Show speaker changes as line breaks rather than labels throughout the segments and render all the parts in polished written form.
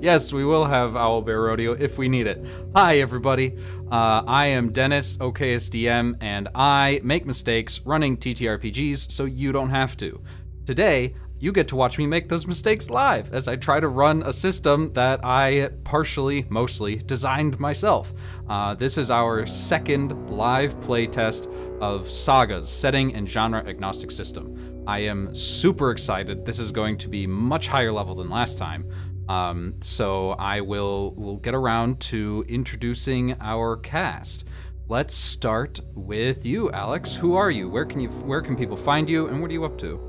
Yes, we will have Owlbear Rodeo if we need it. Hi, everybody. I am Dennis, OKSDM, and I make mistakes running TTRPGs so you don't have to. Today, you get to watch me make those mistakes live as I try to run a system that I mostly designed myself. This is our second live playtest of SAGAS, Setting and Genre Agnostic System. I am super excited. This is going to be much higher level than last time. So I will get around to introducing our cast. Let's start with you, Alex. Who are you? Where can people find you, and what are you up to?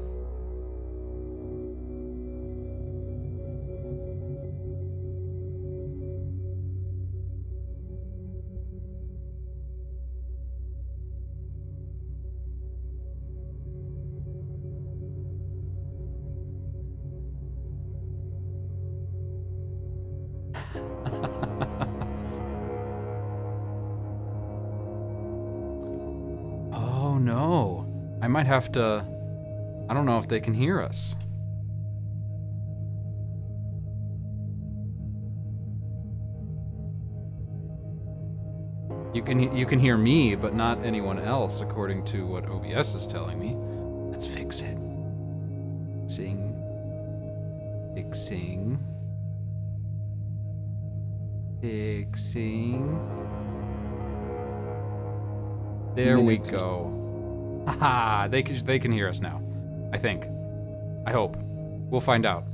Oh no. I might have to... I don't know if they can hear us. You can hear me, but not anyone else, according to what OBS is telling me. Let's fix it. Fixing. There we go. Haha, they can hear us now. I think. I hope. We'll find out.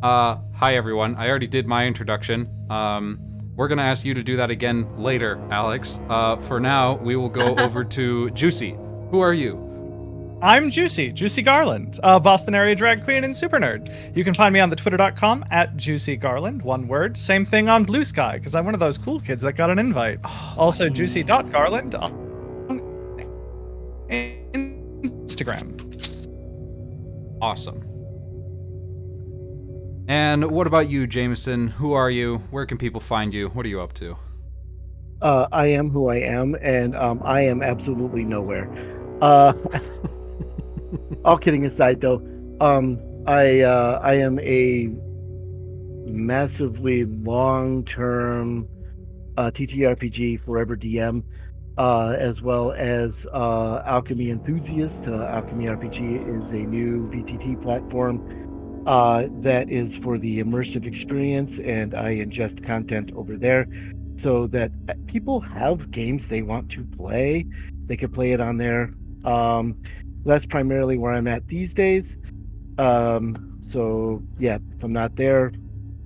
Hi everyone. I already did my introduction. We're gonna ask you to do that again later, Alex. For now, we will go over to Juicy. Who are you?
I'm Juicy Garland, Boston area drag queen and super nerd. You can find me on the twitter.com @JuicyGarland, one word. Same thing on Blue Sky, because I'm one of those cool kids that got an invite. Also, juicy.garland on Instagram.
Awesome. And what about you, Jameson? Who are you? Where can people find you? What are you up to?
I am who I am, and I am absolutely nowhere. All kidding aside, though, I am a massively long-term TTRPG Forever DM, as well as Alchemy enthusiast. Alchemy RPG is a new VTT platform that is for the immersive experience, and I ingest content over there so that people have games they want to play. They can play it on there. That's primarily where I'm at these days. So yeah, if I'm not there,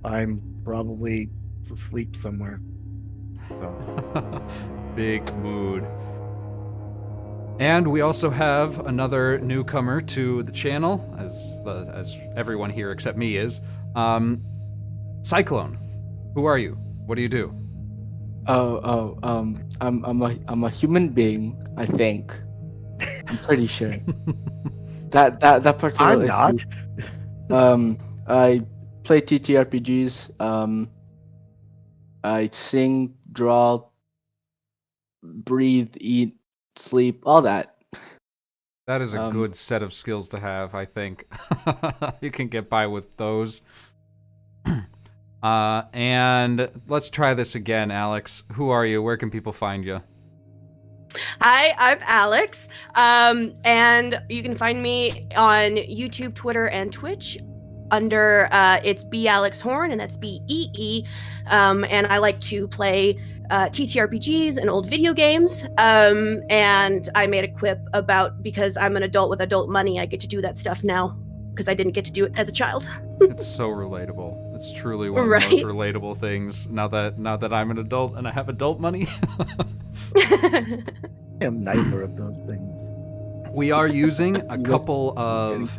I'm probably asleep somewhere. So.
Big mood. And we also have another newcomer to the channel, as everyone here except me is. Cyclone. Who are you? What do you do?
I'm a human being, I think. I'm pretty sure. that part's a
I'm
little
not.
I play TTRPGs. I sing, draw, breathe, eat, sleep, all that.
That is a good set of skills to have, I think. You can get by with those. And let's try this again, Alex. Who are you? Where can people find you?
Hi, I'm Alex, and you can find me on YouTube, Twitter, and Twitch under it's BAlexHorn, and that's BEE. And I like to play TTRPGs and old video games. And I made a quip about because I'm an adult with adult money, I get to do that stuff now because I didn't get to do it as a child.
It's so relatable. It's truly one of the most relatable things now that I'm an adult and I have adult money.
I am neither of those things.
We are using a couple of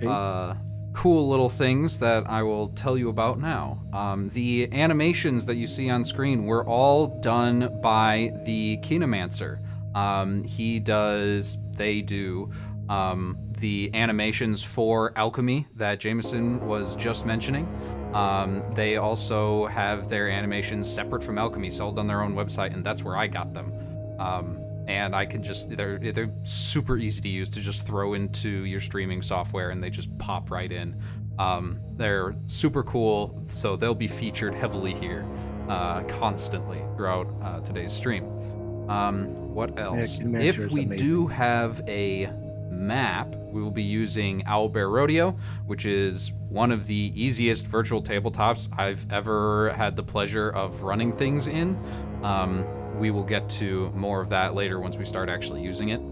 cool little things that I will tell you about now. The animations that you see on screen were all done by the Kinomancer. They do the animations for Alchemy that Jameson was just mentioning. They also have their animations separate from Alchemy, sold on their own website, and that's where I got them. and I can just, they're super easy to use to just throw into your streaming software, and they just pop right in. They're super cool, so they'll be featured heavily here, constantly throughout today's stream. What else? If we do have a map, we will be using Owlbear Rodeo, which is one of the easiest virtual tabletops I've ever had the pleasure of running things in. We will get to more of that later once we start actually using it.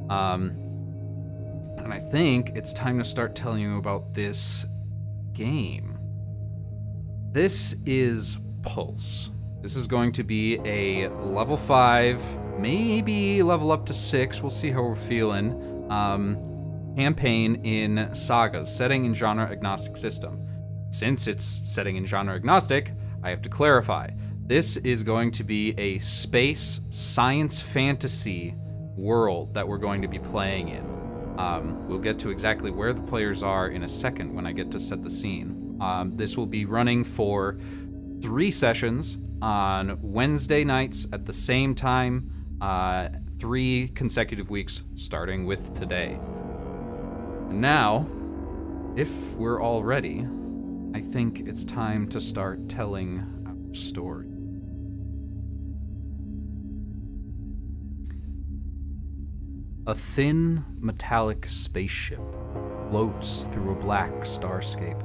And I think it's time to start telling you about this game. This is Pulse. This is going to be a level 5, maybe level up to 6, we'll see how we're feeling, campaign in SAGAS, setting in genre agnostic system. Since it's setting in genre agnostic, I have to clarify. This is going to be a space science fantasy world that we're going to be playing in. We'll get to exactly where the players are in a second when I get to set the scene. This will be running for 3 sessions on Wednesday nights at the same time, 3 consecutive weeks starting with today. Now, if we're all ready, I think it's time to start telling our story. A thin, metallic spaceship floats through a black starscape.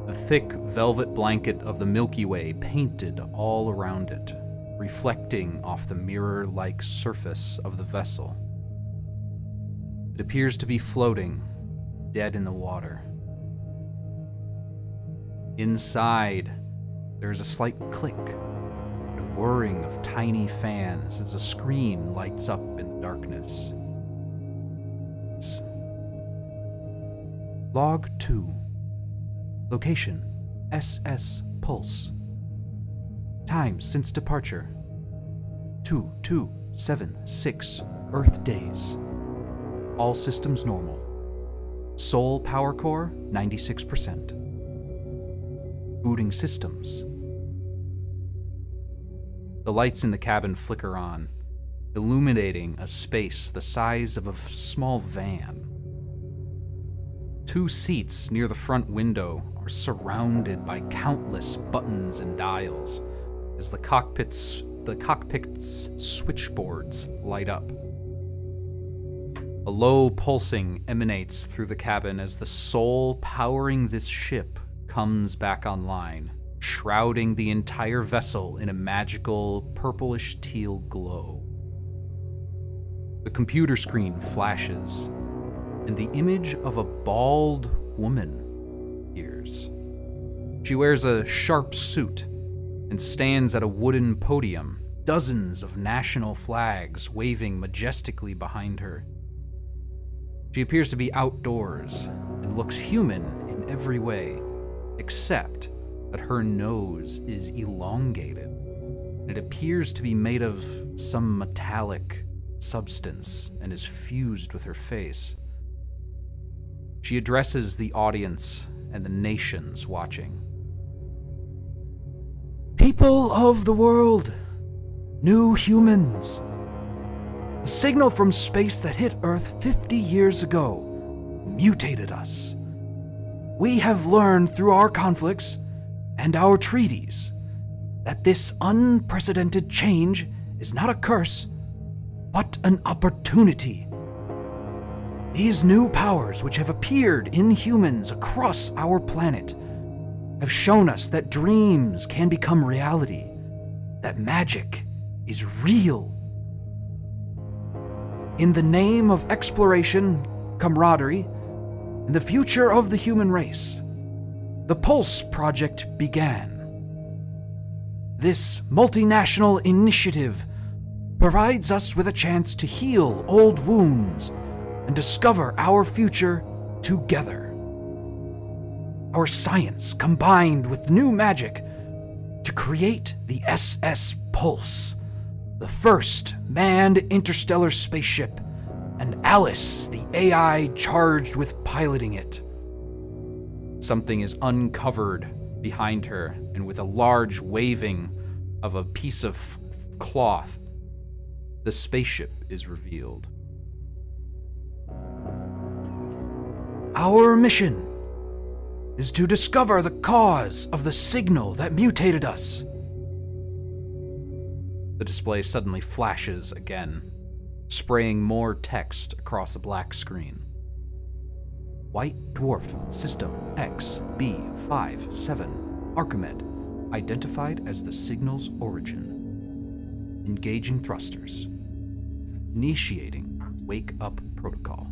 The thick velvet blanket of the Milky Way painted all around it, reflecting off the mirror-like surface of the vessel. It appears to be floating, dead in the water. Inside, there is a slight click and a whirring of tiny fans as a screen lights up in the darkness. Log 2. Location, SS Pulse. Time since departure, 2276 Earth days. All systems normal. Sole power core, 96%. Booting systems. The lights in the cabin flicker on, illuminating a space the size of a small van. 2 seats near the front window are surrounded by countless buttons and dials as the cockpit's switchboards light up. A low pulsing emanates through the cabin as the soul powering this ship comes back online, shrouding the entire vessel in a magical purplish teal glow. The computer screen flashes, and the image of a bald woman appears. She wears a sharp suit and stands at a wooden podium, dozens of national flags waving majestically behind her. She appears to be outdoors and looks human in every way, except that her nose is elongated. It appears to be made of some metallic substance and is fused with her face. She addresses the audience and the nations watching. People of the world, new humans. The signal from space that hit Earth 50 years ago mutated us. We have learned through our conflicts and our treaties that this unprecedented change is not a curse, but an opportunity. These new powers which have appeared in humans across our planet have shown us that dreams can become reality, that magic is real. In the name of exploration, camaraderie, and the future of the human race, the Pulse Project began. This multinational initiative provides us with a chance to heal old wounds and discover our future together. Our science combined with new magic to create the SS Pulse, the first manned interstellar spaceship, and Alice, the AI charged with piloting it. Something is uncovered behind her, and with a large waving of a piece of cloth, the spaceship is revealed. Our mission is to discover the cause of the signal that mutated us. The display suddenly flashes again, spraying more text across the black screen. White Dwarf System X-B-57 Archimed identified as the signal's origin. Engaging thrusters. Initiating wake-up protocol.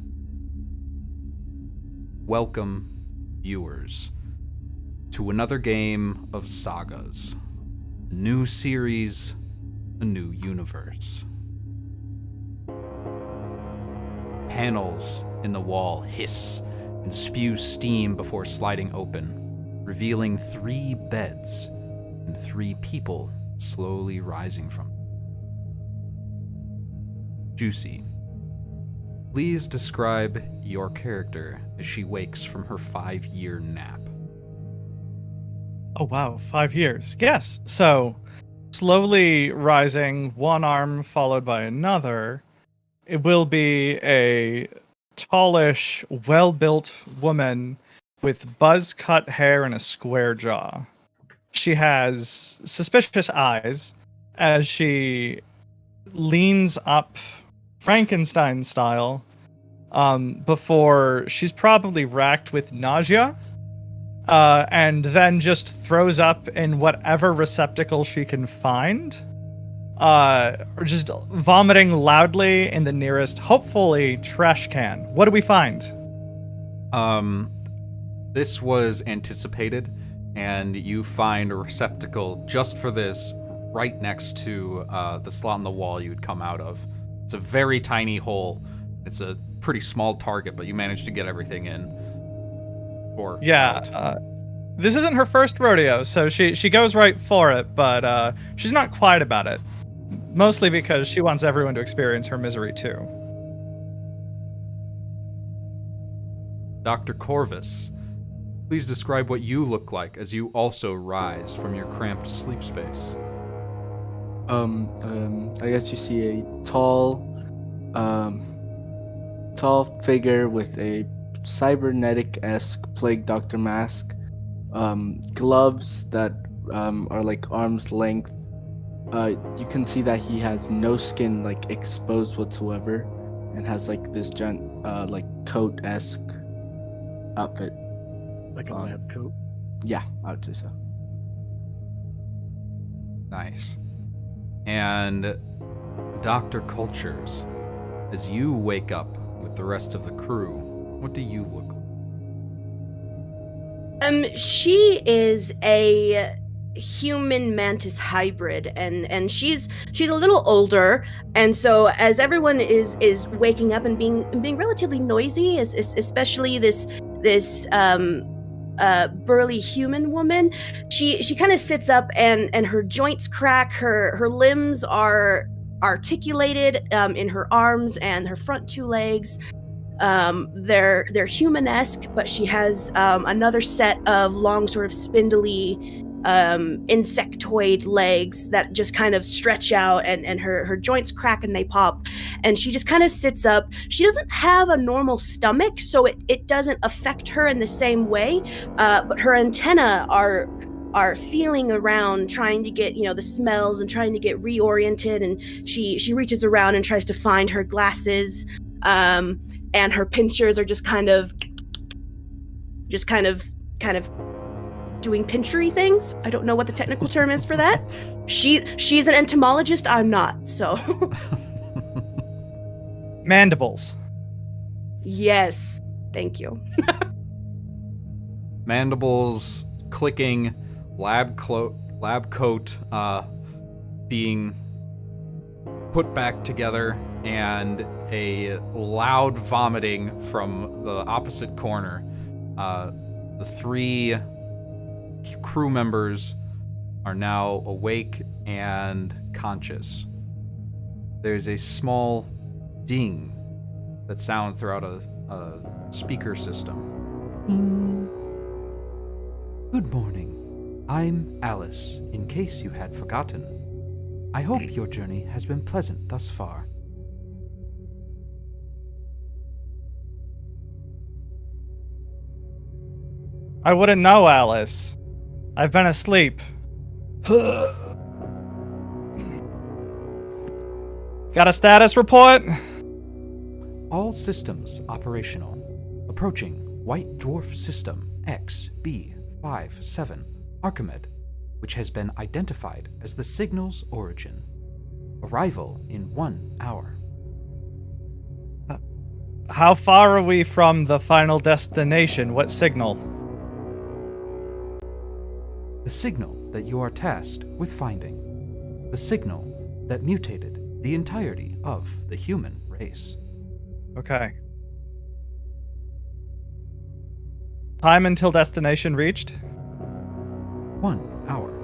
Welcome, viewers, to another game of SAGAS. A new series, a new universe. Panels in the wall hiss and spew steam before sliding open, revealing 3 beds and 3 people slowly rising from them. Juicy, please describe your character as she wakes from her 5-year nap.
Oh, wow. 5 years. Yes. So, slowly rising, one arm followed by another, it will be a tallish, well-built woman with buzz-cut hair and a square jaw. She has suspicious eyes as she leans up Frankenstein style before she's probably racked with nausea and then just throws up in whatever receptacle she can find, or just vomiting loudly in the nearest, hopefully, trash can. What do we find?
This was anticipated, and you find a receptacle just for this right next to the slot in the wall you'd come out of. It's a very tiny hole. It's a pretty small target, but you managed to get everything in. Or out.
This isn't her first rodeo, so she goes right for it, but she's not quiet about it. Mostly because she wants everyone to experience her misery too.
Dr. Corvus, please describe what you look like as you also rise from your cramped sleep space.
I guess you see a tall figure with a cybernetic-esque plague doctor mask, gloves that are like arm's length. You can see that he has no skin like exposed whatsoever, and has like this giant like coat-esque outfit.
Like a lab coat.
Yeah, I would say so.
Nice. And Dr. Cultures, as you wake up with the rest of the crew, what do you look like?
She is a human mantis hybrid, and she's a little older, and so as everyone is waking up and being relatively noisy, especially this burly human woman, she kind of sits up and her joints crack, her limbs are articulated in her arms and her front 2 legs. They're human-esque, but she has another set of long, sort of spindly insectoid legs that just kind of stretch out, and her joints crack and they pop, and she just kind of sits up. She doesn't have a normal stomach, so it doesn't affect her in the same way, but her antennae are feeling around, trying to get the smells and trying to get reoriented, and she reaches around and tries to find her glasses, and her pinchers are just kind of doing pinchery things. I don't know what the technical term is for that. She's an entomologist, I'm not, so.
Mandibles.
Yes, thank you.
Mandibles clicking, lab coat being put back together, and a loud vomiting from the opposite corner. The 3 crew members are now awake and conscious. There's a small ding that sounds throughout a speaker system. Good morning. I'm Alice, in case you had forgotten. I hope your journey has been pleasant thus far.
I wouldn't know, Alice. I've been asleep. Got a status report?
All systems operational. Approaching White Dwarf System X-B-57 Archimed, which has been identified as the signal's origin. Arrival in 1 hour.
How far are we from the final destination? What signal?
The signal that you are tasked with finding. The signal that mutated the entirety of the human race.
Okay. Time until destination reached?
1 hour.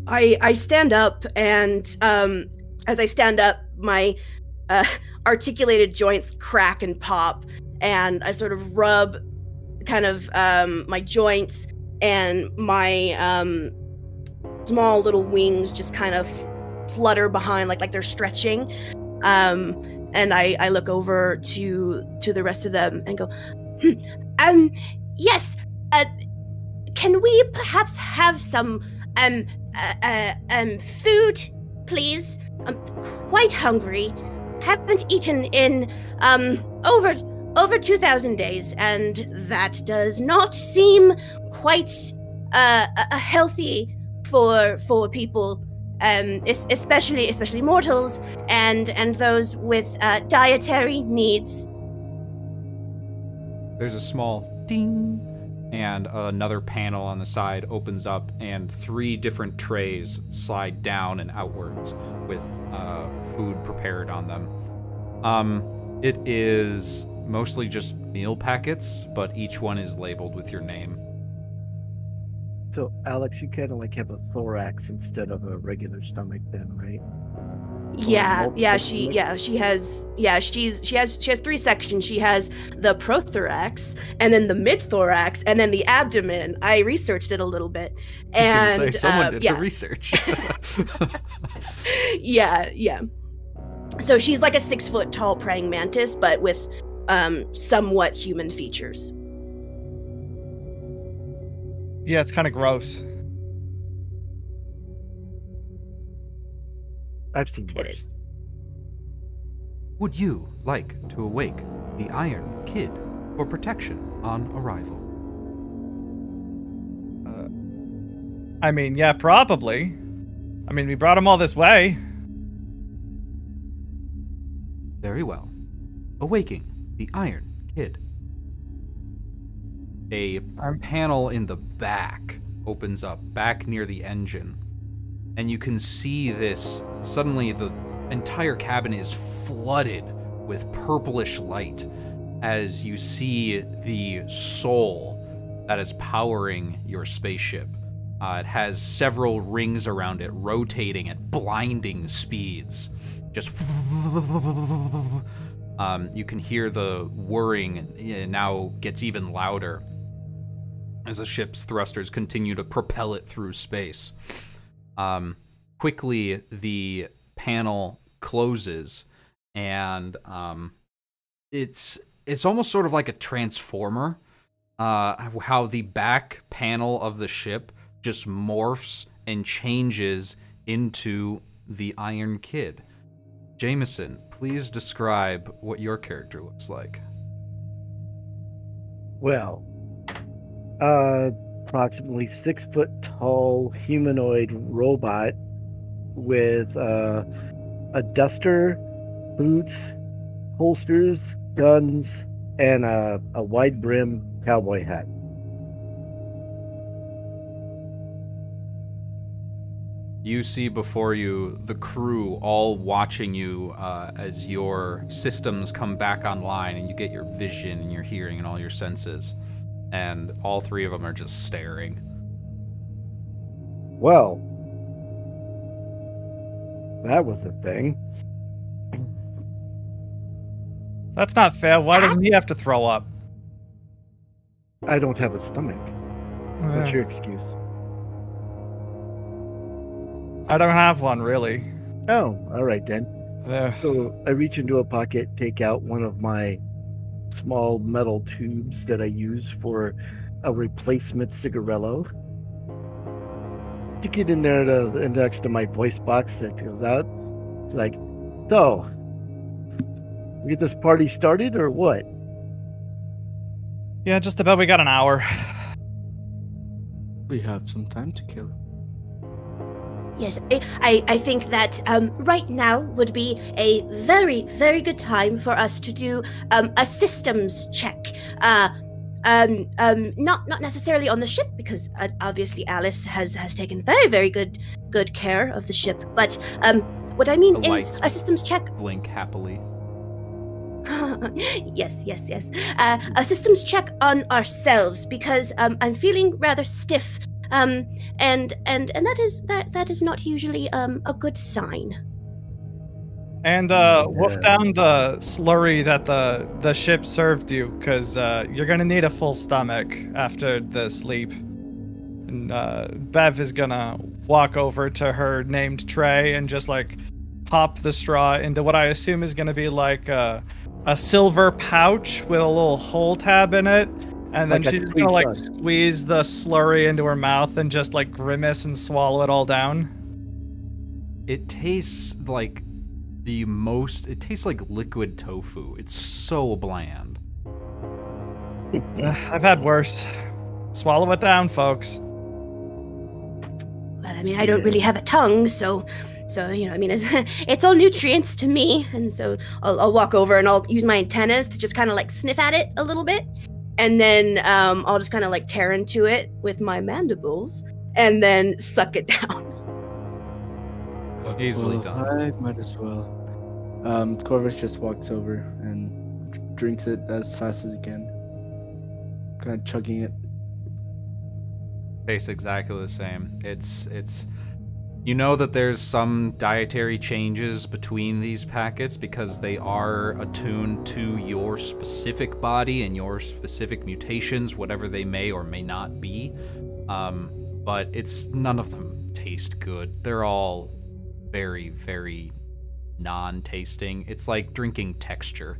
I stand up, and as I stand up, my articulated joints crack and pop, and I sort of rub kind of my joints, and my small little wings just kind of flutter behind like they're stretching. And I look over to the rest of them and go, yes, can we perhaps have some food, please? I'm quite hungry. Haven't eaten in over 2,000 days, and that does not seem quite healthy for people, especially mortals and those with dietary needs.
There's a small ding, and another panel on the side opens up, and 3 different trays slide down and outwards with food prepared on them. It is mostly just meal packets, but each one is labeled with your name.
So, Alex, you kind of like have a thorax instead of a regular stomach, then, right?
She has 3 sections. She has the prothorax, and then the mid-thorax, and then the abdomen. I researched it a little bit, and
I was gonna say, someone did the research.
Yeah. So she's like a 6-foot tall praying mantis, but with somewhat human features.
Yeah, it's kind of gross.
I've seen
It
worse.
is.
Would you like to awake the Iron Kid for protection on arrival?
I mean, yeah, probably. I mean, we brought him all this way.
Very well. Awaking the Iron Kid. A panel in the back opens up, back near the engine. And you can see this. Suddenly, the entire cabin is flooded with purplish light as you see the soul that is powering your spaceship. It has several rings around it, rotating at blinding speeds. Just you can hear the whirring. It now gets even louder as the ship's thrusters continue to propel it through space. Quickly, the panel closes, and it's almost sort of like a transformer. How the back panel of the ship just morphs and changes into the Iron Kid. Jameson, please describe what your character looks like.
Well, approximately 6-foot tall humanoid robot with a duster, boots, holsters, guns, and a wide brim cowboy hat.
You see before you the crew all watching you as your systems come back online, and you get your vision and your hearing and all your senses. And all 3 of them are just staring.
Well, that was a thing.
That's not fair. Why doesn't he have to throw up?
I don't have a stomach. What's your excuse?
I don't have one, really.
Oh, all right then.
Uh,
So I reach into a pocket, take out one of my small metal tubes that I use for a replacement cigarello. Stick it in there next to my voice box that goes out. It's like, so, we get this party started or what?
yeah, just about we got an hour.
We have some time to kill.
Yes, I think that right now would be a very, very good time for us to do a systems check. Not necessarily on the ship, because obviously Alice has taken very, very good care of the ship. But what I mean
The
is
lights
a systems check.
Blink happily.
Yes. A systems check on ourselves, because I'm feeling rather stiff. And that is not usually a good sign.
And wolf down the slurry that the ship served you, because you're gonna need a full stomach after the sleep. And Bev is gonna walk over to her named tray and just like pop the straw into what I assume is gonna be like a silver pouch with a little hole tab in it. And then
Like a
she's gonna like
tweezers.
squeeze the slurry into her mouth and just like grimace and swallow it all down.
It tastes like it tastes like liquid tofu. It's so bland.
I've had worse. Swallow it down, folks.
Well, I mean, I don't really have a tongue, so you know, I mean, it's all nutrients to me, and so I'll walk over and I'll use my antennas to just kind of like sniff at it a little bit, and then I'll just kind of like tear into it with my mandibles, and then suck it down.
Easily
Well,
done.
I might as well. Corvus just walks over and drinks it as fast as he can. Kind of chugging it.
Tastes exactly the same. It's you know that there's some dietary changes between these packets because they are attuned to your specific body and your specific mutations, whatever they may or may not be. But it's none of them taste good. They're all very, very non-tasting. It's like drinking texture.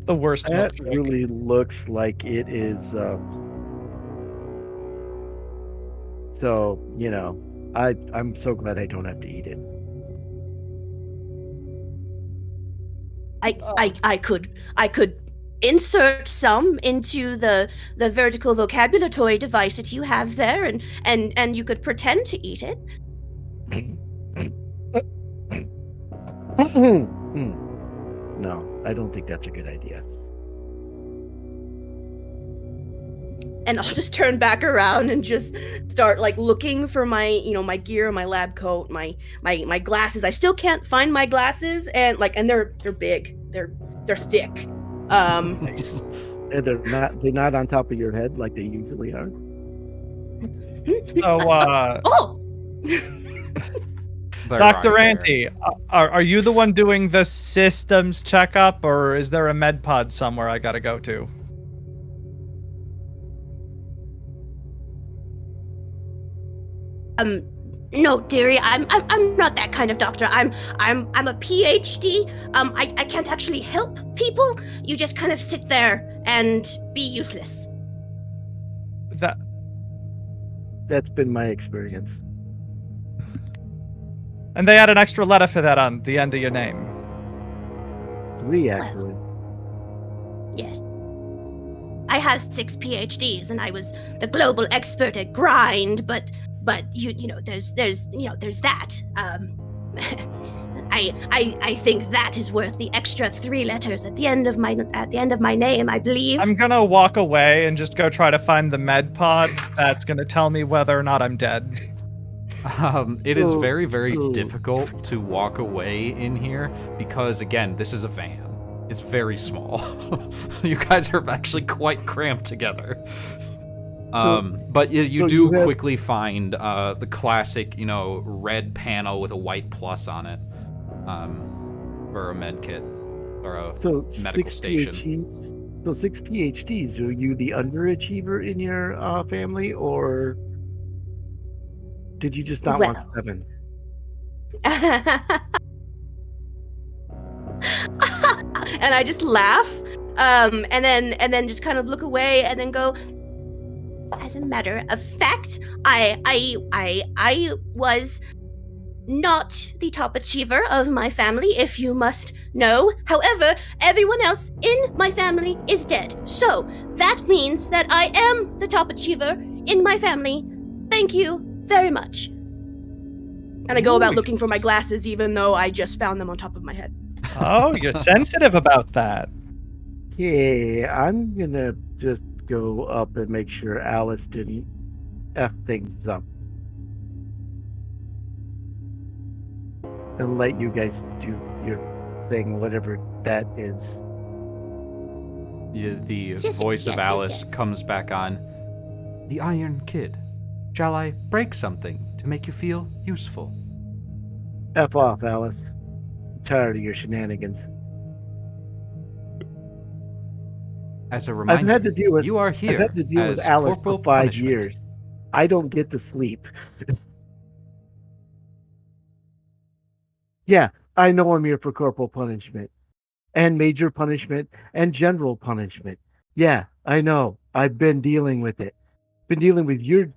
The worst
That
milkshake.
really looks like it is. So, you know, I'm so glad I don't have to eat it.
I could insert some into the vertical vocabulatory device that you have there, and you could pretend to eat it.
No, I don't think that's a good idea.
And I'll just turn back around and just start like looking for my, you know, my gear, my lab coat, my glasses. I still can't find my glasses, and they're big. They're thick.
Nice.
And they're not on top of your head like they usually are.
So,
Oh,
They're
Dr.
right
Anty, are you the one doing the systems checkup, or is there a med pod somewhere I gotta go to?
no, dearie, I'm not that kind of doctor. I'm a PhD. I can't actually help people. You just kind of sit there and be useless.
That's been my experience.
And they add an extra letter for that on the end of your name.
3 actually.
Yes. I have 6 PhDs, and I was the global expert at grind, but you know there's that. I think that is worth the extra 3 letters at the end of my name, I believe.
I'm gonna walk away and just go try to find the med pod that's gonna tell me whether or not I'm dead.
It is very, very difficult to walk away in here because, again, this is a van. It's very small. You guys are actually quite cramped together. But you do quickly find the classic, you know, red panel with a white plus on it for a med kit. or a
So
medical
6
station.
PhDs. So 6 PhDs. Are you the underachiever in your family, or did you just not want
Well.
7?
And I just laugh, and then just kind of look away, and then go. As a matter of fact, I was not the top achiever of my family, if you must know. However, everyone else in my family is dead. So that means that I am the top achiever in my family. Thank you very much. And I go about looking for my glasses, even though I just found them on top of my head.
Oh, you're sensitive about that.
Okay, I'm gonna just go up and make sure Alice didn't F things up. And let you guys do your thing, whatever that is.
The
Yes,
voice of
yes,
Alice
yes.
comes back on. The Iron Kid. Shall I break something to make you feel useful?
F off, Alice. I'm tired of your shenanigans.
As a
I've
reminder,
had to deal with
you are
I've
here
had to deal
as
with Alice
corporal
for 5
punishment.
years. I don't get to sleep. Yeah, I know I'm here for corporal punishment, and major punishment, and general punishment. Yeah, I know. I've been dealing with it. Been dealing with your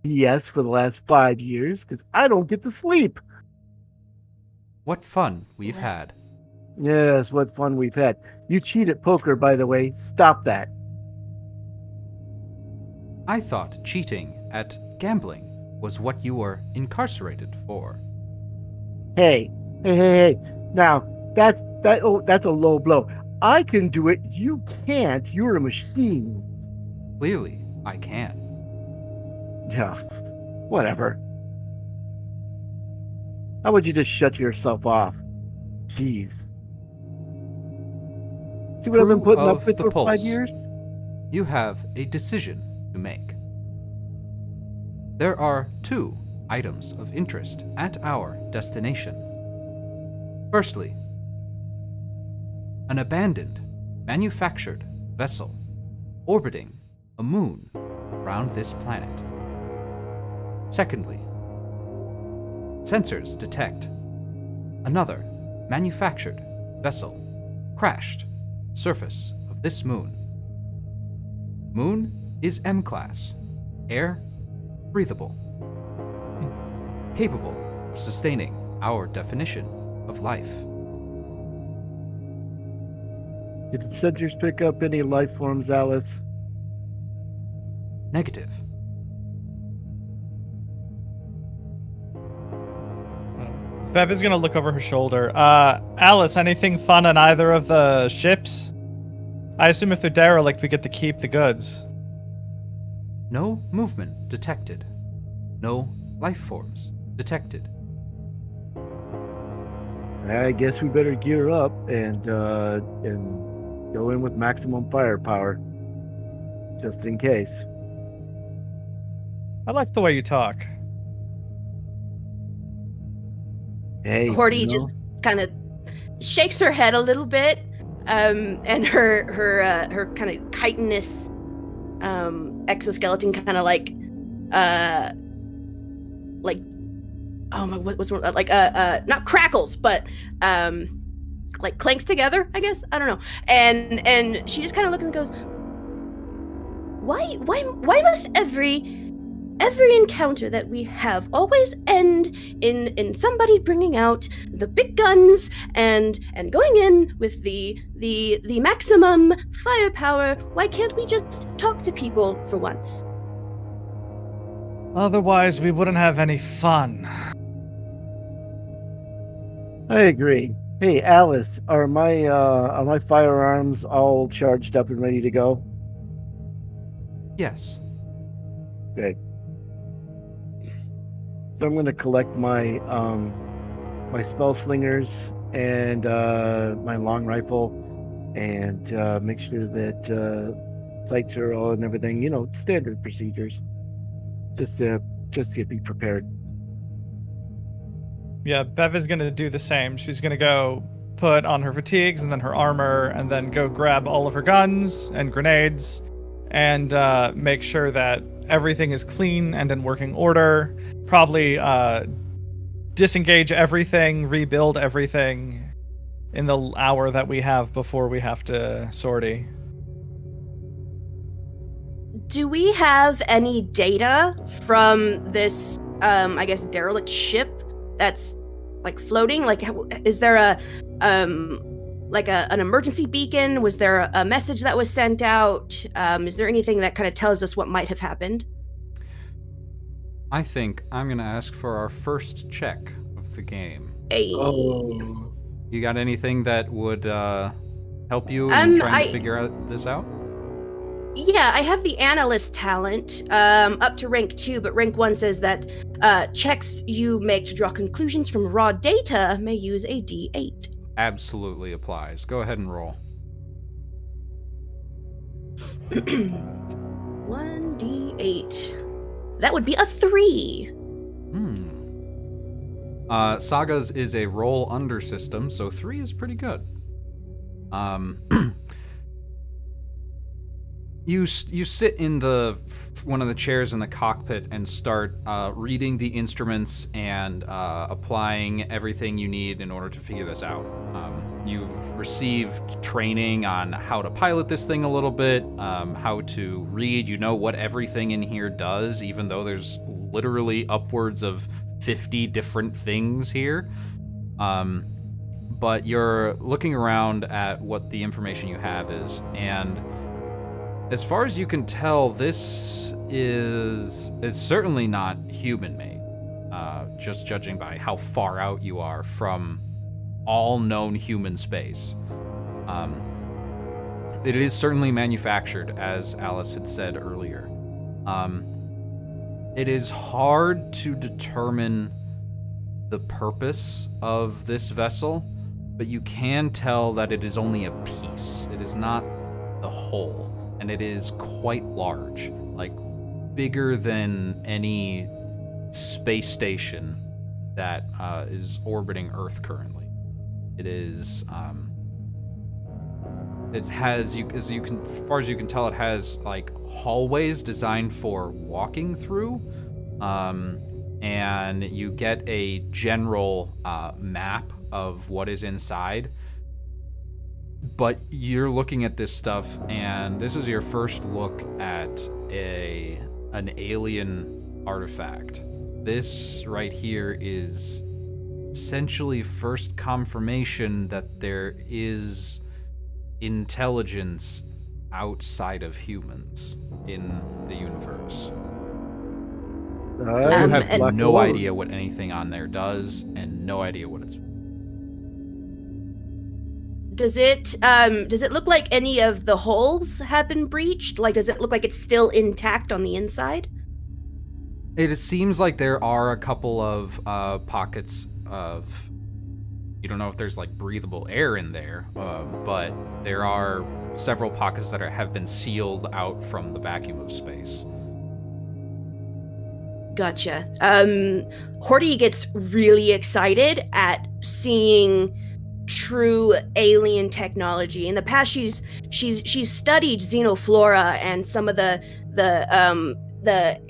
BS for the last 5 years because I don't get to sleep.
What fun we've had.
Yes, what fun we've had. You cheat at poker, by the way. Stop that.
I thought cheating at gambling was what you were incarcerated for.
Hey. Now, that's a low blow. I can do it. You can't. You're a machine.
Clearly, I can.
Yeah, whatever. How would you just shut yourself off? Jeez. See what I've been
Crew
putting up
of
with
the
for 5
Pulse.
years?
You have a decision to make. There are 2 items of interest at our destination. Firstly, an abandoned, manufactured vessel orbiting a moon around this planet. Secondly, sensors detect another manufactured vessel crashed surface of this moon. Moon is M-class, air breathable, capable of sustaining our definition of life.
Did the sensors pick up any life forms, Alice?
Negative.
Bev is gonna look over her shoulder. Alice, anything fun on either of the ships? I assume if they're derelict, we get to keep the goods.
No movement detected. No life forms detected.
I guess we better gear up and go in with maximum firepower, just in case.
I like the way you talk.
Hey,
Horty
you know,
just kind of shakes her head a little bit, and her kind of chitinous exoskeleton kind of like oh my, what's like not crackles, but like clanks together, I guess. I don't know. And she just kind of looks and goes, why must every encounter that we have always end in somebody bringing out the big guns and going in with the maximum firepower? Why can't we just talk to people for once?
Otherwise, we wouldn't have any fun.
I agree. Hey, Alice, are my firearms all charged up and ready to go?
Yes.
Good. So I'm going to collect my my spell slingers and my long rifle, and make sure that sights are all and everything. You know, standard procedures. Just to be prepared.
Yeah, Bev is gonna do the same. She's gonna go put on her fatigues and then her armor, and then go grab all of her guns and grenades, and make sure that everything is clean and in working order. Probably disengage everything, rebuild everything in the hour that we have before we have to sortie.
Do we have any data from this, I guess, derelict ship that's like floating? Like, is there an emergency beacon? Was there a message that was sent out? Is there anything that kind of tells us what might have happened?
I think I'm going to ask for our first check of the game.
Hey.
Oh.
You got anything that would help you in trying to figure this out?
Yeah, I have the analyst talent up to rank 2, but rank 1 says that checks you make to draw conclusions from raw data may use a D8.
Absolutely applies. Go ahead and roll.
1d8. That would be a 3.
Sagas is a roll under system, so 3 is pretty good. You sit in one of the chairs in the cockpit and start reading the instruments and applying everything you need in order to figure this out. You've received training on how to pilot this thing a little bit, how to read. You know what everything in here does, even though there's literally upwards of 50 different things here. But you're looking around at what the information you have is, and as far as you can tell, it's certainly not human-made, just judging by how far out you are from all known human space. It is certainly manufactured, as Alice had said earlier. It is hard to determine the purpose of this vessel, but you can tell that it is only a piece. It is not the whole. And it is quite large, like bigger than any space station that is orbiting Earth currently. It is, it has, as far as you can tell, it has like hallways designed for walking through, and you get a general map of what is inside. But you're looking at this stuff, and this is your first look at an alien artifact. This right here is essentially first confirmation that there is intelligence outside of humans in the universe. So you have no idea what anything on there does, and no idea what it's for.
Does it look like any of the holes have been breached? Like, does it look like it's still intact on the inside?
It seems like there are a couple of pockets of, you don't know if there's like breathable air in there, but there are several pockets that have been sealed out from the vacuum of space.
Gotcha. Horty gets really excited at seeing true alien technology. In the past, she's studied xenoflora and some of the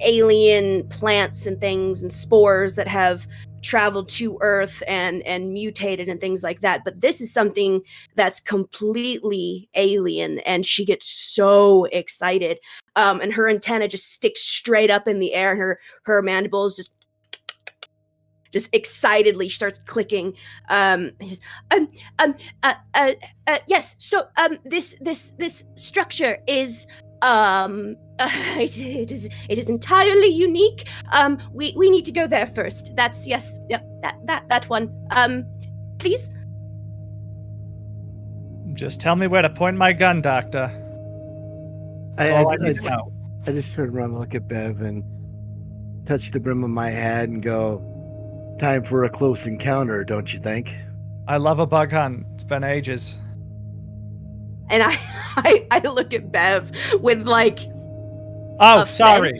alien plants and things and spores that have traveled to Earth and mutated and things like that. But this is something that's completely alien, and she gets so excited. And her antenna just sticks straight up in the air, and her mandibles just excitedly starts clicking. Yes. So this structure is it is entirely unique. We need to go there first. That's yes. Yep. That one. Please.
Just tell me where to point my gun, Doctor. That's all I need to know.
I just turn around and look at Bev and touch the brim of my hat and go, "Time for a close encounter, don't you think?"
I love a bug hunt. It's been ages.
And I look at Bev with like,
oh, sorry.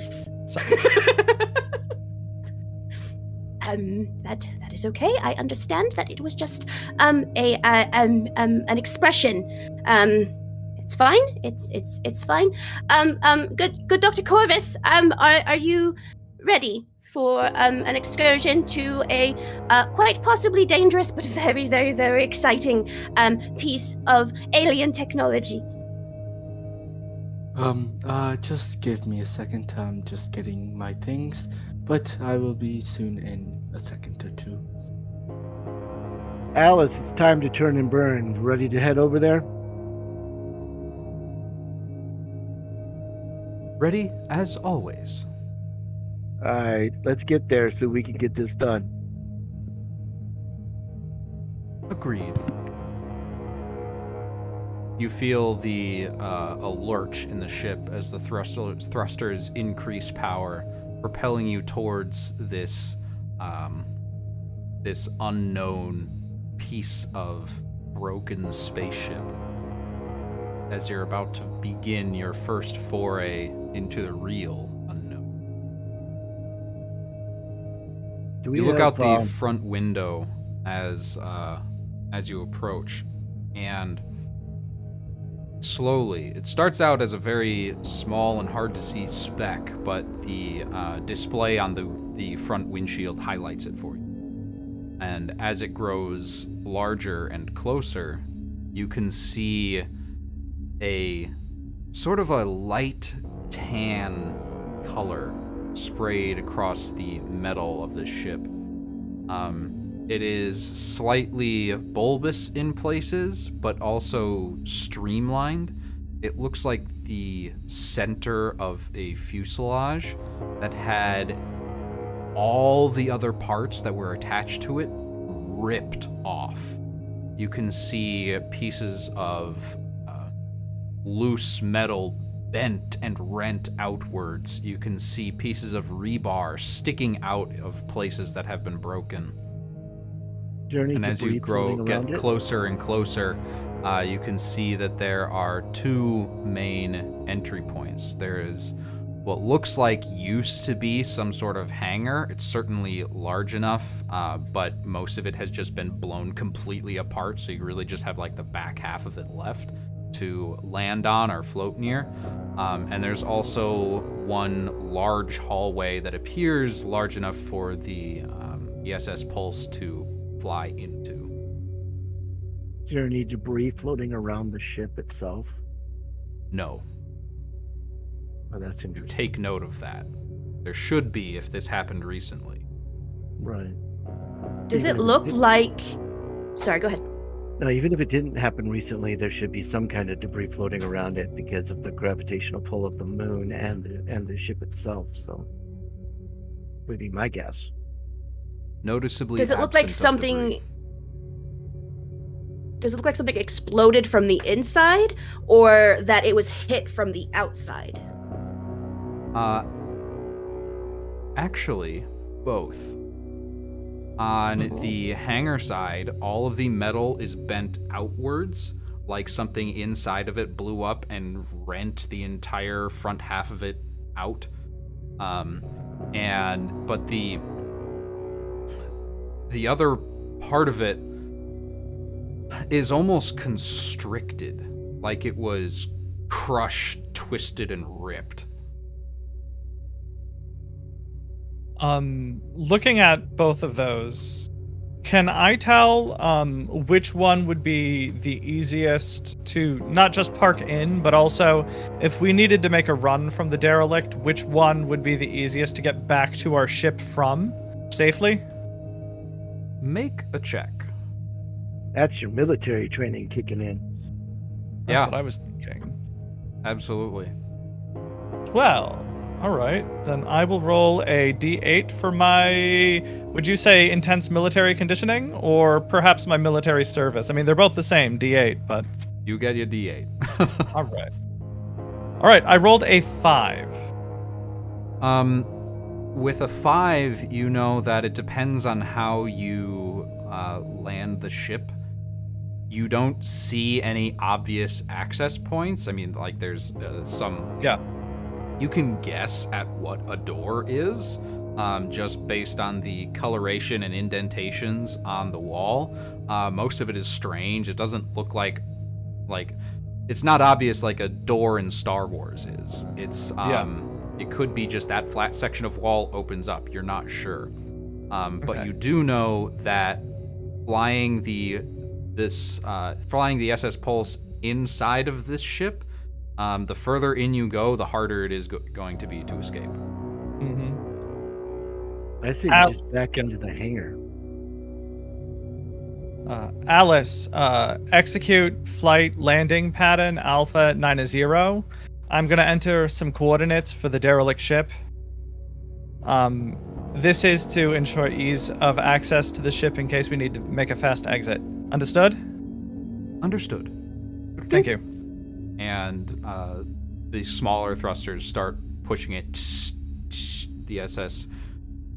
that is okay. I understand that it was just an expression. It's fine. It's fine. Good Dr. Corvus. Are you ready for an excursion to a quite possibly dangerous but very, very, very exciting piece of alien technology?
Just give me a second. I'm just getting my things, but I will be soon in a second or two.
Alice, it's time to turn and burn. Ready to head over there?
Ready as always.
All right, let's get there so we can get this done.
Agreed. You feel a lurch in the ship as the thrusters increase power, propelling you towards this unknown piece of broken spaceship as you're about to begin your first foray into the real unknown. You look out the front window as you approach, and slowly, it starts out as a very small and hard to see speck, but the display on the front windshield highlights it for you. And as it grows larger and closer, you can see a sort of a light tan color sprayed across the metal of the ship. It is slightly bulbous in places, but also streamlined. It looks like the center of a fuselage that had all the other parts that were attached to it ripped off. You can see pieces of loose metal bent and rent outwards. You can see pieces of rebar sticking out of places that have been broken. And as you get closer and closer, you can see that there are two main entry points. There is what looks like used to be some sort of hangar. It's certainly large enough, but most of it has just been blown completely apart, so you really just have like the back half of it left to land on or float near. And there's also one large hallway that appears large enough for the SS Pulse to fly into.
Is there any debris floating around the ship itself?
No.
Oh, that's interesting.
Take note of that. There should be if this happened recently.
Right.
Does it look like... Sorry, go ahead.
No, even if it didn't happen recently, there should be some kind of debris floating around it because of the gravitational pull of the moon and the ship itself. So, would be my guess.
Noticeably.
Does it look like something?
Debris.
Does it look like something exploded from the inside, or that it was hit from the outside?
Actually, both. On the hangar side, all of the metal is bent outwards, like something inside of it blew up and rent the entire front half of it out. But the other part of it is almost constricted, like it was crushed, twisted, and ripped.
Looking at both of those, can I tell which one would be the easiest to not just park in, but also if we needed to make a run from the derelict, which one would be the easiest to get back to our ship from safely?
Make a check.
That's your military training kicking in.
That's what I was thinking.
Absolutely.
Well, all right. Then I will roll a d8 for my, would you say, intense military conditioning, or perhaps my military service? I mean, they're both the same, d8, but...
You get your d8.
All right. All right, I rolled a 5.
With a 5, you know that it depends on how you land the ship. You don't see any obvious access points. I mean, like, there's some...
Yeah.
You can guess at what a door is, just based on the coloration and indentations on the wall. Most of it is strange. It doesn't look like it's not obvious like a door in Star Wars is. It's it could be just that flat section of wall opens up. You're not sure. But you do know that flying the SS Pulse inside of this ship, the further in you go, the harder it is going to be to escape.
I say just back into the hangar.
Alice, execute flight landing pattern Alpha 90. I'm going to enter some coordinates for the derelict ship. This is to ensure ease of access to the ship in case we need to make a fast exit. Understood?
Understood.
Thank you.
And the smaller thrusters start pushing it, the SS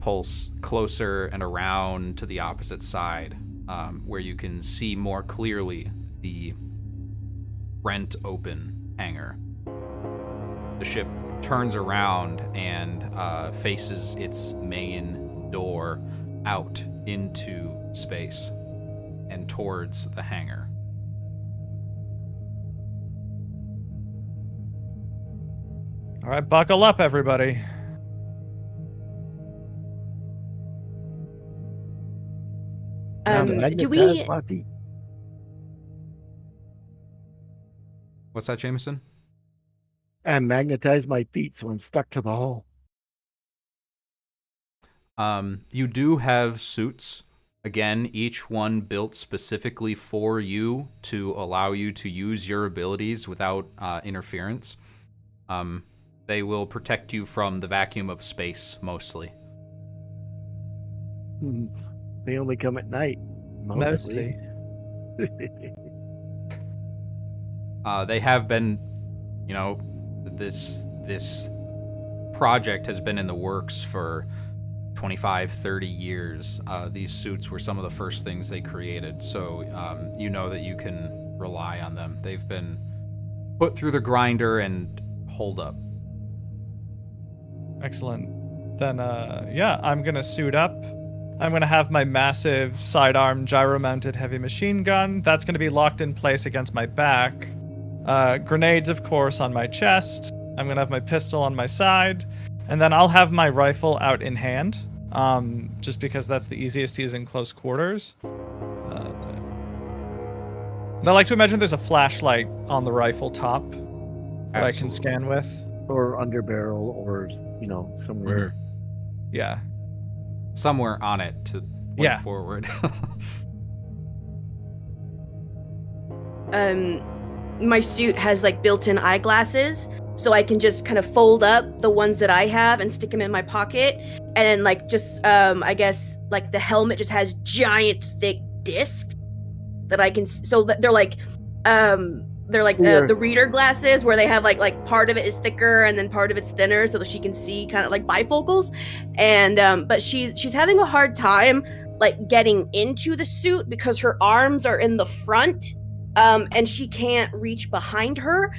Pulse, closer and around to the opposite side, where you can see more clearly the rent open hangar. The ship turns around and faces its main door out into space and towards the hangar.
All right, buckle up, everybody.
Do we?
What's that, Jameson?
And magnetize my feet so I'm stuck to the hull.
You do have suits. Again, each one built specifically for you to allow you to use your abilities without interference. They will protect you from the vacuum of space, mostly.
They only come at night. Mostly.
They have been, this project has been in the works for 25, 30 years. These suits were some of the first things they created, so you know that you can rely on them. They've been put through the grinder and hold up.
Excellent. Then, I'm going to suit up. I'm going to have my massive sidearm gyro-mounted heavy machine gun. That's going to be locked in place against my back. Grenades, of course, on my chest. I'm going to have my pistol on my side. And then I'll have my rifle out in hand, just because that's the easiest to use in close quarters. And I like to imagine there's a flashlight on the rifle top that I can scan with.
Or under barrel, or, somewhere.
Yeah.
Somewhere on it to point forward.
My suit has like built-in eyeglasses, so I can just kind of fold up the ones that I have and stick them in my pocket, and then I guess like the helmet just has giant thick discs that I can. So that they're like the reader glasses where they have like part of it is thicker and then part of it's thinner, so that she can see kind of like bifocals. And but she's having a hard time like getting into the suit because her arms are in the front, and she can't reach behind her.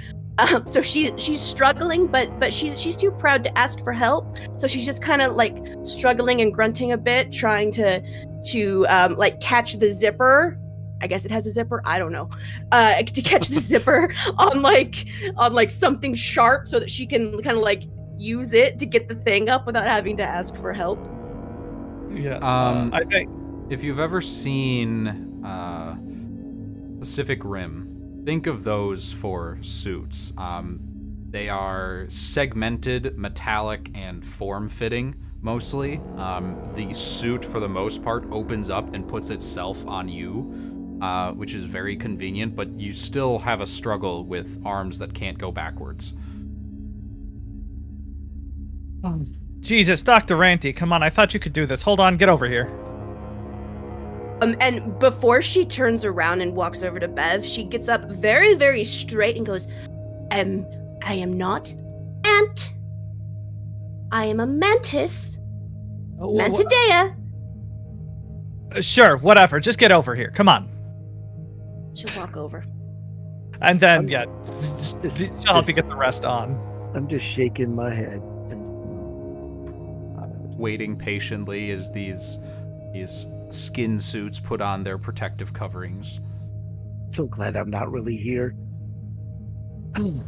So she's struggling, but she's too proud to ask for help. So she's just kind of like struggling and grunting a bit, trying to like catch the zipper. I guess it has a zipper. I don't know. To catch the zipper on like something sharp, so that she can kind of like use it to get the thing up without having to ask for help.
Yeah. I think
if you've ever seen Pacific Rim, think of those for suits. They are segmented, metallic, and form-fitting, mostly. The suit, for the most part, opens up and puts itself on you, which is very convenient, but you still have a struggle with arms that can't go backwards.
Jesus, Dr. Ranty, come on, I thought you could do this. Hold on, get over here.
And before she turns around and walks over to Bev, she gets up very, very straight and goes, I am not ant. I am a mantis. Mantidea.
Sure, whatever. Just get over here. Come on.
She'll walk over.
And then, she'll help you get the rest on.
I'm just shaking my head.
waiting patiently as these skin suits put on their protective coverings.
So glad I'm not really here.
And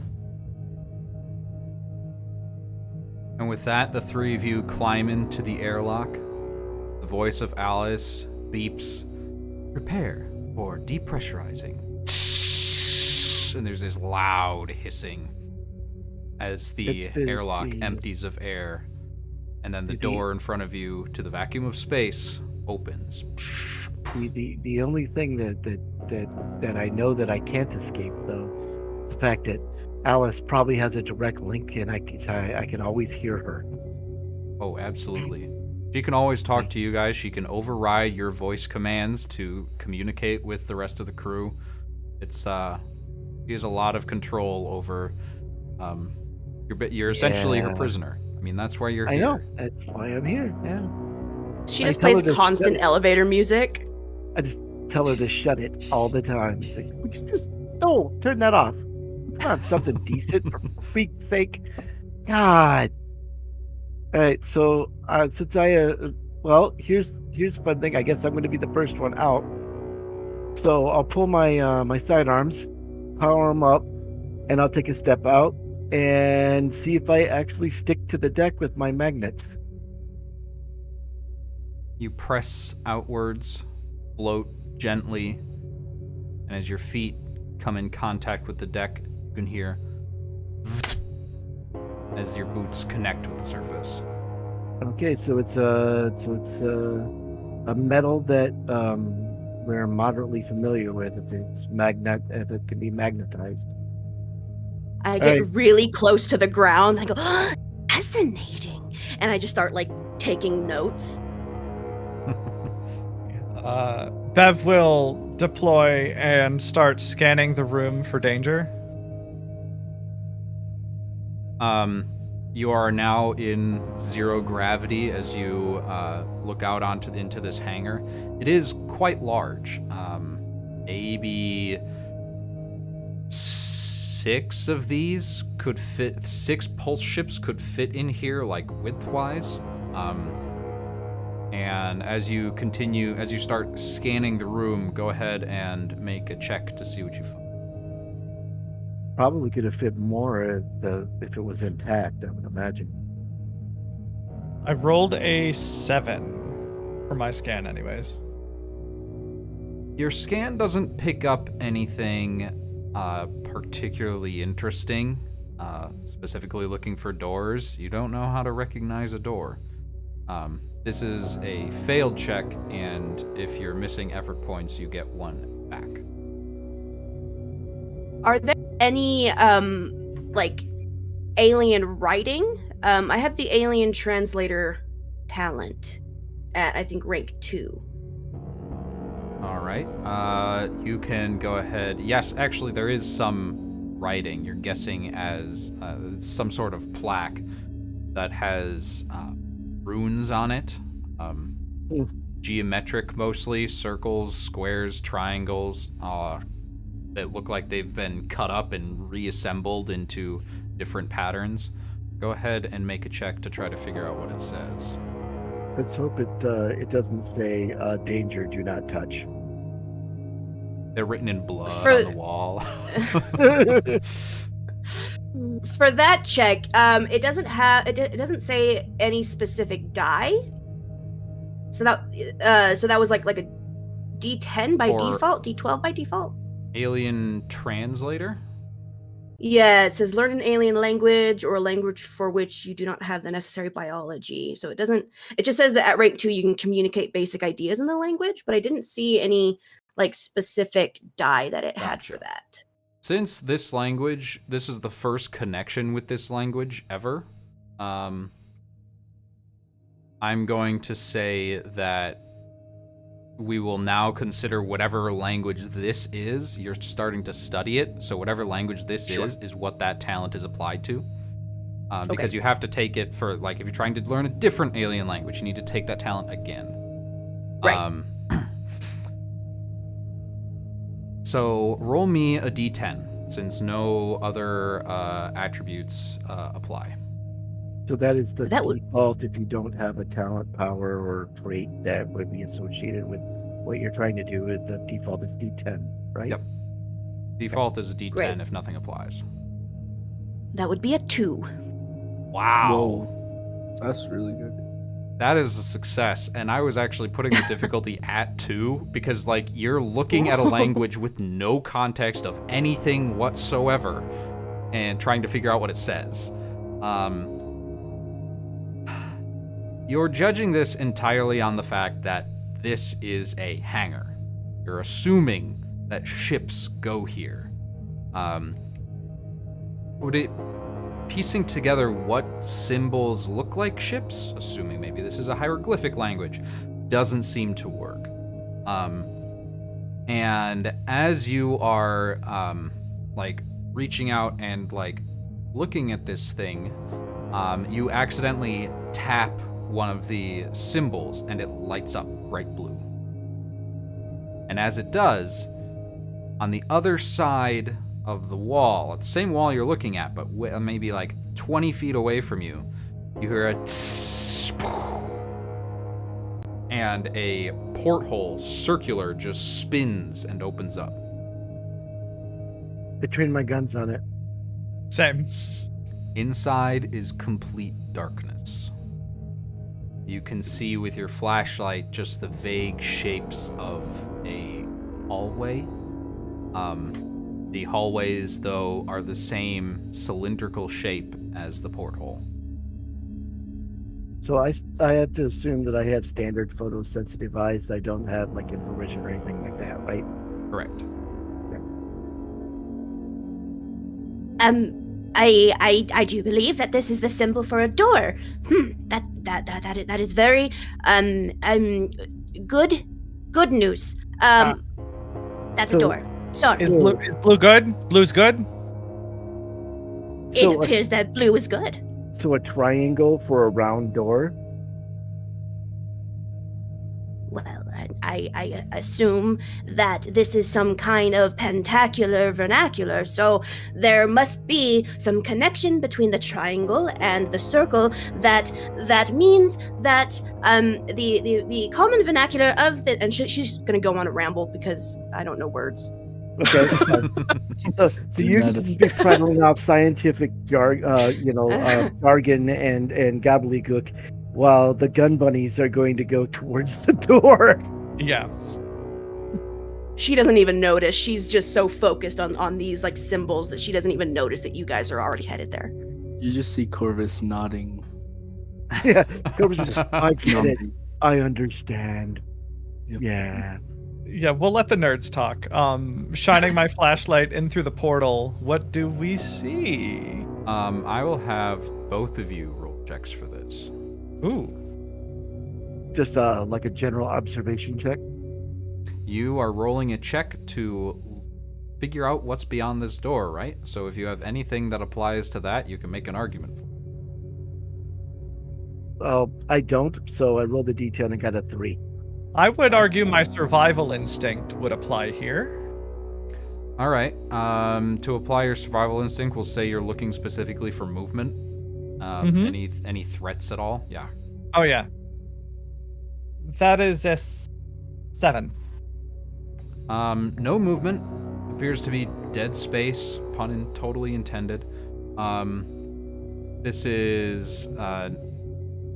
with that, the three of you climb into the airlock. The voice of Alice beeps, "Prepare for depressurizing." And there's this loud hissing as the airlock empties of air. And then the door in front of you to the vacuum of space opens.
The only thing that I know that I can't escape, though, is the fact that Alice probably has a direct link, and I can always hear her.
Oh, absolutely. She can always talk to you guys. She can override your voice commands to communicate with the rest of the crew. She has a lot of control over. You're essentially her prisoner. I mean, that's why you're here.
I know. That's why I'm here. Yeah.
She just plays constant elevator music.
I just tell her to shut it all the time. It's like, would you just turn that off? Come on, something decent for freak's sake. God. All right, so since here's a fun thing. I guess I'm going to be the first one out. So I'll pull my my sidearms, power them up, and I'll take a step out and see if I actually stick to the deck with my magnets.
You press outwards, float gently, and as your feet come in contact with the deck, you can hear as your boots connect with the surface.
Okay, so it's a metal that we're moderately familiar with. If it can be magnetized.
I get really close to the ground. And I go, fascinating, and I just start taking notes.
Bev will deploy and start scanning the room for danger.
You are now in zero gravity as you look out into this hangar. It is quite large. Maybe 6 of these could fit. 6 pulse ships could fit in here, widthwise. And as you start scanning the room, go ahead and make a check to see what you find.
Probably could have fit more if it was intact, I would imagine.
I've rolled a 7 for my scan anyways.
Your scan doesn't pick up anything particularly interesting, specifically looking for doors. You don't know how to recognize a door. This is a failed check, and if you're missing effort points, you get 1 back.
Are there any alien writing? I have the alien translator talent at, I think, rank 2.
All right. You can go ahead. Yes, actually, there is some writing. You're guessing as some sort of plaque that has runes on it. Geometric, mostly circles, squares, triangles. That look like they've been cut up and reassembled into different patterns. Go ahead and make a check to try to figure out what it says.
Let's hope it doesn't say danger, do not touch.
They're written in blood on the wall.
For that check, it doesn't say any specific die. So that was like a D10 by default, D12 by default.
Alien translator?
Yeah, it says learn an alien language or a language for which you do not have the necessary biology. So it just says that at rank 2 you can communicate basic ideas in the language, but I didn't see any specific die that it had for that.
Since this is the first connection with this language ever, I'm going to say that we will now consider whatever language this is. You're starting to study it, so whatever language this is what that talent is applied to. Because you have to take it for, if you're trying to learn a different alien language, you need to take that talent again.
Right.
So roll me a d10, since no other attributes apply.
So that is the
That would-
default if you don't have a talent, power, or trait that would be associated with what you're trying to do. The default is D10, right?
Yep. Default is a D10
Great.
if nothing applies.
That would be a 2.
Wow.
Whoa. That's really good.
That is a success, and I was actually putting the difficulty at 2 because, like, you're looking at a language with no context of anything whatsoever and trying to figure out what it says. You're judging this entirely on the fact that this is a hangar. You're assuming that ships go here. Piecing together what symbols look like ships, assuming maybe this is a hieroglyphic language, doesn't seem to work. And as you are like reaching out and like looking at this thing, you accidentally tap one of the symbols and it lights up bright blue. And as it does, on the other side of the wall, at the same wall you're looking at, but maybe like 20 feet away from you, you hear a tss, and a porthole, circular, just spins and opens up.
I trained my guns on it.
Same.
Inside is complete darkness. You can see with your flashlight just the vague shapes of a hallway. The hallways, though, are the same cylindrical shape as the porthole.
So I have to assume that I have standard photosensitive eyes. I don't have like infrared or anything like that, right?
Correct.
I do believe that this is the symbol for a door. That is very good news. That's a
so-
door. Sorry.
Is blue good? Blue's good?
It
so-
appears that blue is good.
So a triangle for a round door.
Well, I assume that this is some kind of pentacular vernacular, so there must be some connection between the triangle and the circle that means that the common vernacular of the and she's gonna go on a ramble because I don't know words.
Okay. so you're going to be prattling off scientific jargon and gobbledygook, while the gun bunnies are going to go towards the door.
Yeah.
She doesn't even notice. She's just so focused on these like symbols that she doesn't even notice that you guys are already headed there.
You just see Corvus nodding.
Yeah, Corvus is
Just
I get it.
numbing.
I understand.
Yep.
Yeah.
Yeah, we'll let the nerds talk. Shining my flashlight in through the portal, what do we see?
I will have both of you roll checks for this.
Ooh.
Just like a general observation check.
You are rolling a check to figure out what's beyond this door, right? So if you have anything that applies to that, you can make an argument for it.
I don't, so I rolled a d10 and got a 3.
I would argue my survival instinct would apply here.
All right. To apply your survival instinct, we'll say you're looking specifically for movement. Any threats at all? Yeah.
Oh yeah. That is a 7.
No movement. Appears to be dead space. Pun totally intended. This is.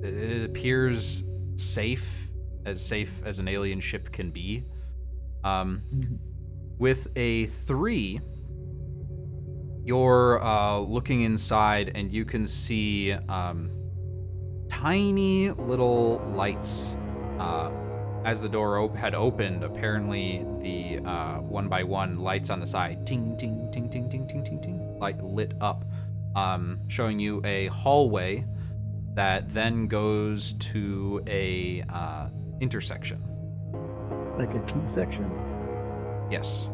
It appears safe as an alien ship can be. With a 3, you're looking inside and you can see tiny little lights. As the door had opened, apparently the one by one lights on the side, ting, ting, ting, ting, ting, ting, ting, ting, like lit up, showing you a hallway that then goes to a intersection.
Like a T-section.
Yes.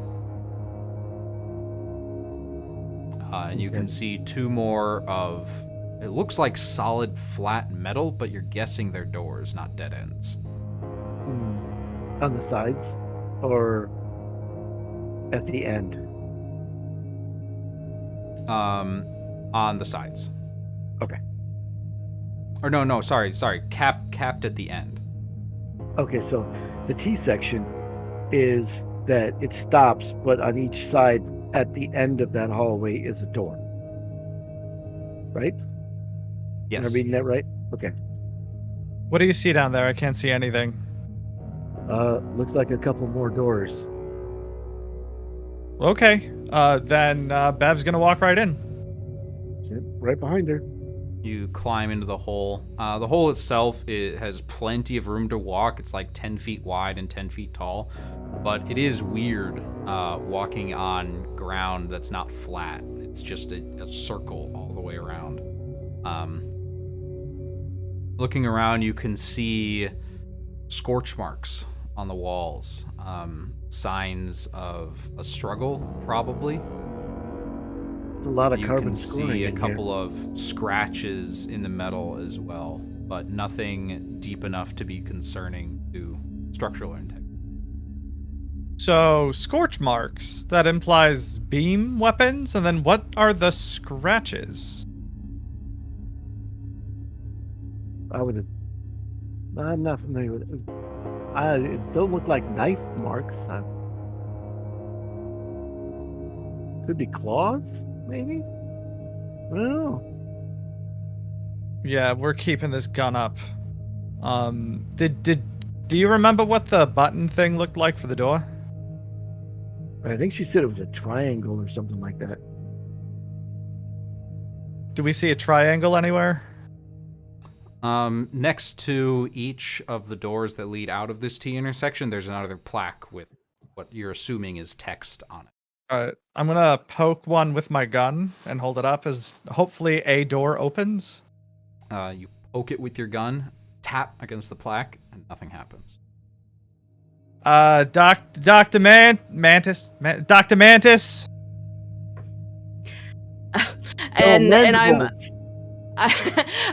And you can see 2 more of, it looks like solid flat metal, but you're guessing they're doors, not dead ends.
On the sides or at the end?
On the sides.
Okay.
Or no, sorry, capped at the end.
Okay, so the T section is that it stops, but on each side at the end of that hallway is a door. Right?
Yes.
Am I reading that right? Okay.
What do you see down there? I can't see anything.
Looks like a couple more doors.
Okay. Then Bev's gonna walk right in.
Right behind her.
You climb into the hole. The hole itself, it has plenty of room to walk. It's like 10 feet wide and 10 feet tall. But it is weird walking on ground that's not flat. It's just a circle all the way around. Looking around, you can see scorch marks on the walls. Signs of a struggle, probably.
A lot of
You
carbon
can
scoring
see a
in
couple of scratches in the metal as well, but nothing deep enough to be concerning to structural integrity.
So, scorch marks. That implies beam weapons, and then what are the scratches?
here. I'm not familiar with it. It don't look like knife marks. Could be claws, maybe? I don't know.
Yeah, we're keeping this gun up. Do you remember what the button thing looked like for the door?
I think she said it was a triangle or something like that.
Do we see a triangle anywhere?
Next to each of the doors that lead out of this T intersection, there's another plaque with what you're assuming is text on it.
Alright, I'm gonna poke one with my gun and hold it up as hopefully a door opens.
You poke it with your gun, tap against the plaque, and nothing happens.
Dr. Mantis. Dr. Mantis!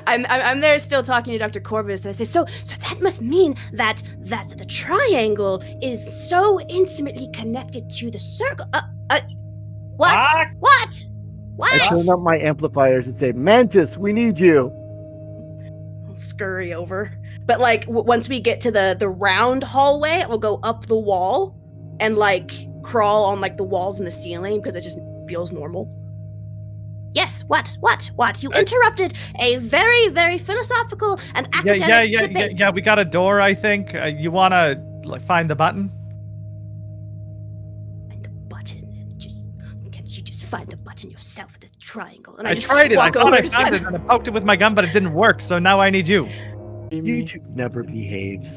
And I'm there still talking to Dr. Corvus, and I say, so that must mean that the triangle is so intimately connected to the circle. What?
I turn up my amplifiers and say, Mantis, we need you.
I'll scurry over. But like once we get to the round hallway, I'll go up the wall and like crawl on like the walls and the ceiling because it just feels normal. Yes, what? You interrupted a very, very philosophical and academic debate.
Yeah, we got a door, I think. You wanna like find the button?
Find the button. Can't you just find the button yourself at the triangle? And
I tried it. I thought I found it and I poked it with my gun, but it didn't work, so now I need you.
YouTube never behaves.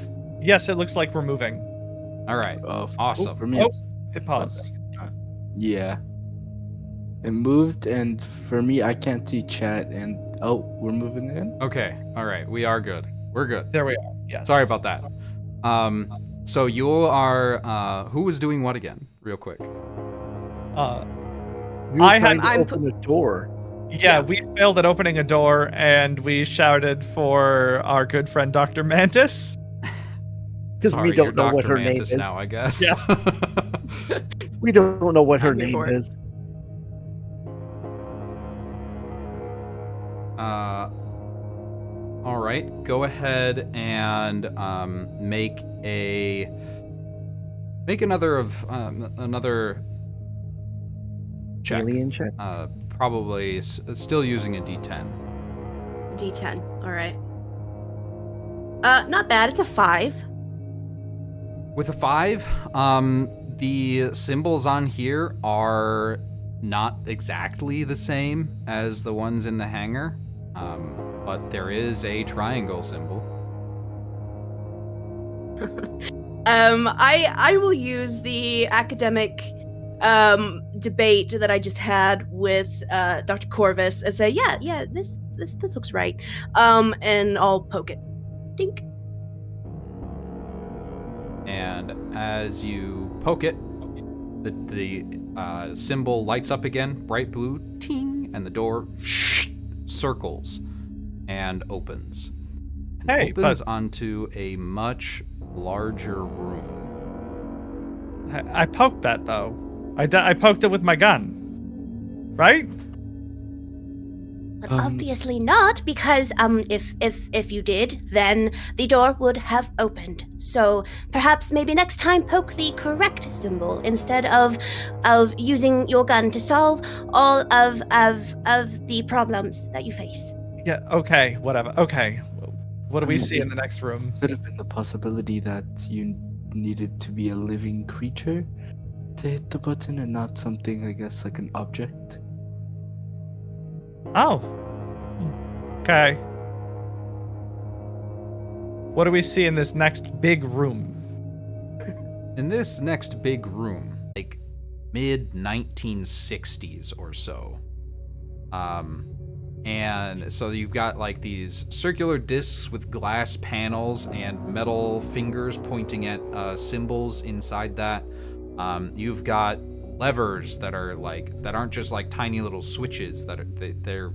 Yes, it looks like we're moving.
All right. Awesome.
For me,
It paused.
yeah. It moved, and for me, I can't see chat. And we're moving again.
Okay. All right. We are good. We're good.
There we are. Yes.
Sorry about that. So you are. Who was doing what again? Real quick.
We
I
were
had-
trying to
I'm
open a door.
Yeah, we failed at opening a door, and we shouted for our good friend Dr. Mantis.
Because
Sorry,
we don't
you're
know what
Dr.
her
Mantis
name is.
now, I guess.
Yeah.
We don't know what her
I'm here
name
for it.
is.
All right. Go ahead and make another check.
Alien check.
Probably still using a D10.
D10. All right. Not bad. It's a 5.
With a 5, the symbols on here are not exactly the same as the ones in the hangar, but there is a triangle symbol.
I will use the academic debate that I just had with Dr. Corvus and say, yeah, this looks right. And I'll poke it. Dink.
And as you poke it, the symbol lights up again, bright blue, ting, and the door circles and opens.
Hey,
It opens onto a much larger room.
I poked that though. I poked it with my gun. Right?
But obviously not, because if you did, then the door would have opened. So perhaps maybe next time poke the correct symbol instead of using your gun to solve all of the problems that you face.
Yeah, okay, whatever. Okay. What do we see in the next room?
Could have been the possibility that you needed to be a living creature to hit the button and not something, I guess, like an object.
Oh. Okay. What do we see in this next big room?
In this next big room, like mid 1960s or so. And so you've got like these circular discs with glass panels and metal fingers pointing at symbols inside that. You've got levers that aren't just like tiny little switches, they're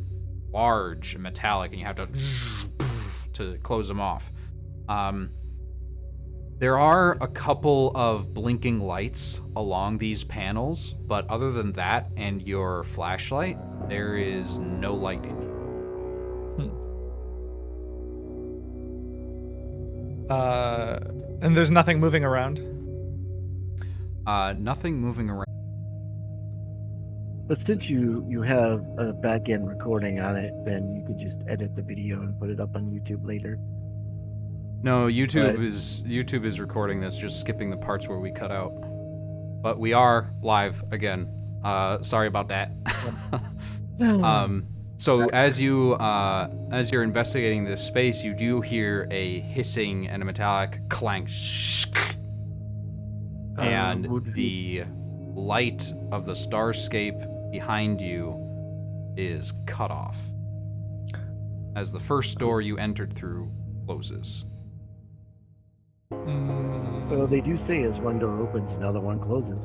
large and metallic, and you have to close them off. There are a couple of blinking lights along these panels, but other than that and your flashlight, there is no light in here.
And there's nothing moving around?
Nothing moving around.
But since you have a back-end recording on it, then you could just edit the video and put it up on YouTube later.
No, YouTube
Right.
is recording this, just skipping the parts where we cut out. But we are live again. Sorry about that. So as you're investigating this space, you do hear a hissing and a metallic clank, and the light of the starscape behind you is cut off as the first door you entered through closes.
Well, they do say as one door opens, another one closes.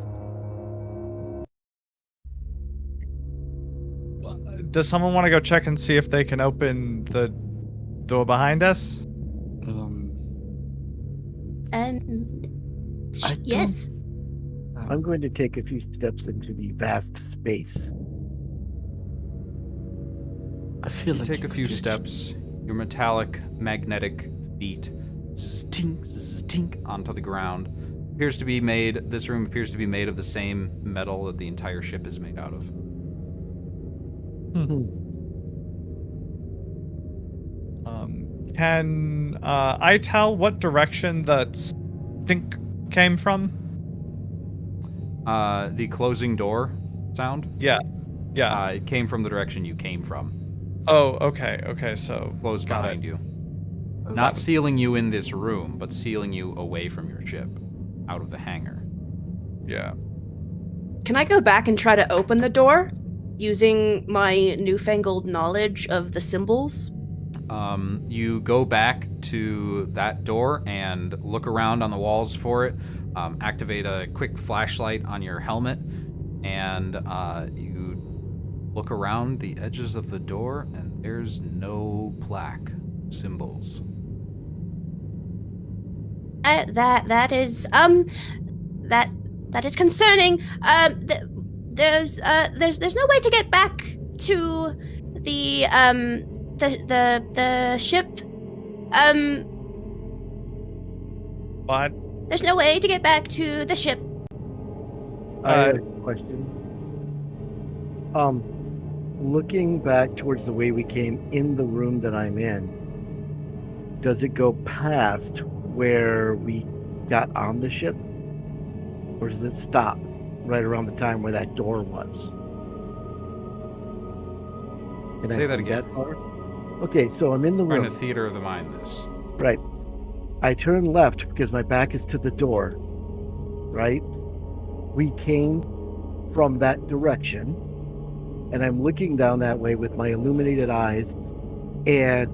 Does someone want to go check and see if they can open the door behind us?
I
Yes.
I'm going to take a few steps into the vast space.
I feel
You
like
take
you
a
could
few
just-
steps, your metallic, magnetic feet stink, stink onto the ground. This room appears to be made of the same metal that the entire ship is made out of.
Can I tell what direction the stink came from?
The closing door sound?
Yeah.
It came from the direction you came from.
Oh, okay. Okay, so
Closed
got
behind
it.
you. Not sealing you in this room, but sealing you away from your ship, out of the hangar.
Yeah.
Can I go back and try to open the door using my newfangled knowledge of the symbols?
You go back to that door and look around on the walls for it. Activate a quick flashlight on your helmet, and you look around the edges of the door, and there's no plaque symbols.
That is concerning. There's no way to get back to the ship.
What?
There's no way to get back to the ship.
I have a question. Looking back towards the way we came in the room that I'm in, does it go past where we got on the ship? Or does it stop right around the time where that door was? Can I
Say that
see
again.
far? Okay, so I'm in the
We're in
room.
a theater of the mind, this.
Right. I turn left because my back is to the door. Right? We came from that direction, and I'm looking down that way with my illuminated eyes. And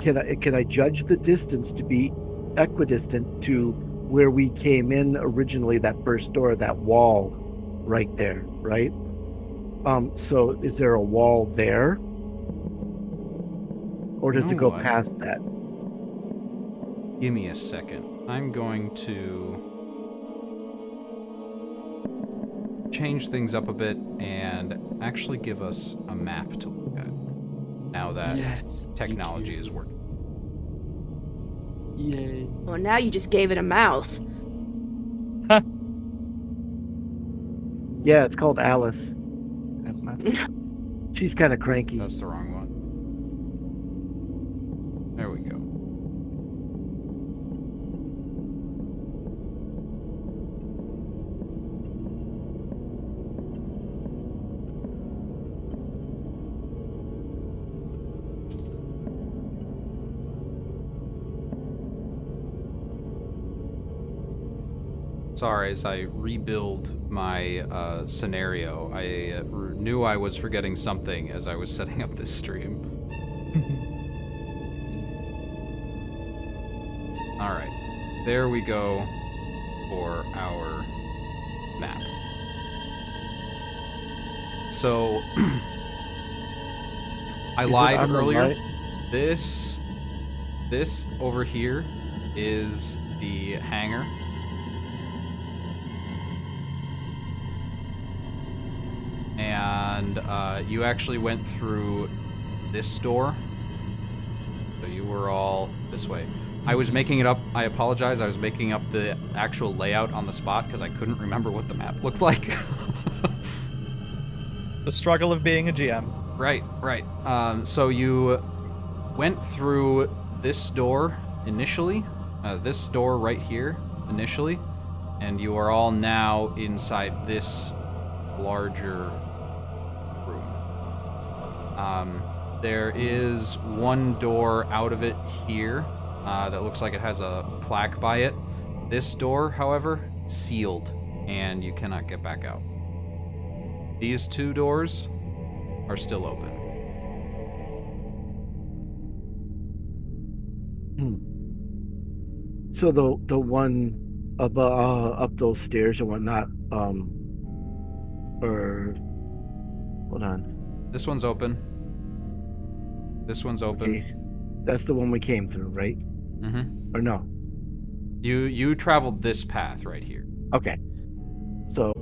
can I judge the distance to be equidistant to where we came in originally? That first door, that wall, right there, right? So is there a wall there, or does it go
No,
past that?
Give me a second. I'm going to change things up a bit and actually give us a map to look at. now that
Yes. thank
technology
you.
is working.
Yay.
Well, now you just gave it a mouth.
Yeah, it's called Alice.
Have my-
She's kind of cranky.
That's the wrong one. There we go. Sorry, as I rebuild my scenario, I knew I was forgetting something as I was setting up this stream. Alright, there we go for our map. So, I
Is it
lied
on the
earlier.
right?
This over here is the hangar. And you actually went through this door. So you were all this way. I was making it up. I apologize. I was making up the actual layout on the spot because I couldn't remember what the map looked like.
The struggle of being a GM.
Right. So you went through this door initially, this door right here initially, and you are all now inside this larger room. There is one door out of it here that looks like it has a plaque by it. This door, however, sealed, and you cannot get back out. These two doors are still open.
So the one up those stairs and whatnot, or hold on.
This one's open. This one's open.
Okay. That's the one we came through, right?
Mm-hmm.
Or no?
You traveled this path right here.
Okay. So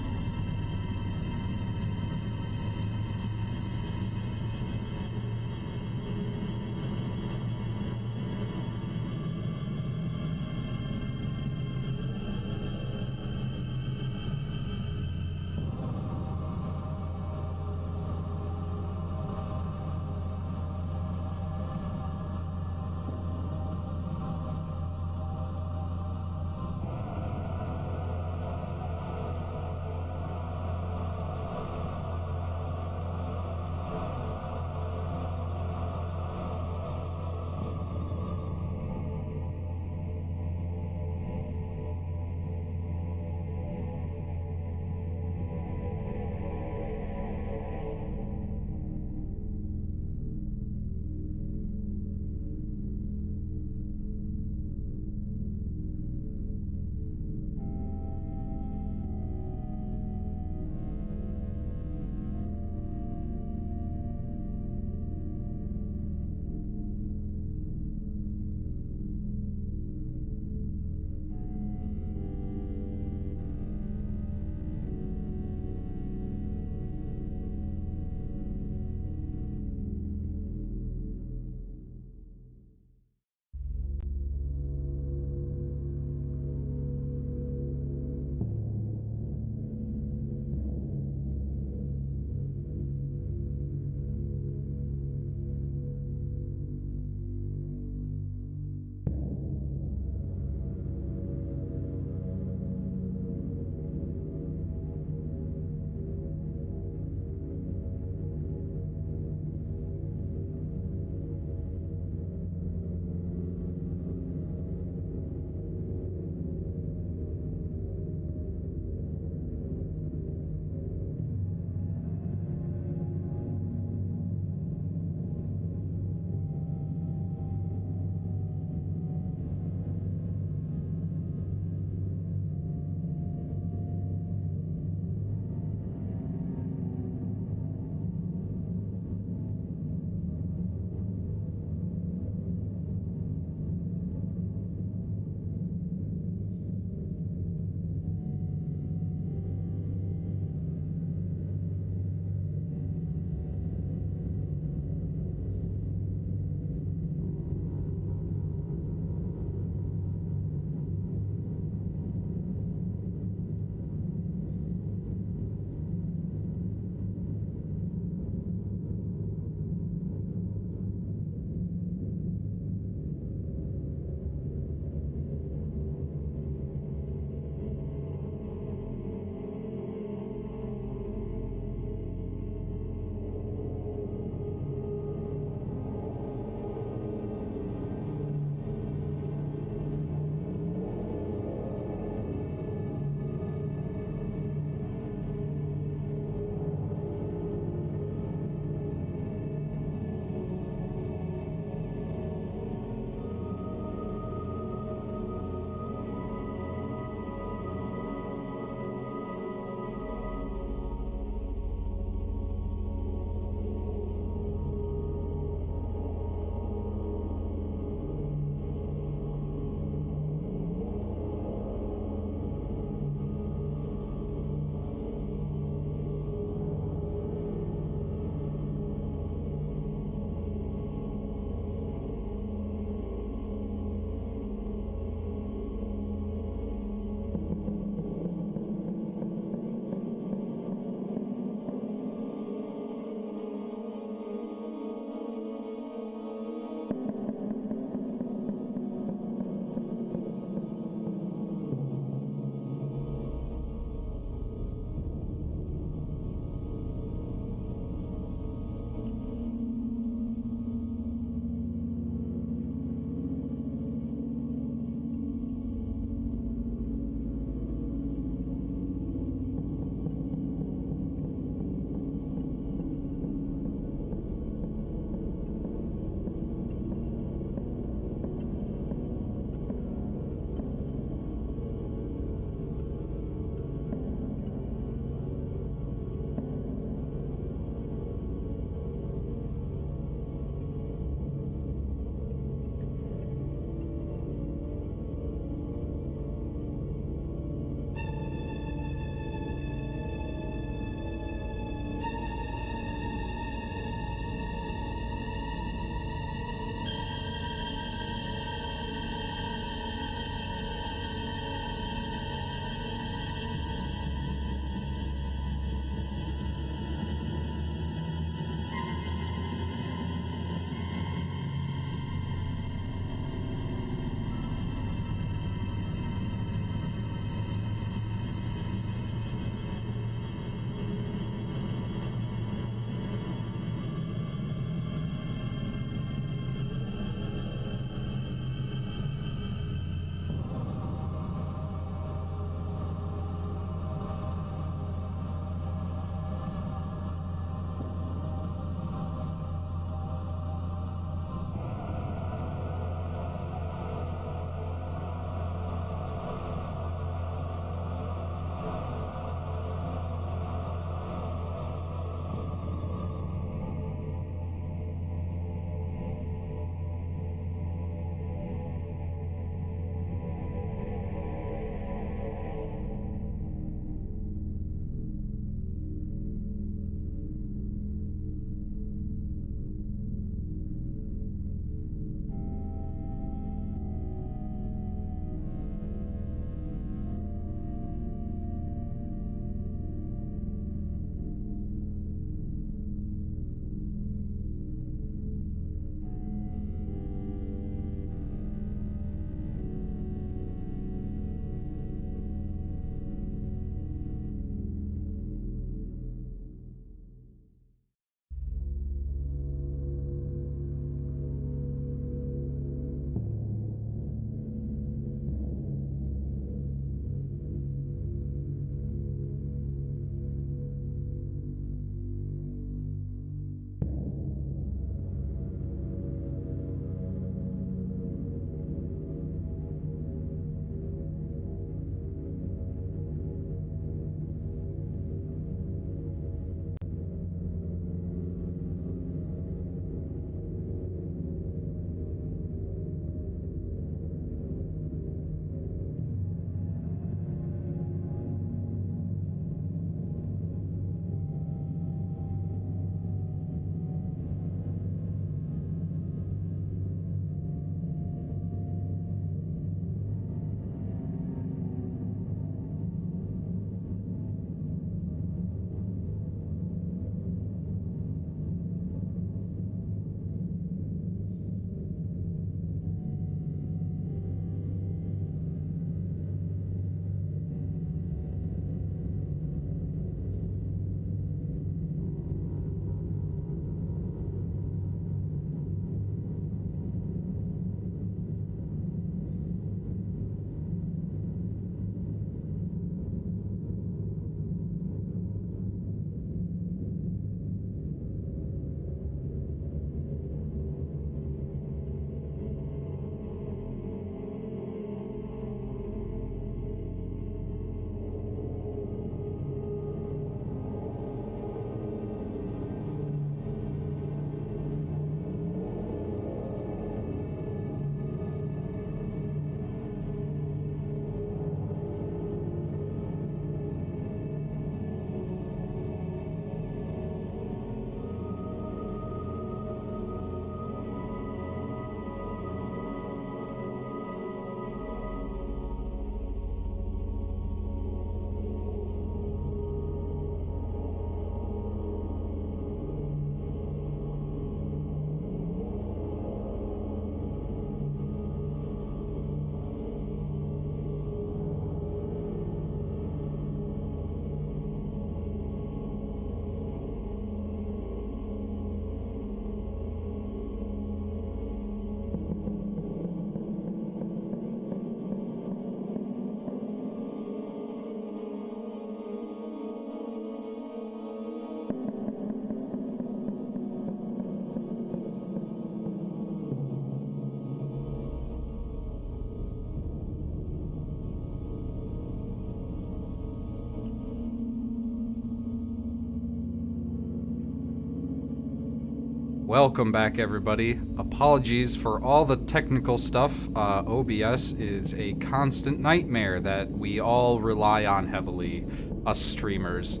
Welcome back, everybody. Apologies for all the technical stuff. OBS is a constant nightmare that we all rely on heavily, us streamers.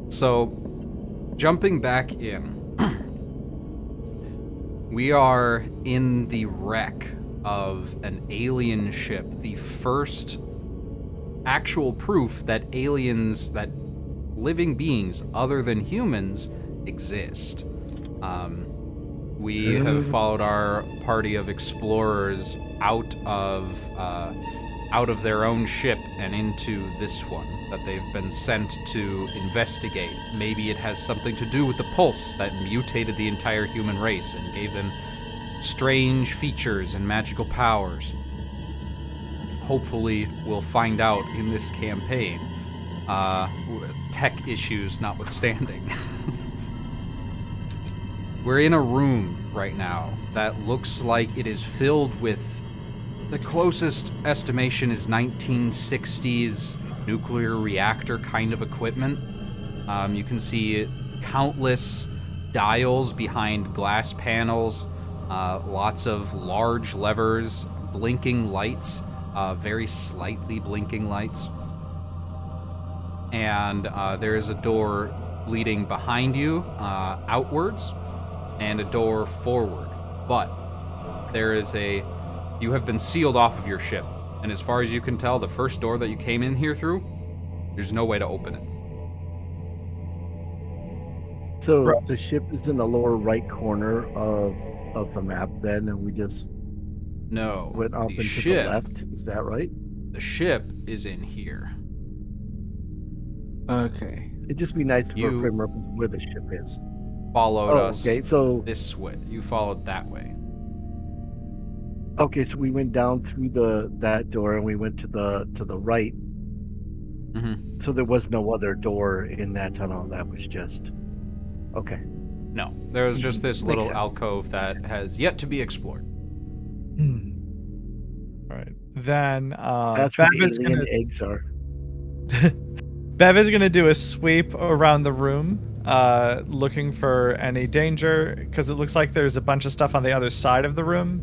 So, jumping back in, we are in the wreck of an alien ship, the first actual proof that aliens, that living beings other than humans exist. We have followed our party of explorers out of their own ship and into this one that they've been sent to investigate. Maybe it has something to do with the pulse that mutated the entire human race and gave them strange features and magical powers. Hopefully, we'll find out in this campaign, tech issues notwithstanding. We're in a room right now that looks like it is filled with, the closest estimation is 1960s nuclear reactor kind of equipment. You can see countless dials behind glass panels, lots of large levers, blinking lights, very slightly blinking lights. And there is a door leading behind you, outwards, and a door forward. But there is you have been sealed off of your ship. And as far as you can tell, the first door that you came in here through, there's no way to open it.
So
Right.
the ship is in the lower right corner of the map then, and we just
No,
went up
the
into
ship,
the left. Is that right?
the ship is in here.
Okay.
It'd just be nice for
You-
a frame reference where the ship is.
Followed us
okay. So
this way. You followed that way.
so we went down through that door and we went to the right.
Mm-hmm.
So there was no other door in that tunnel. That was just okay.
No, there was just this
Makes
little
sense.
alcove that has yet to be explored.
All right. Then
That's where
Bev
the
is
alien
gonna
eggs are.
Bev is gonna do a sweep around the room, looking for any danger, because it looks like there's a bunch of stuff on the other side of the room.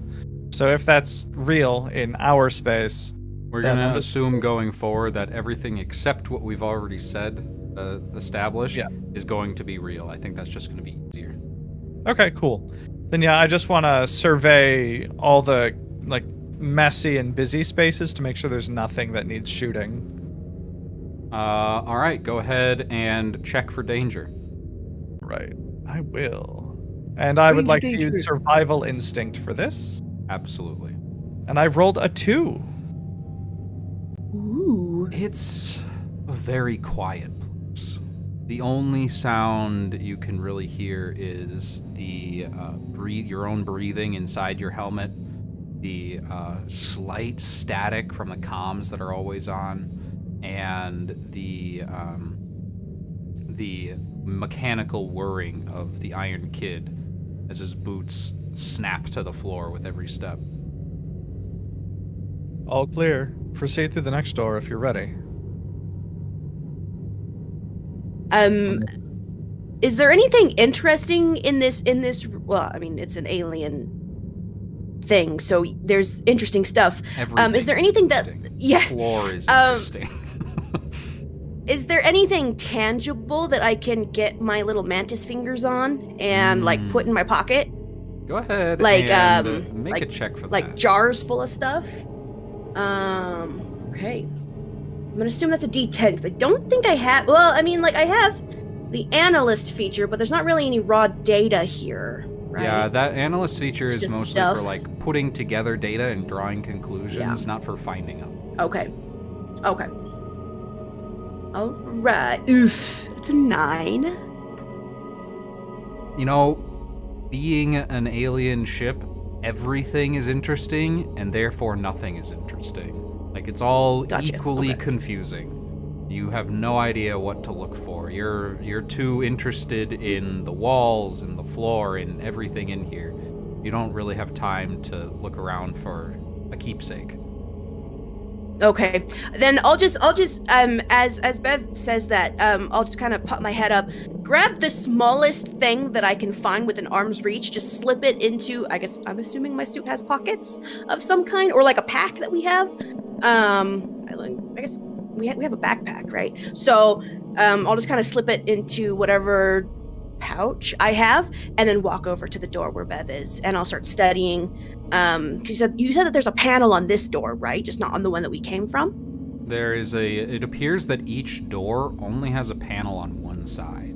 So if that's real in our space,
We're
Then
gonna
I'm-
assume going forward that everything except what we've already said, established,
Yeah.
is going to be real. I think that's just gonna be easier.
okay, cool. Then yeah, I just want to survey all the like messy and busy spaces to make sure there's nothing that needs shooting.
All right, go ahead and check for danger.
Right. I will. And I would
Strange
like to
danger.
use survival instinct for this.
Absolutely.
And I rolled a 2.
Ooh.
It's a very quiet place. The only sound you can really hear is the your own breathing inside your helmet, the slight static from the comms that are always on, and the mechanical whirring of the Iron Kid as his boots snap to the floor with every step.
All clear. Proceed through the next door if you're ready.
Is there anything interesting in this well, I mean, it's an alien thing, so there's interesting stuff.
Everything
Is there anything that
interesting.
yeah,
Floor is
Um,
interesting.
is there anything tangible that I can get my little mantis fingers on and like put in my pocket?
Go ahead
Like,
and make
like-
a check for
Like
that.
jars full of stuff? Okay. I'm gonna assume that's a D10 'cause I don't think I have. Well, I mean, like I have the analyst feature, but there's not really any raw data here, right?
Yeah, that analyst feature
It's
is
just
mostly for
stuff.
like putting together data and drawing conclusions,
Yeah.
not for finding them.
Okay. Okay. All right. Oof. That's a 9.
You know, being an alien ship, everything is interesting, and therefore nothing is interesting. Like, it's all
Gotcha,
equally
okay.
confusing. You have no idea what to look for. You're too interested in the walls and the floor and everything in here. You don't really have time to look around for a keepsake.
Okay, then I'll just as Bev says that, I'll just kind of pop my head up, grab the smallest thing that I can find within arm's reach, just slip it into, I guess I'm assuming my suit has pockets of some kind, or like a pack that we have. I guess we have a backpack, right? So I'll just kind of slip it into whatever pouch I have, and then walk over to the door where Bev is, and I'll start studying. Because you said that there's a panel on this door, right? Just not on the one that we came from?
It appears that each door only has a panel on one side.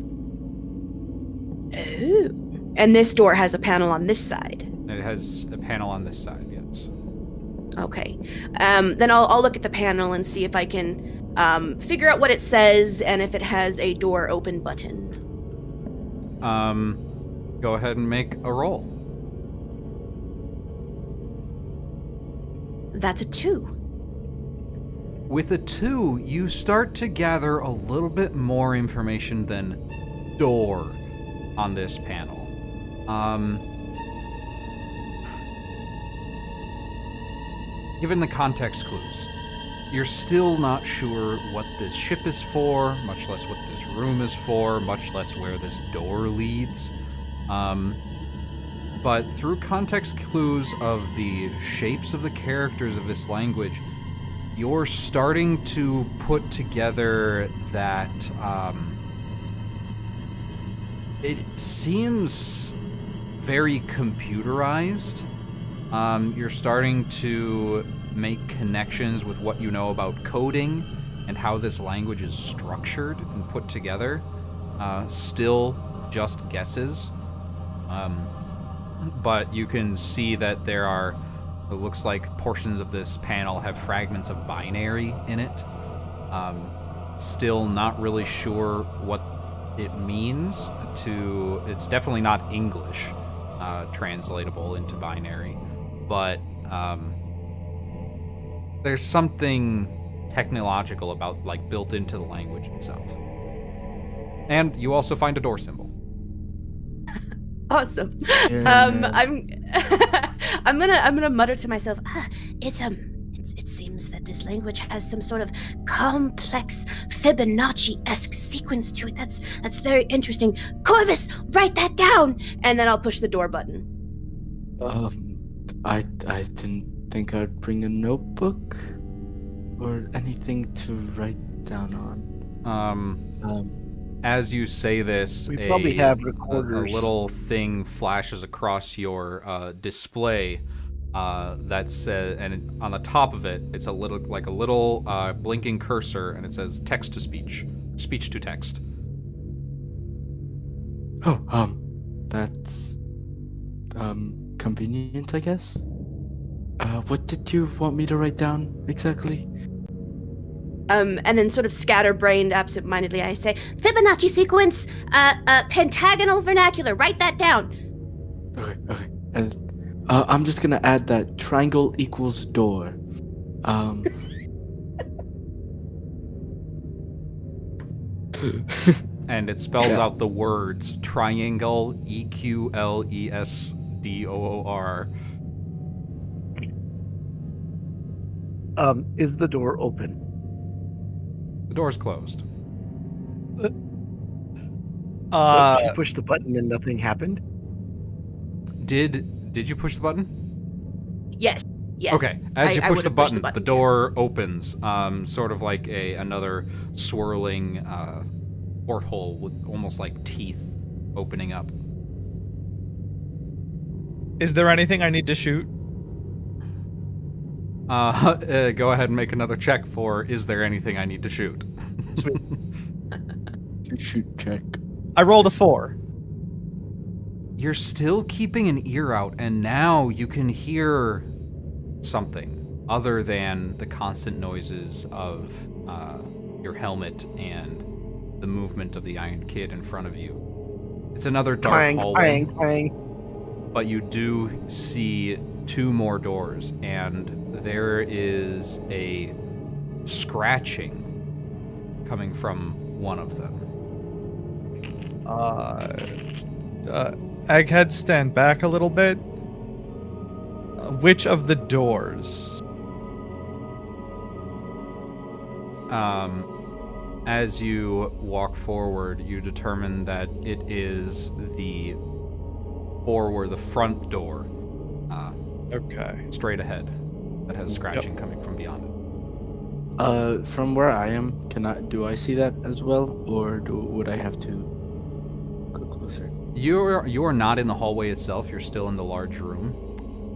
Oh. And this door has a panel on this side?
It has a panel on this side, yes.
Okay. Then I'll look at the panel and see if I can figure out what it says and if it has a door open button.
Go ahead and make a roll.
That's a 2.
With a 2, you start to gather a little bit more information than door on this panel. Given the context clues, you're still not sure what this ship is for, much less what this room is for, much less where this door leads. But through context clues of the shapes of the characters of this language, you're starting to put together that it seems very computerized. You're starting to make connections with what you know about coding and how this language is structured and put together. Still just guesses. But you can see that there are, it looks like portions of this panel have fragments of binary in it. Still not really sure what it means to, it's definitely not English translatable into binary, but there's something technological about, like, built into the language itself. And you also find a door symbol.
Awesome.
Yeah.
I'm gonna mutter to myself. It seems that this language has some sort of complex Fibonacci-esque sequence to it. That's very interesting. Corvus, write that down, and then I'll push the door button.
I didn't think I'd bring a notebook or anything to write down on.
As you say this,
We probably have recorders.
a little thing flashes across your display that says, and on the top of it, it's a little blinking cursor, and it says text to speech, speech to text.
Oh, that's convenient, I guess. What did you want me to write down exactly?
And then sort of scatterbrained absent-mindedly, I say, Fibonacci sequence, pentagonal vernacular, write that down.
Okay. And I'm just gonna add that triangle equals door.
And it spells out the words triangle, EQLESDOOR.
Is the door open?
The door's closed.
So you pushed the button and nothing happened?
Did you push the button?
Yes.
Okay. As you
I
push the
would've pushed
button, the door opens, sort of like another swirling porthole with almost like teeth opening up.
Is there anything I need to shoot?
Go ahead and make another check for, is there anything I need to shoot?
Sweet.
Shoot check.
I rolled a 4.
You're still keeping an ear out, and now you can hear something other than the constant noises of your helmet and the movement of the Iron Kid in front of you. It's another dark hallway, but you do see 2 more doors, and there is a scratching coming from one of them.
Egghead, stand back a little bit. Which of the doors?
as you walk forward, you determine that it is the front door,
Okay.
straight ahead, that has scratching coming from beyond it.
From where I am, do I see that as well, or would I have to go closer?
You are not in the hallway itself. You're still in the large room,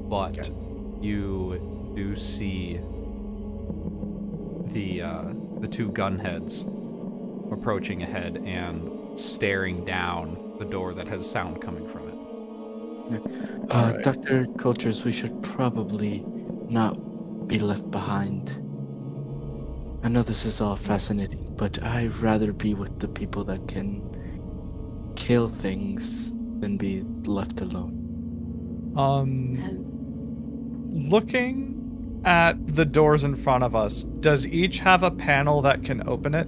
but
Okay.
you do see the two gunheads approaching ahead and staring down the door that has sound coming from it.
Alright.
Dr. Cultures, we should probably not be left behind. I know this is all fascinating, but I'd rather be with the people that can kill things than be left alone.
Looking at the doors in front of us, does each have a panel that can open it?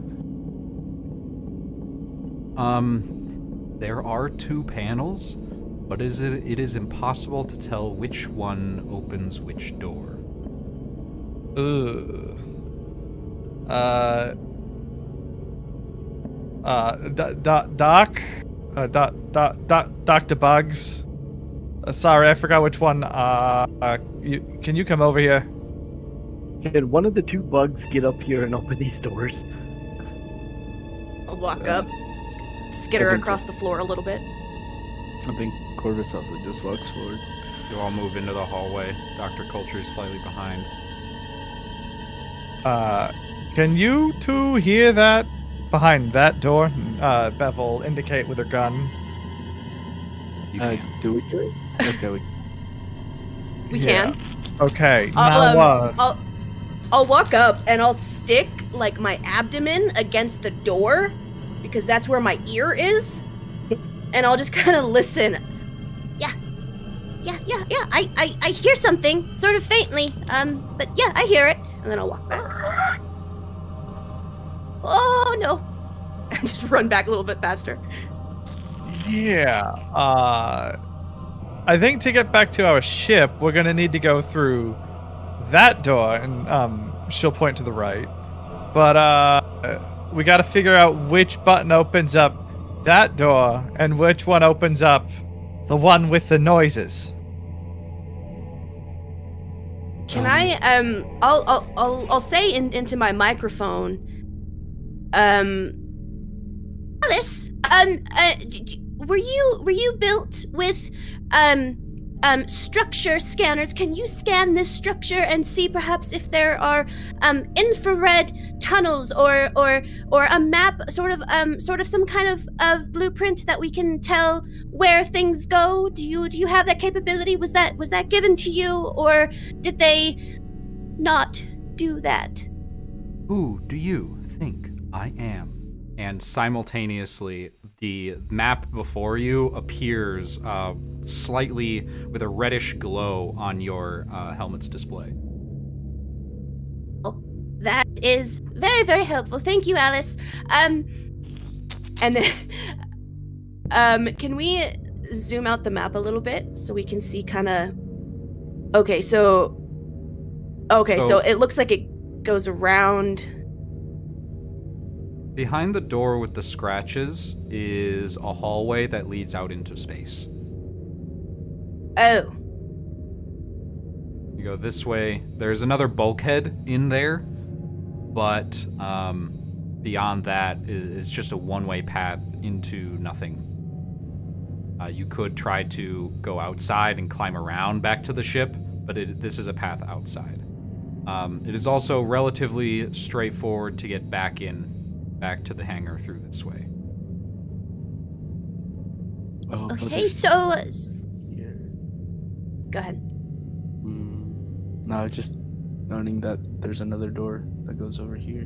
There are two panels, but it is impossible to tell which one opens which door.
Ugh. Dr. Bugs. Sorry, I forgot which one. Can you come over here?
Can one of the two bugs get up here and open these doors?
I'll walk up, skitter
I think-
across the floor a little bit.
I think Corvus also just walks forward.
You all move into the hallway. Dr. Culture is slightly behind.
Can you two hear that behind that door? Bev will indicate with her gun.
You can.
Do we do it? Okay,
We
Yeah.
can.
Okay,
I'll,
now,
I'll walk up and I'll stick like my abdomen against the door because that's where my ear is, and I'll just kind of listen. Yeah. I hear something sort of faintly. But yeah, I hear it, and then I'll walk back. Oh no! And just run back a little bit faster.
yeah, I think to get back to our ship, we're gonna need to go through that door, and she'll point to the right. But we gotta figure out which button opens up that door and which one opens up the one with the noises.
Can I I'll say into my microphone, Alice, were you built with structure scanners? Can you scan this structure and see perhaps if there are infrared tunnels or a map, sort of some kind of blueprint that we can tell where things go? Do you have that capability? Was that given to you, or did they not do that?
Who do you think I am? And simultaneously, the map before you appears slightly with a reddish glow on your helmet's display.
Oh, that is very, very helpful. Thank you, Alice. And then, can we zoom out the map a little bit so we can see kind of? Okay, so it looks like it goes around.
Behind the door with the scratches is a hallway that leads out into space.
Oh.
You go this way. There's another bulkhead in there, but beyond that is just a one-way path into nothing. You could try to go outside and climb around back to the ship, but this is a path outside. It is also relatively straightforward to get back to the hangar through this way.
Oh,
Okay, so
here.
go ahead.
No, just noting that there's another door that goes over here.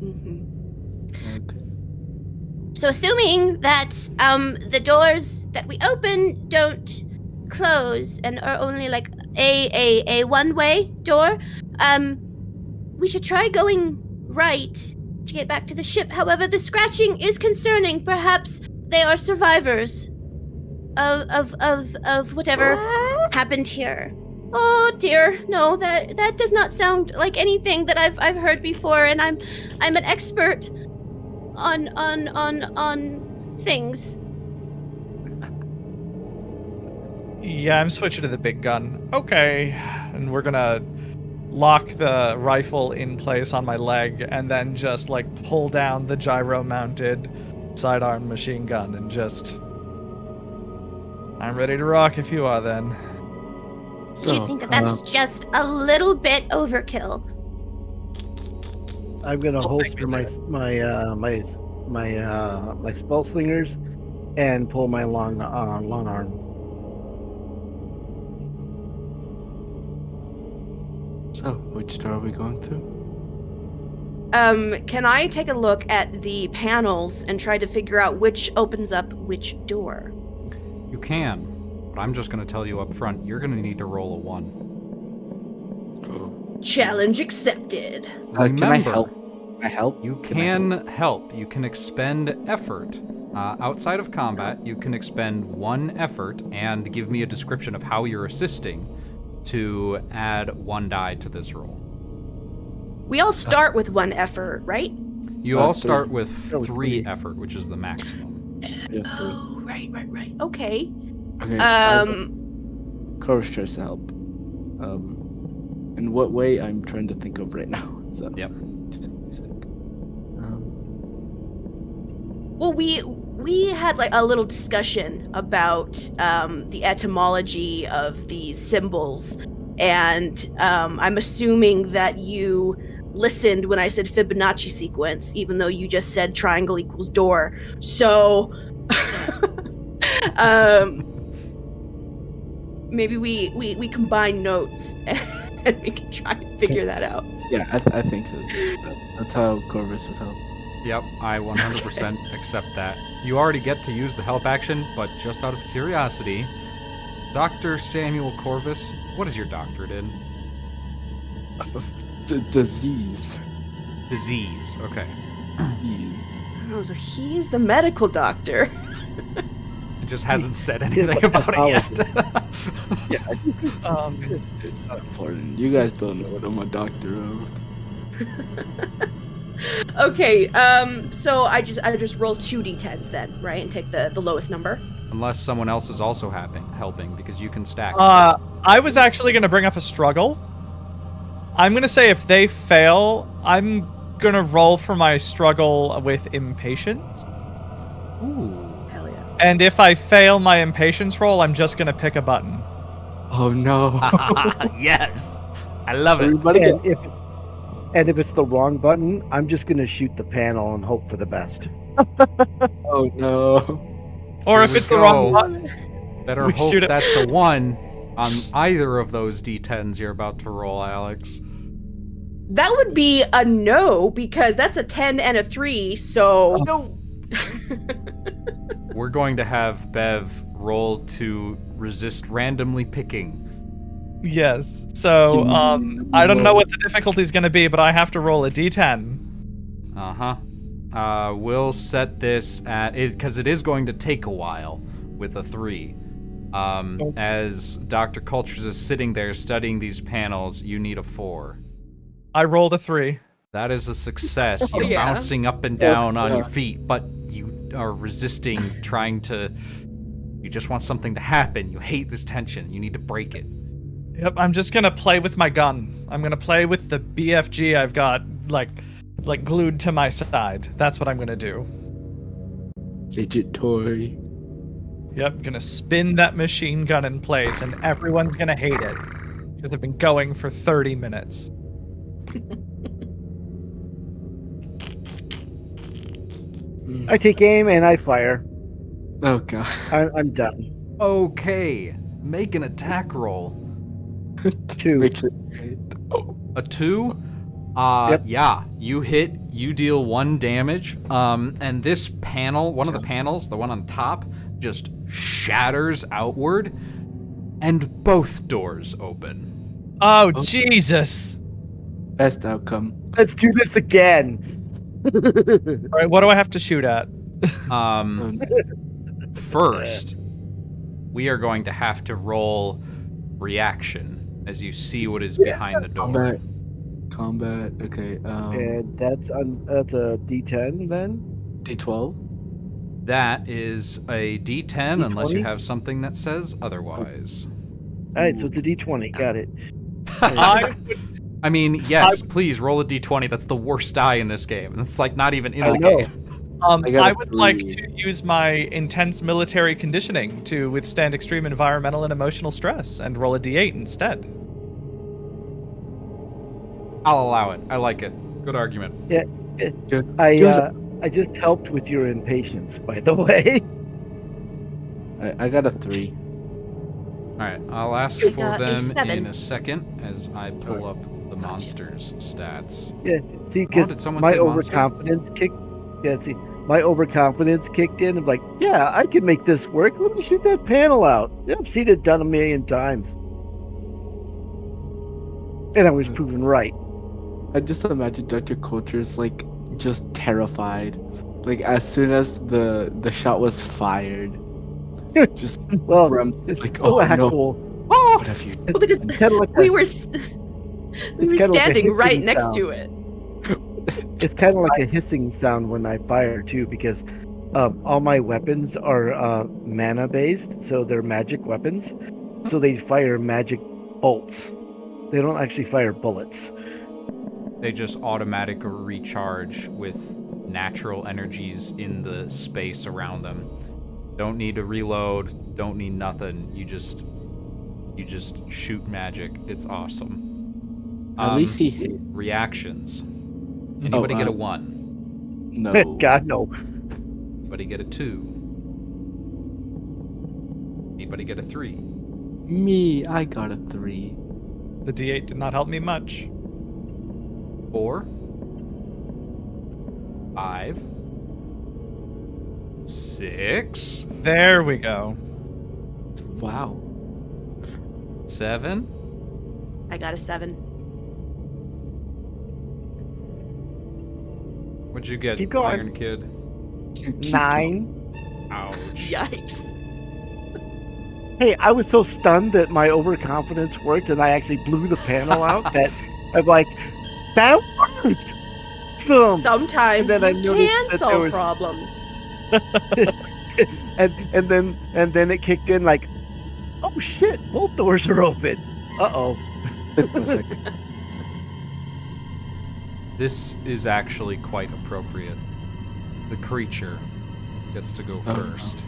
Mm-hmm.
Okay.
So assuming that the doors that we open don't close and are only like a one-way door, we should try going right to get back to the ship. However, the scratching is concerning. Perhaps they are survivors of whatever happened here. Oh dear, no, that does not sound like anything that I've heard before, and I'm an expert on things.
Yeah, I'm switching to the big gun. Okay, and we're gonna lock the rifle in place on my leg, and then just like pull down the gyro-mounted sidearm machine gun, and just. I'm ready to rock if you are, then.
Do you think that that's just a little bit overkill?
I'm gonna holster my spell slingers and pull my long arm.
So, which door are we going through?
Can I take a look at the panels and try to figure out which opens up which door?
You can, but I'm just going to tell you up front, you're going to need to roll a 1.
Oh.
Challenge accepted.
Can I help? Can I help?
You can help. You can expend effort. Outside of combat, you can expend 1 effort and give me a description of how you're assisting to add 1 die to this roll.
We all start with 1 effort, right?
You all
3.
start with
Oh,
3
3.
effort, which is the maximum.
Yeah, 3.
Oh, right. Okay.
Okay. Corvus tries to help. In what way? I'm trying to think of right now. So.
Yep.
Well, we had like a little discussion about the etymology of these symbols, and I'm assuming that you listened when I said Fibonacci sequence, even though you just said triangle equals door. So, maybe we combine notes and we can try and figure that out.
Yeah, I think so. That's how Corvus would help.
Yep, I 100% accept that. You already get to use the help action, but just out of curiosity, Dr. Samuel Corvus, what is your doctorate in?
Disease.
Disease, okay.
Disease.
Oh, so he's the medical doctor.
It just hasn't said anything about it yet.
Yeah, it's not important. You guys don't know what I'm a doctor of.
Okay, so I just roll 2 d10s then, right, and take the lowest number.
Unless someone else is also helping, because you can stack.
I was actually gonna bring up a struggle. I'm gonna say if they fail, I'm gonna roll for my struggle with impatience.
Ooh.
Hell yeah.
And if I fail my impatience roll, I'm just gonna pick a button.
Oh no.
Yes! I love it.
Everybody
And
get...
if it's the wrong button, I'm just gonna shoot the panel and hope for the best.
Oh no.
Or
Here
if
we
it's the wrong
go.
button,
Better
we
hope
shoot it.
that's a 1 on either of those d10s you're about to roll, Alex.
That would be a no, because that's a 10 and a 3, so...
No! We're going to have Bev roll to resist randomly picking.
yes. So I don't know what the difficulty is gonna be, but I have to roll a d10.
Uh-huh. We'll set this at it because it is going to take a while with a 3. As Dr. Cultures is sitting there studying these panels, you need a 4.
I rolled a 3.
That is a success.
Oh,
You're
yeah.
bouncing up and down on
yeah.
your feet, but you are resisting trying to. You just want something to happen. You hate this tension. You need to break it.
Yep, I'm just gonna play with my gun. I'm gonna play with the BFG I've got like glued to my side. That's what I'm gonna do.
Fidget toy.
Yep, gonna spin that machine gun in place, and everyone's gonna hate it because I've been going for 30 minutes.
I take aim and I fire.
Oh god.
I'm done.
Okay, make an attack roll.
2.
Makes it great. Oh.
A 2?
Yep.
Yeah, you hit, you deal 1 damage, and this panel, one of the panels, the one on top, just shatters outward, and both doors open.
Oh, Jesus!
Best outcome.
Let's do this again.
All right, what do I have to shoot at?
First, we are going to have to roll reaction. as you see what is behind the door.
Combat. Okay.
And that's a D10 then.
D12.
That is a D10 unless you
D20?
have something that says otherwise.
All right, so it's a D20. Got it.
I mean, yes, please roll a D20. That's the worst die in this game. It's like not even in the
know.
game.
I got
I
a
would like
3.
to use my intense military conditioning to withstand extreme environmental and emotional stress and roll a D8 instead.
I'll allow it. I like it. Good argument.
I just helped with your impatience, by the way.
I got a 3.
All right, I'll ask
You
for
got a
them
7.
in a second as I pull up the monster's stats.
Yeah, see, because
did someone
my
say monster?
overconfidence kicked. Yeah, see, my overconfidence kicked in. I'm like, yeah, I can make this work. Let me shoot that panel out. Yeah, I've seen it done a million times, and I was proven right.
I just imagine Dr. Culture's like just terrified. Like as soon as the shot was fired, just
Well,
brum-
it's
like
so
oh no,
actual.
what have you?
Well, because
It's kind of like
we
a,
were
it's
we were
kinda like a
standing right
hissing
next
sound.
to it.
It's kind of like a hissing sound when I fire too, because all my weapons are mana based, so they're magic weapons. So they fire magic bolts. They don't actually fire bullets.
They just automatic recharge with natural energies in the space around them. Don't need to reload, don't need nothing. You just shoot magic. It's awesome.
At least he hit.
Reactions. Anybody get a 1?
No.
God no.
Anybody get a 2? Anybody get a 3?
Me, I got a 3.
The D8 did not help me much.
4, 5, 6,
There we go.
Wow.
7.
I got a 7.
What'd you get,
Keep going.
Iron Kid?
9.
Ouch.
Yikes.
Hey, I was so stunned that my overconfidence worked, and I actually blew the panel out. That I'm like, that worked.
Sometimes
then I
you
noticed
can
that there
solve
was-
problems.
and then it kicked in like, oh shit, both doors are open. Uh-oh.
One second.
This is actually quite appropriate. The creature gets to go
Oh, no.
first.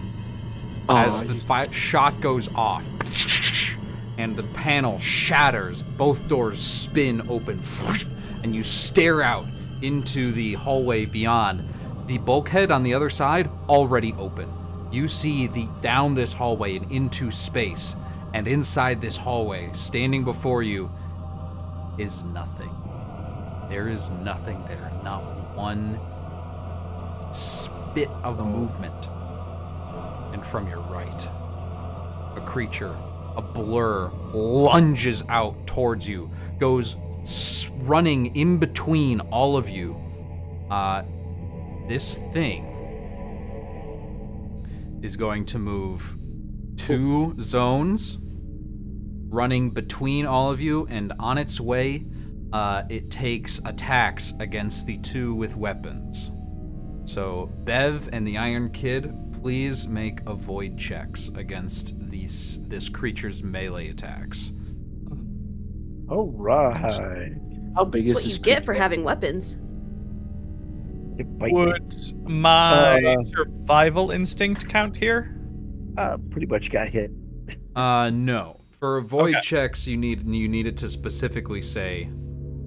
Oh,
As the shot goes off, and the panel shatters, both doors spin open, and you stare out into the hallway beyond. The bulkhead on the other side already open. You see down this hallway and into space, and inside this hallway, standing before you, is nothing. There is nothing there, not one bit of movement. And from your right, a creature, a blur, lunges out towards you, goes running in between all of you. This thing is going to move 2 zones, running between all of you, and on its way, it takes attacks against the 2 with weapons. So, Bev and the Iron Kid, please make avoid checks against this creature's melee attacks.
All right.
How big
That's
is
what
this
you get for
creature?
having weapons.
It bite me.
Would my
Uh,
survival instinct count here?
Pretty much got hit.
No. For avoid
Okay.
checks, you needed to specifically say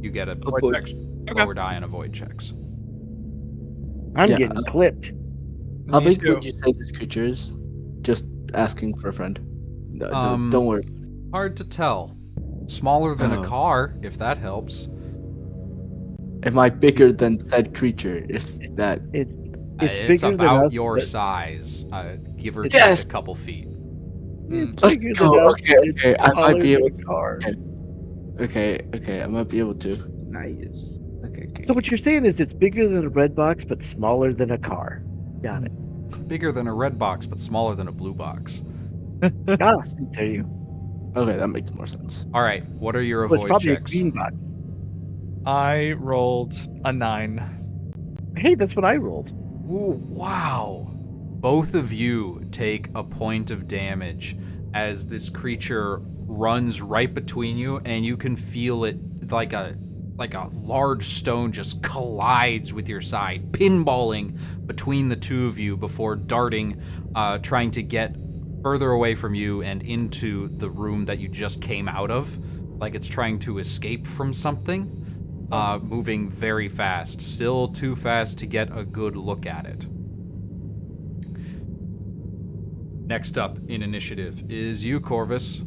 you get a
Avoid.
lower die on avoid checks.
I'm
Yeah,
getting clipped.
How
Me
big
too.
would you say this creature is? Just asking for a friend. No,
Um,
don't worry.
Hard to tell. Smaller than a
Oh.
car, if that helps.
Am I bigger than said creature? If that.
It's
It's
bigger than
about
us,
your
but
size. Give or take
Yes!
a couple feet.
It's
Let's
bigger
go.
than us,
Okay,
but it's
okay, I might
smaller
be
than
able
a
to-
car.
Okay, I might be able to. Nice. Okay.
So what you're saying is it's bigger than a red box, but smaller than a car. Got it.
Bigger than a red box, but smaller than a blue box.
Gotta speak to you.
Okay, that makes more sense.
All right, what are your
Well, it's
avoid
probably
checks?
a green bot.
I rolled a 9.
Hey, that's what I rolled.
Ooh, wow. Both of you take a point of damage as this creature runs right between you, and you can feel it like a large stone just collides with your side, pinballing between the two of you before darting, trying to get further away from you and into the room that you just came out of, like it's trying to escape from something. Moving very fast, still too fast to get a good look at it. Next up in initiative is you, Corvus.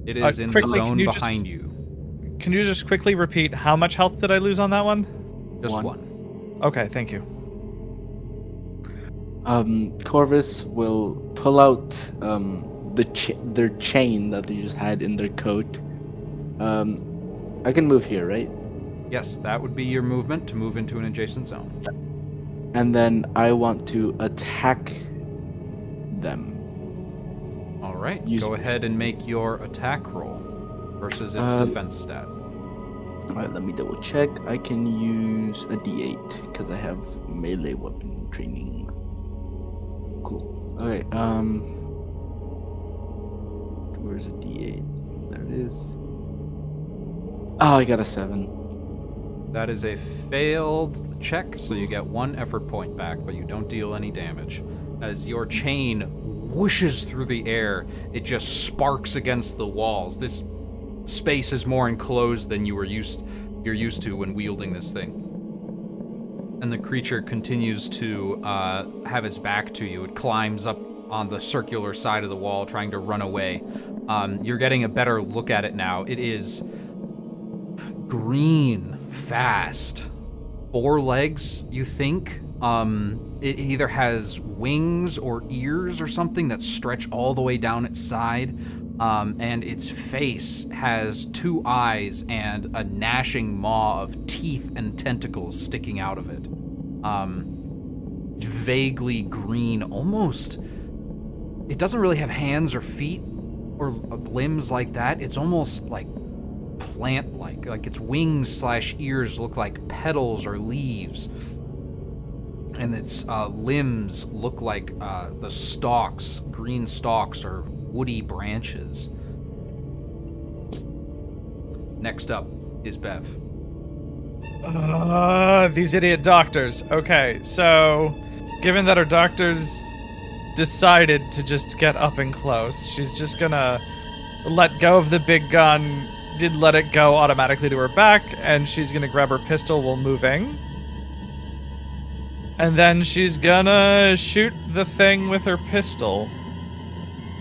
It is in the
quickly,
zone behind you.
Can you just quickly repeat how much health did I lose on that one?
Just
One.
one.
Okay, thank you.
Corvus will pull out their chain that they just had in their coat. I can move here, right?
Yes, that would be your movement to move into an adjacent zone.
And then I want to attack them.
All right,
Use-
go ahead and make your attack roll versus its defense stat.
Alright, let me double check. I can use a d8 because I have melee weapon training. Cool. Okay, where's a d8? There it is. Oh, I got a 7.
That is a failed check, so you get 1 effort point back, but you don't deal any damage. As your chain whooshes through the air, it just sparks against the walls. This space is more enclosed than you're used to when wielding this thing. And the creature continues to have its back to you. It climbs up on the circular side of the wall, trying to run away. You're getting a better look at it now. It is green, fast, 4 legs, you think. It either has wings or ears or something that stretch all the way down its side, and its face has 2 eyes and a gnashing maw of teeth and tentacles sticking out of it. Vaguely green, almost. It doesn't really have hands or feet or limbs like that. It's almost like plant-like. Like its wings/ears look like petals or leaves. And its limbs look like the stalks, green stalks or woody branches. Next up is Bev.
These idiot doctors. Okay, so given that our doctors decided to just get up and close, she's just gonna let go of the big gun, did let it go automatically to her back, and she's gonna grab her pistol while moving. And then she's gonna shoot the thing with her pistol.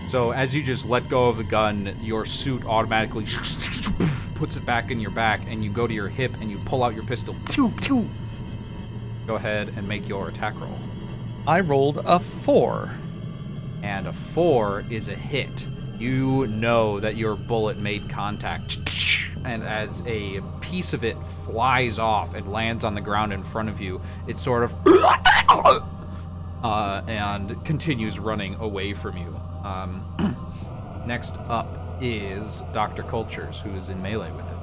So as you just let go of the gun, your suit automatically puts it back in your back, and you go to your hip and you pull out your pistol. Go ahead and make your attack roll.
I rolled a 4.
And a 4 is a hit. You know that your bullet made contact. And as a piece of it flies off and lands on the ground in front of you, it sort of and continues running away from you. Next up is Dr. Cultures, who is in melee with it.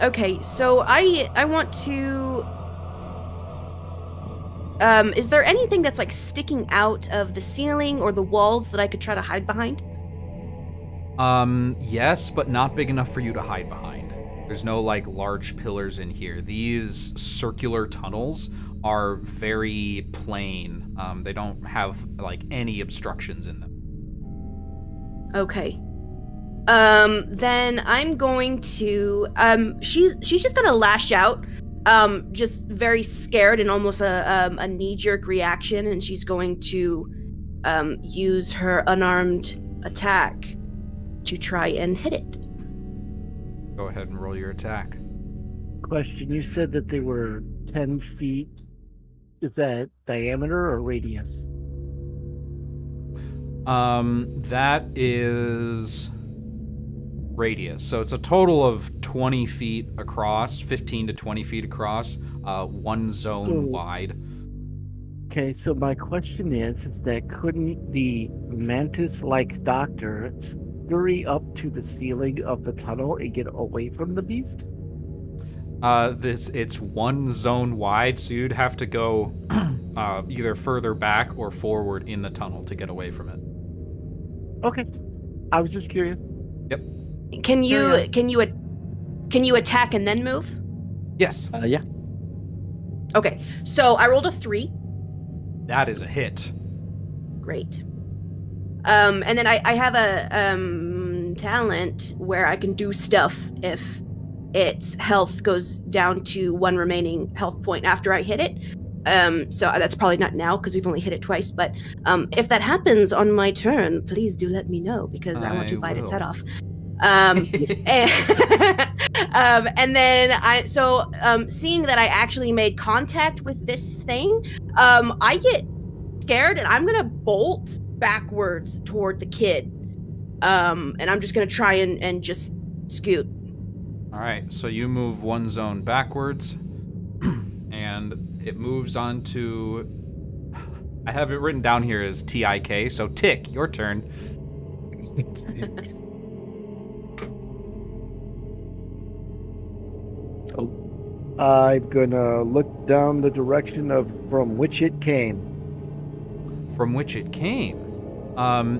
Okay, so I want to... is there anything that's like sticking out of the ceiling or the walls that I could try to hide behind?
Yes, but not big enough for you to hide behind. There's no like large pillars in here. These circular tunnels are very plain. They don't have like any obstructions in them.
Okay. Then I'm going to she's just gonna lash out, just very scared and almost a knee-jerk reaction, and she's going to use her unarmed attack to try and hit it.
Go ahead and roll your attack.
Question, you said that they were 10 feet. Is that diameter or radius?
That is radius. So it's a total of 20 feet across, 15 to 20 feet across, one zone wide.
Okay, so my question is that couldn't the mantis-like doctor scurry up to the ceiling of the tunnel and get away from the beast?
It's one zone wide, so you'd have to go either further back or forward in the tunnel to get away from it.
Okay, I was just curious.
Yep.
Can
Carry
you attack and then move?
Yes.
Yeah.
Okay, so I rolled a 3.
That is a hit.
Great. And then I have a talent where I can do stuff if its health goes down to 1 remaining health point after I hit it. So that's probably not now because we've only hit it twice. But if that happens on my turn, please do let me know because I want to bite its head off. And then seeing that I actually made contact with this thing, I get scared and I'm gonna bolt backwards toward the kid. And I'm just gonna try and just scoot.
All right, so you move 1 zone backwards, and it moves on to. I have it written down here as TIK, so Tick, your turn.
I'm gonna look down the direction from which it came.
From which it came.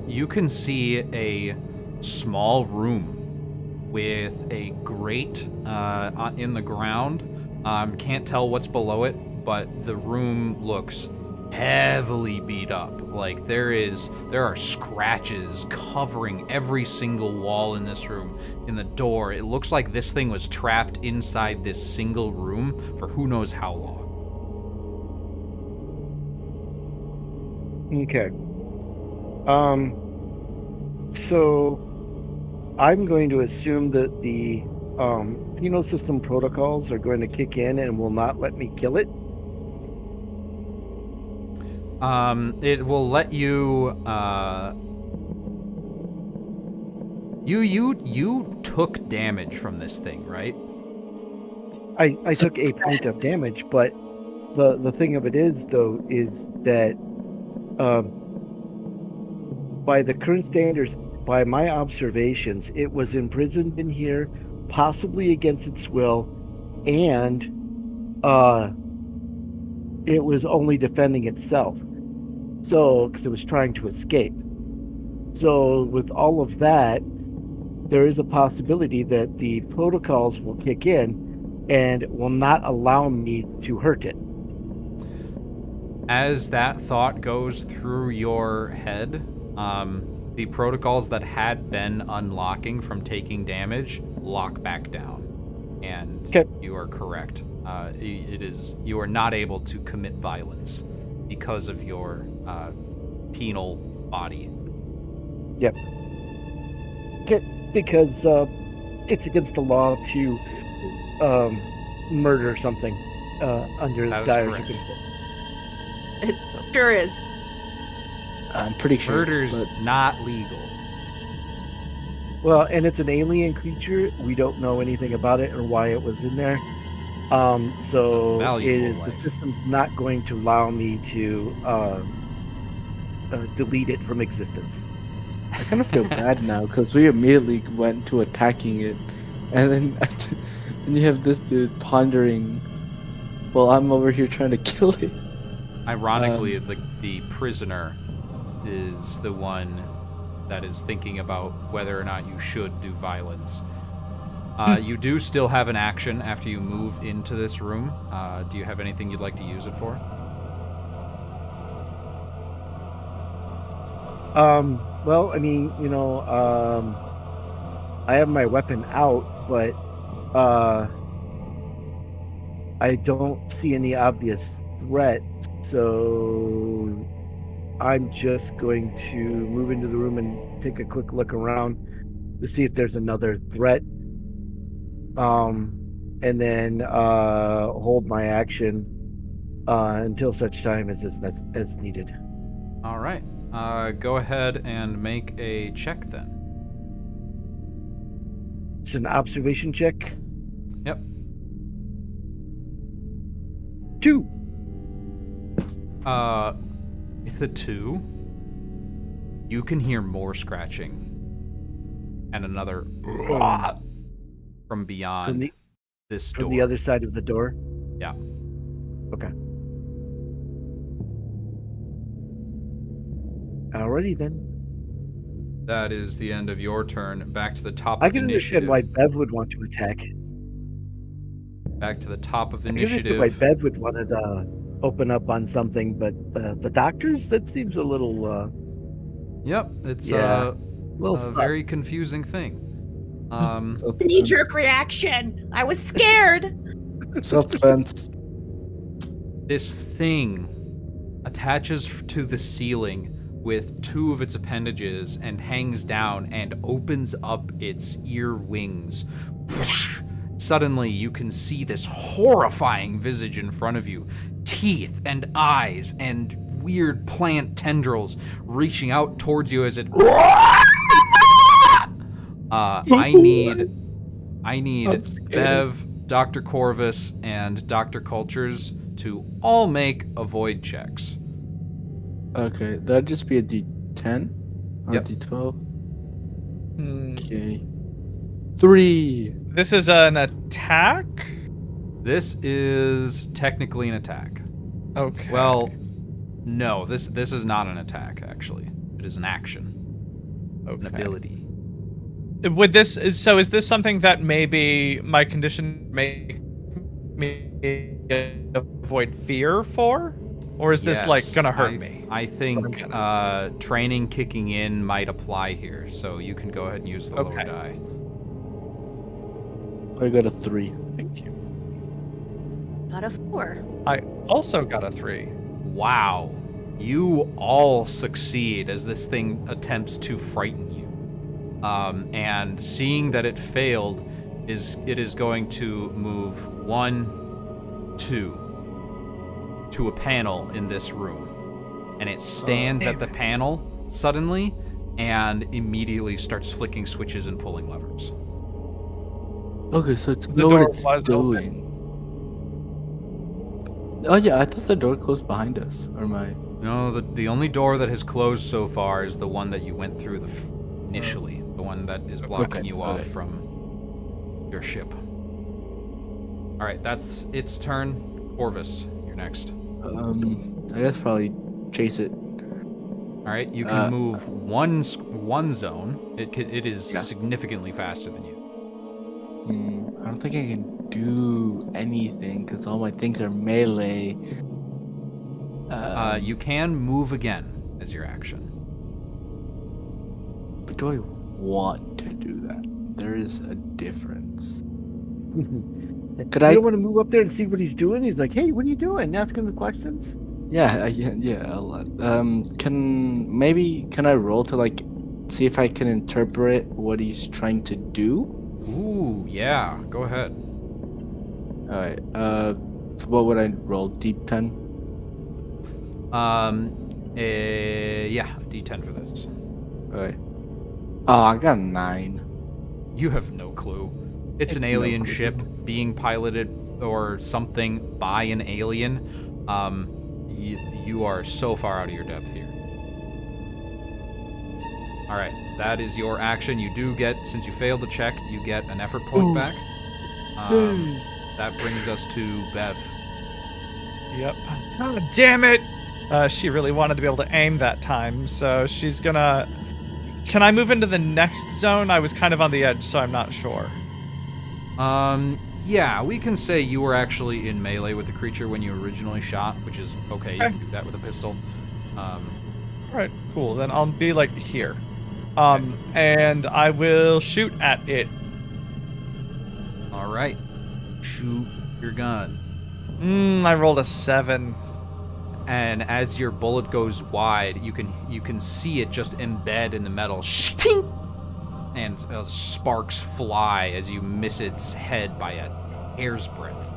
You can see a small room with a grate in the ground. Can't tell what's below it, but the room looks heavily beat up. Like there are scratches covering every single wall in this room, in the door. It looks like this thing was trapped inside this single room for who knows how long.
Okay. So I'm going to assume that the penal system protocols are going to kick in and will not let me kill it.
It will let you. You took damage from this thing, right?
I took a point of damage, but the thing of it is, though, is that by the current standards, by my observations, it was imprisoned in here, possibly against its will, and it was only defending itself. So, because it was trying to escape. So, with all of that, there is a possibility that the protocols will kick in and will not allow me to hurt it.
As that thought goes through your head, the protocols that had been unlocking from taking damage lock back down. And
Okay.
You are correct. You are not able to commit violence because of your penal body.
Yep. Because it's against the law to murder something under
That is
dire
correct.
circumstances.
It sure is.
I'm pretty sure.
Murder's
but
not legal.
Well, and it's an alien creature. We don't know anything about it or why it was in there. So
valuable
the
life.
system's not going to allow me to delete it from existence.
I kind of feel bad now because we immediately went to attacking it, and then and you have this dude pondering. Well, I'm over here trying to kill it.
Ironically, the prisoner is the one that is thinking about whether or not you should do violence. You do still have an action after you move into this room. Do you have anything you'd like to use it for?
Well, I mean, I have my weapon out, but I don't see any obvious threat, so I'm just going to move into the room and take a quick look around to see if there's another threat. And then hold my action until such time as needed.
All right. Go ahead and make a check then.
It's an observation check.
Yep.
2.
With a 2, you can hear more scratching. And another from beyond this door.
From the other side of the door?
Yeah.
Okay. Alrighty then.
That is the end of your turn. Back to the top
I
of
can
initiative.
understand why Bev would want to attack.
Back to the top of
I can
initiative.
understand why Bev would want to open up on something, but the doctors, that seems a little...
Yep, it's
Yeah.
a
little
very confusing thing.
Knee-jerk reaction. I was scared.
Self-defense.
This thing attaches to the ceiling with 2 of its appendages and hangs down and opens up its ear wings. Suddenly, you can see this horrifying visage in front of you. Teeth and eyes and weird plant tendrils reaching out towards you as it... I need Bev, Dr. Corvus, and Dr. Cultures to all make avoid checks.
Okay, that'd just be a D10 or
Yep.
D12.
Hmm.
Okay. 3.
This is an attack?
This is technically an attack.
Okay.
Well, no, this is not an attack, actually. It is an action. An ability.
Would this is this something that maybe my condition make me avoid fear for? Or is this like
Yes,
gonna hurt me?
I think training kicking in might apply here, so you can go ahead and use the lower
Okay.
die.
I got a 3.
Thank you.
Got a 4.
I also got a 3.
Wow. You all succeed as this thing attempts to frighten you. And seeing that it failed, it is going to move 1, 2 to a panel in this room. And it stands at the panel suddenly and immediately starts flicking switches and pulling levers.
Okay, so it's
The
know what
door
it's
was
doing. Oh yeah, I thought the door closed behind us. Or am I?
No, the only door that has closed so far is the one that you went through initially. The one that is blocking
Okay,
you off
okay.
from your ship. Alright, that's its turn. Corvus, you're next.
I guess probably chase it.
Alright, you can move one zone. It is
Yeah.
significantly faster than you.
I don't think I can do anything because all my things are melee.
You can move again as your action.
But do I want to do that? There is a difference. Could
You
I?
don't want to move up there and see what he's doing? He's like, hey, what are you doing? Ask him the questions?
Yeah. Can I roll to like see if I can interpret what he's trying to do?
Ooh, yeah. Go ahead.
All right. What would I roll? D10.
Yeah, a D10 for this.
All right. Oh, I got a 9.
You have no clue. It's an alien ship being piloted or something by an alien. You are so far out of your depth here. All right, that is your action. You do get, since you failed the check, you get an effort point back. That brings us to Bev.
Yep. Oh, damn it! She really wanted to be able to aim that time, so she's gonna... Can I move into the next zone? I was kind of on the edge, so I'm not sure.
Yeah, we can say you were actually in melee with the creature when you originally shot, which is okay. You can do that with a pistol.
Alright, cool. Then I'll be, like, here. And I will shoot at it.
All right, shoot your gun.
I rolled a 7.
And as your bullet goes wide, you can see it just embed in the metal. And sparks fly as you miss its head by a hair's breadth.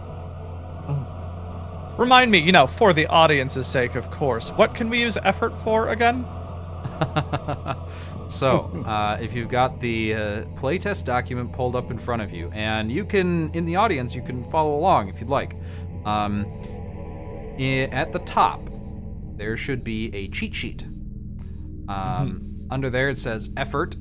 Remind me, for the audience's sake, of course, what can we use effort for again?
So, if you've got the playtest document pulled up in front of you, and you can, in the audience, you can follow along if you'd like. At the top, there should be a cheat sheet. Under there it says effort.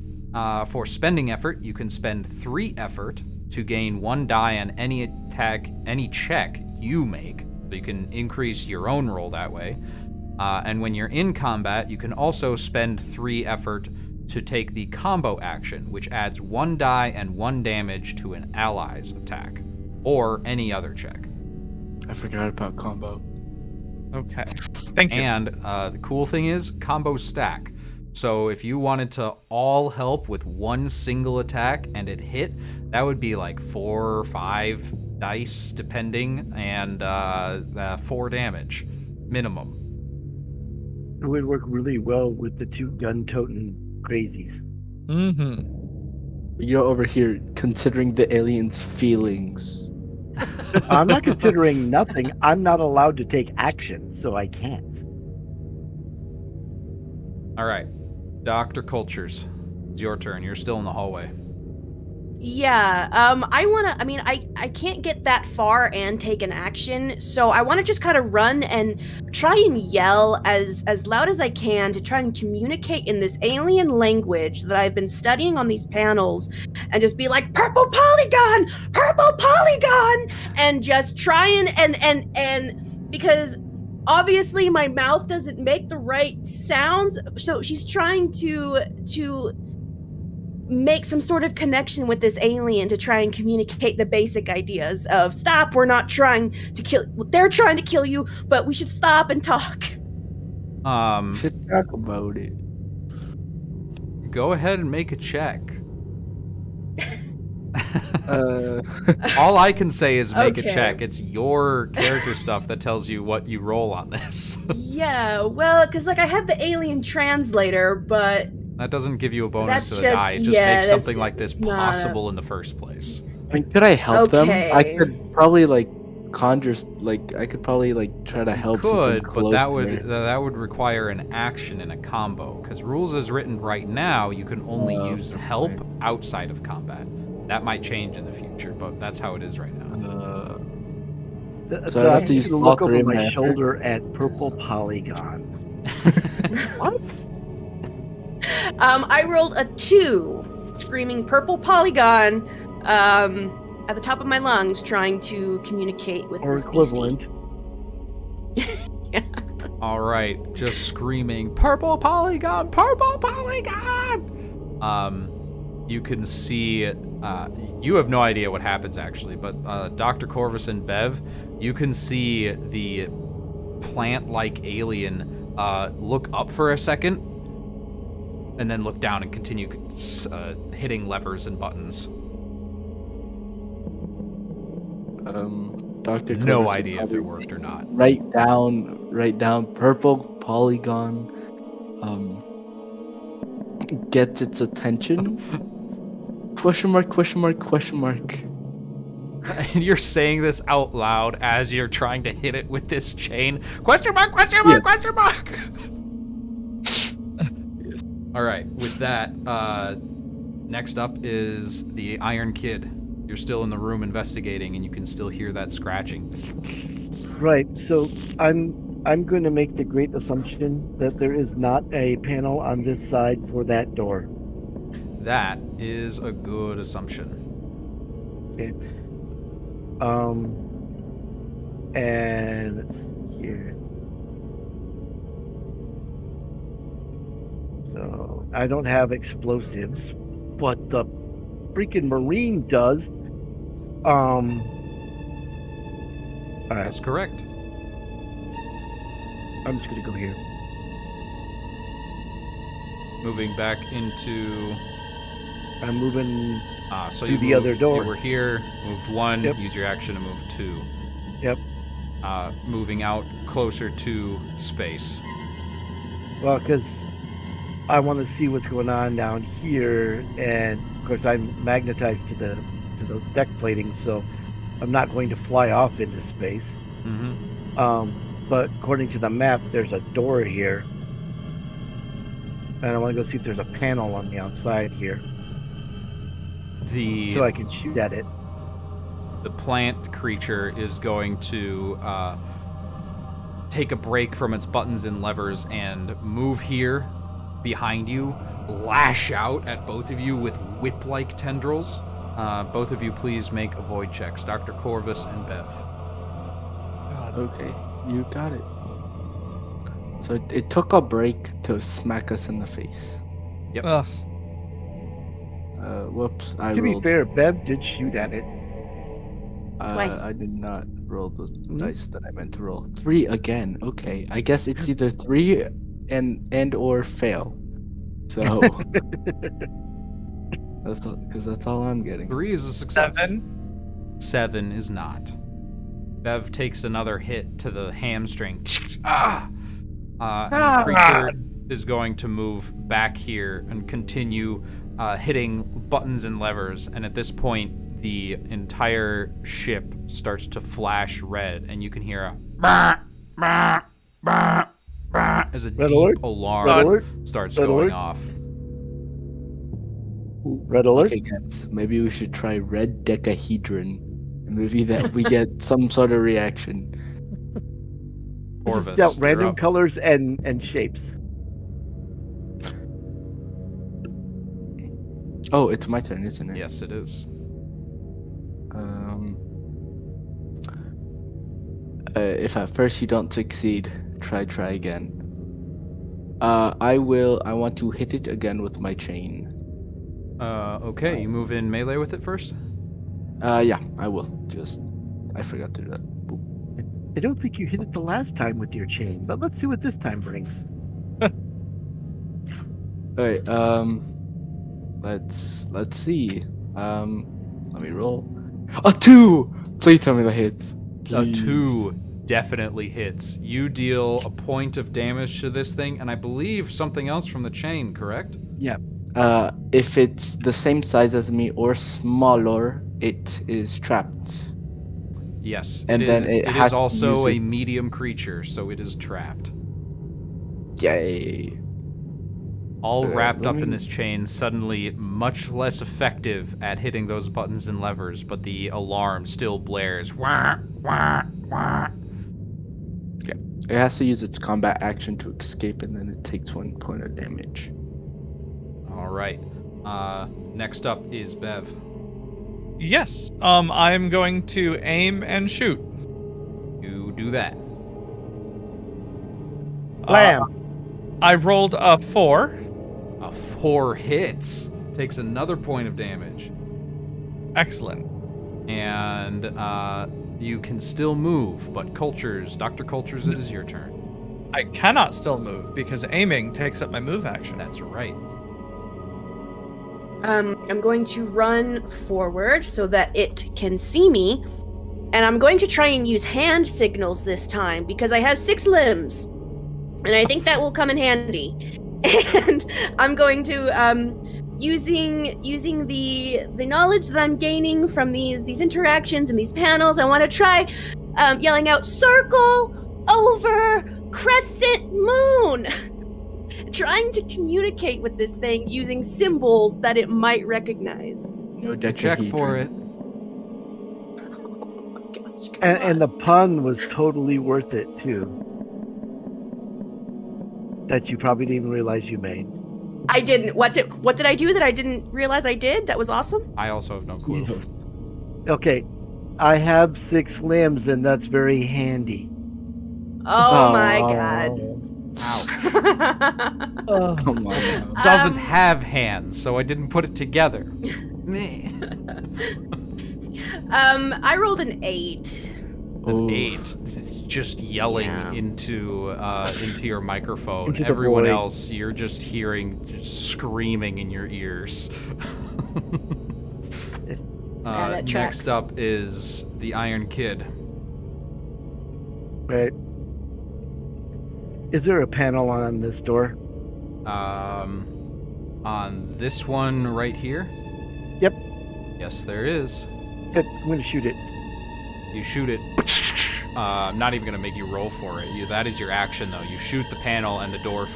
For spending effort, you can spend 3 effort to gain 1 die on any attack, any check you make. So you can increase your own roll that way. And when you're in combat, you can also spend 3 effort to take the combo action, which adds 1 die and 1 damage to an ally's attack, or any other check.
I forgot about combo.
Okay. Thank you.
And the cool thing is, combos stack. So if you wanted to all help with 1 single attack and it hit, that would be like 4 or 5 dice, depending, and 4 damage minimum.
It would work really well with the 2 gun-toting crazies.
You're over here considering the aliens' feelings.
I'm not considering nothing. I'm not allowed to take action, so I can't.
All right, Dr. Cultures, it's your turn. You're still in the hallway.
Yeah, I can't get that far and take an action, so I want to just kind of run and try and yell as loud as I can to try and communicate in this alien language that I've been studying on these panels, and just be like, purple polygon, and just try and because obviously my mouth doesn't make the right sounds, so she's trying to make some sort of connection with this alien to try and communicate the basic ideas of stop, we're not trying to kill, they're trying to kill you, but we should stop and talk.
Should talk about it.
Go ahead and make a check.
Uh,
All I can say is make
Okay.
a check. It's your character stuff that tells you what you roll on this.
Yeah, well, because like I have the alien translator, but
That doesn't give you a bonus
That's
to the
just-
die. It just
yeah,
makes
that's
something like this
not a-
possible in the first place.
I mean, could I help them? I
Okay.
could probably like conjure, I could probably like try to help. since I'm
Could, but
close
that
to
would
it.
that would require an action in a combo. Because rules as written right now, you can only use help
right.
outside of combat. That might change in the future, but that's how it is right now.
So I have to use all
look
3
over
of my
my
effort?
shoulder at purple polygon. What?
I rolled a 2, screaming purple polygon at the top of my lungs, trying to communicate with
Or
this beastie.
equivalent.
All right, just screaming, purple polygon, purple polygon! You can see, you have no idea what happens actually, but Dr. Corvus and Bev, you can see the plant-like alien look up for a second, and then look down and continue hitting levers and buttons.
Dr.
No
Clover should
idea if
probably
it worked or not.
Write down purple polygon. Gets its attention. Question mark, question mark, question mark.
And you're saying this out loud as you're trying to hit it with this chain. Question mark, question mark,
Yeah.
question mark! All right, with that, next up is the Iron Kid. You're still in the room investigating, and you can still hear that scratching.
Right. So I'm going to make the great assumption that there is not a panel on this side for that door.
That is a good assumption.
Okay. And let's see here. So I don't have explosives, but the freaking Marine does. All right,
That's correct.
I'm just gonna go here.
Moving back into...
I'm moving.
so
To
you
the other
moved-
door.
You were here, moved 1,
Yep.
use your action to move 2.
Yep.
Moving out closer to space.
Well, because I want to see what's going on down here, and of course I'm magnetized to the deck plating, so I'm not going to fly off into space.
Mm-hmm.
But according to the map, there's a door here, and I want to go see if there's a panel on the outside here, so I can shoot at it.
The plant creature is going to take a break from its buttons and levers and move here behind you, lash out at both of you with whip-like tendrils. Both of you please make avoid checks. Dr. Corvus and Bev.
Okay, you got it. So it took a break to smack us in the face.
Yep.
Ugh.
Whoops,
To be fair, Bev did shoot at it.
Twice.
I did not roll the dice that I meant to roll. 3 again. Okay, I guess it's either 3 and or fail. So that's all I'm getting.
3 is a success.
7.
7 is not. Bev takes another hit to the hamstring. And the creature is going to move back here and continue hitting buttons and levers. And at this point, the entire ship starts to flash red, and you can hear a bah, bah, bah, bah, as a
Red
deep
alert?
alarm
Red alert?
starts
Red
going
alert?
off.
Red alert.
Okay, guys, maybe we should try red decahedron. Maybe that we get some sort of reaction.
Orvis,
Yeah,
you're
random
up.
colors and shapes.
Oh, it's my turn, isn't it?
Yes, it is.
If at first you don't succeed, try again. I want to hit it again with my chain.
Okay, you move in melee with it first?
Yeah, I will. I forgot to do that. Boop.
I don't think you hit it the last time with your chain, but let's see what this time brings.
Alright, let's see. Let me roll. A 2! Please tell me that hits.
A
Please.
2 definitely hits. You deal a point of damage to this thing, and I believe something else from the chain, correct?
Yeah. If it's the same size as me or smaller, it is trapped.
Yes,
And then it
is
has to
also
use
a
it.
medium creature, so it is trapped.
Yay.
All wrapped
let
up in
me-
this chain, suddenly much less effective at hitting those buttons and levers, but the alarm still blares. Wah, wah, wah.
It has to use its combat action to escape, and then it takes 1 point of damage.
All right. Next up is Bev.
Yes. I'm going to aim and shoot.
You do that.
Blam!
I rolled a 4.
A 4 hits. Takes another point of damage.
Excellent.
And you can still move, but Dr. Cultures, it is your turn.
I cannot still move because aiming takes up my move action.
That's right.
I'm going to run forward so that it can see me, and I'm going to try and use hand signals this time because I have 6 limbs, and I think that will come in handy. And I'm going to using the knowledge that I'm gaining from these interactions and these panels, I want to try yelling out "circle over crescent moon." Trying to communicate with this thing using symbols that it might recognize.
No
Check for it.
Oh my gosh, come
And
on.
the pun was totally worth it too. That you probably didn't even realize you made.
I didn't. What did I do that I didn't realize I did? That was awesome.
I also have no clue.
Okay, I have 6 limbs, and that's very handy.
Oh my god.
Ow.
Come on now.
Doesn't have hands, so I didn't put it together.
I rolled an 8.
An
Oof.
8. It's just yelling
Yeah.
into your microphone.
Into the
Everyone
void.
else, you're just hearing screaming in your ears.
Yeah, that tracks.
Next up is the Iron Kid.
Right? Is there a panel on this door?
On this one right here?
Yep.
Yes, there is.
Good. I'm gonna shoot it.
You shoot it. I'm not even going to make you roll for it. That is your action, though. You shoot the panel, and the door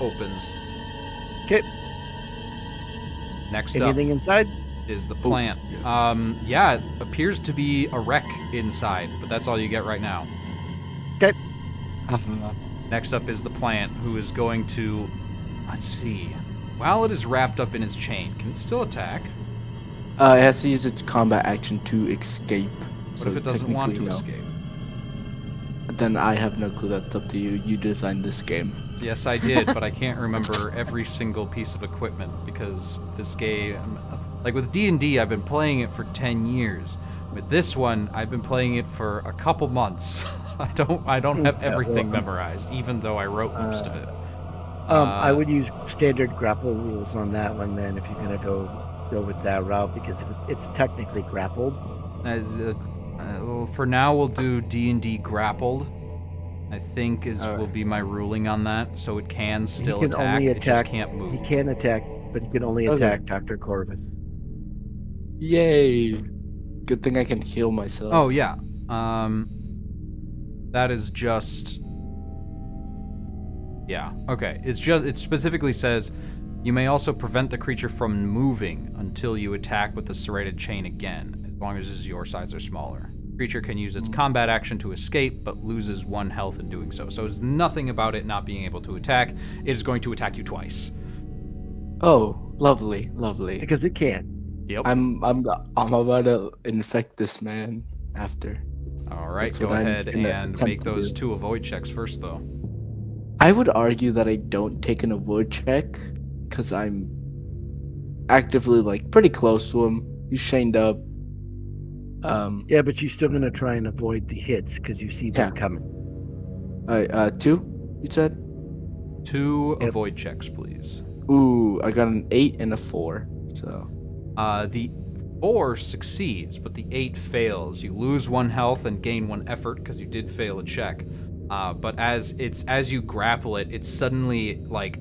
opens.
Okay.
Next up
Anything inside?
is the plant. Yeah, it appears to be a wreck inside, but that's all you get right now.
Okay.
Next up is the plant, who is going to, let's see, while it is wrapped up in its chain, can it still attack?
It has to use its combat action to escape.
What if it doesn't want to escape?
Then I have no clue. That's up to you. You designed this game.
Yes, I did, but I can't remember every single piece of equipment because this game, like with D&D, I've been playing it for 10 years. With this one, I've been playing it for a couple months. I don't have everything memorized, even though I wrote most of it.
I would use standard grapple rules on that one then if you're gonna go with that route, because it's technically grappled.
For now, we'll do D&D grappled. I think will be my ruling on that. So it can still attack. It just can't move.
He can attack, but he can only attack Dr. Corvus.
Yay! Good thing I can heal myself.
Oh yeah. That is just. Yeah. Okay. It specifically says. You may also prevent the creature from moving until you attack with the serrated chain again, as long as your size or smaller. The creature can use its combat action to escape, but loses 1 health in doing so. So it's nothing about it not being able to attack. It is going to attack you twice.
Oh, lovely, lovely.
Because it can.
Yep.
I'm about to infect this man after.
All right, go ahead and make those 2 avoid checks first, though.
I would argue that I don't take an avoid check. Because I'm actively, like, pretty close to him. He's chained up.
Yeah, but you're still going to try and avoid the hits because you see them coming.
2, you said?
2 avoid checks, please.
Ooh, I got an 8 and a 4, so...
The 4 succeeds, but the 8 fails. You lose 1 health and gain 1 effort because you did fail a check. But as you grapple it, it's suddenly, like...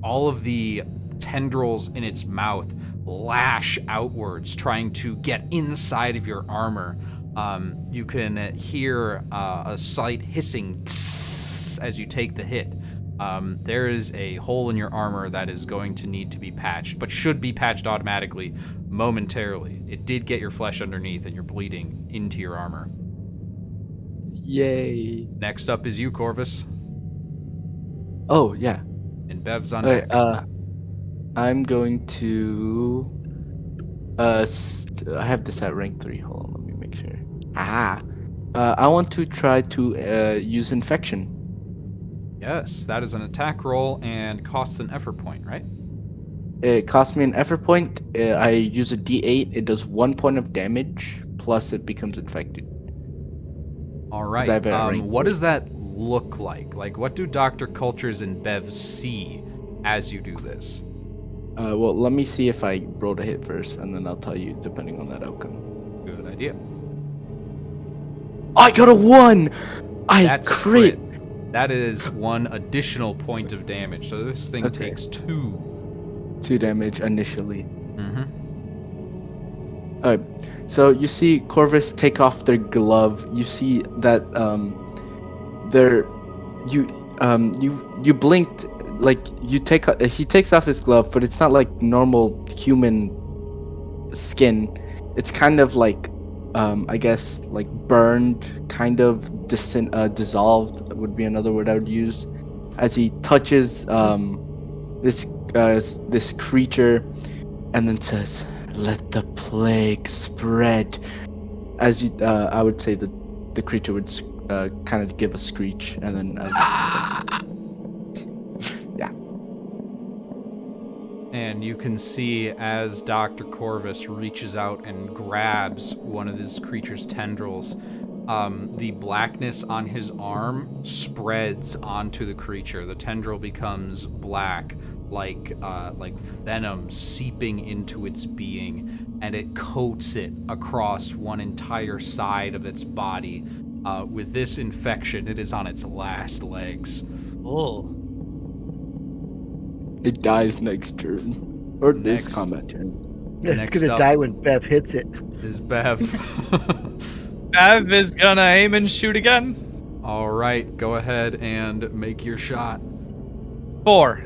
all of the tendrils in its mouth lash outwards, trying to get inside of your armor. You can hear a slight hissing as you take the hit. There is a hole in your armor that is going to need to be patched, but should be patched automatically momentarily. It did get your flesh underneath, and you're bleeding into your armor.
Yay.
Next up is you, Corvus.
Oh, yeah.
And Bev's on deck.
I'm going to I have this at rank 3. Hold on, let me make sure. I want to try to use infection.
Yes, that is an attack roll and costs an effort point, right?
It costs me an effort point. I use a D8. It does 1 point of damage, plus it becomes infected.
All right. What does that look like? Like, what do Dr. Cultures and Bev see as you do this?
Well, let me see if I rolled a hit first, and then I'll tell you depending on that outcome.
Good idea.
I got a 1!
That's
crit!
A crit. That is 1 additional point of damage, so this thing takes 2.
2 damage initially.
Mm-hmm.
Alright, so you see Corvus take off their glove. You see that you blinked, like he takes off his glove, but it's not like normal human skin. It's kind of like I guess like burned, kind of dissolved would be another word I would use, as he touches this creature, and then says, "Let the plague spread." As you, I would say that the creature would kind of give a screech, and then as it's yeah.
And you can see as Dr. Corvus reaches out and grabs one of this creature's tendrils, the blackness on his arm spreads onto the creature. The tendril becomes black, like venom seeping into its being, and it coats it across one entire side of its body. With this infection, it is on its last legs.
Oh.
It dies next turn, or this combat turn.
It's gonna die when Bev hits it.
Is Bev.
Bev is gonna aim and shoot again.
All right, go ahead and make your shot.
4.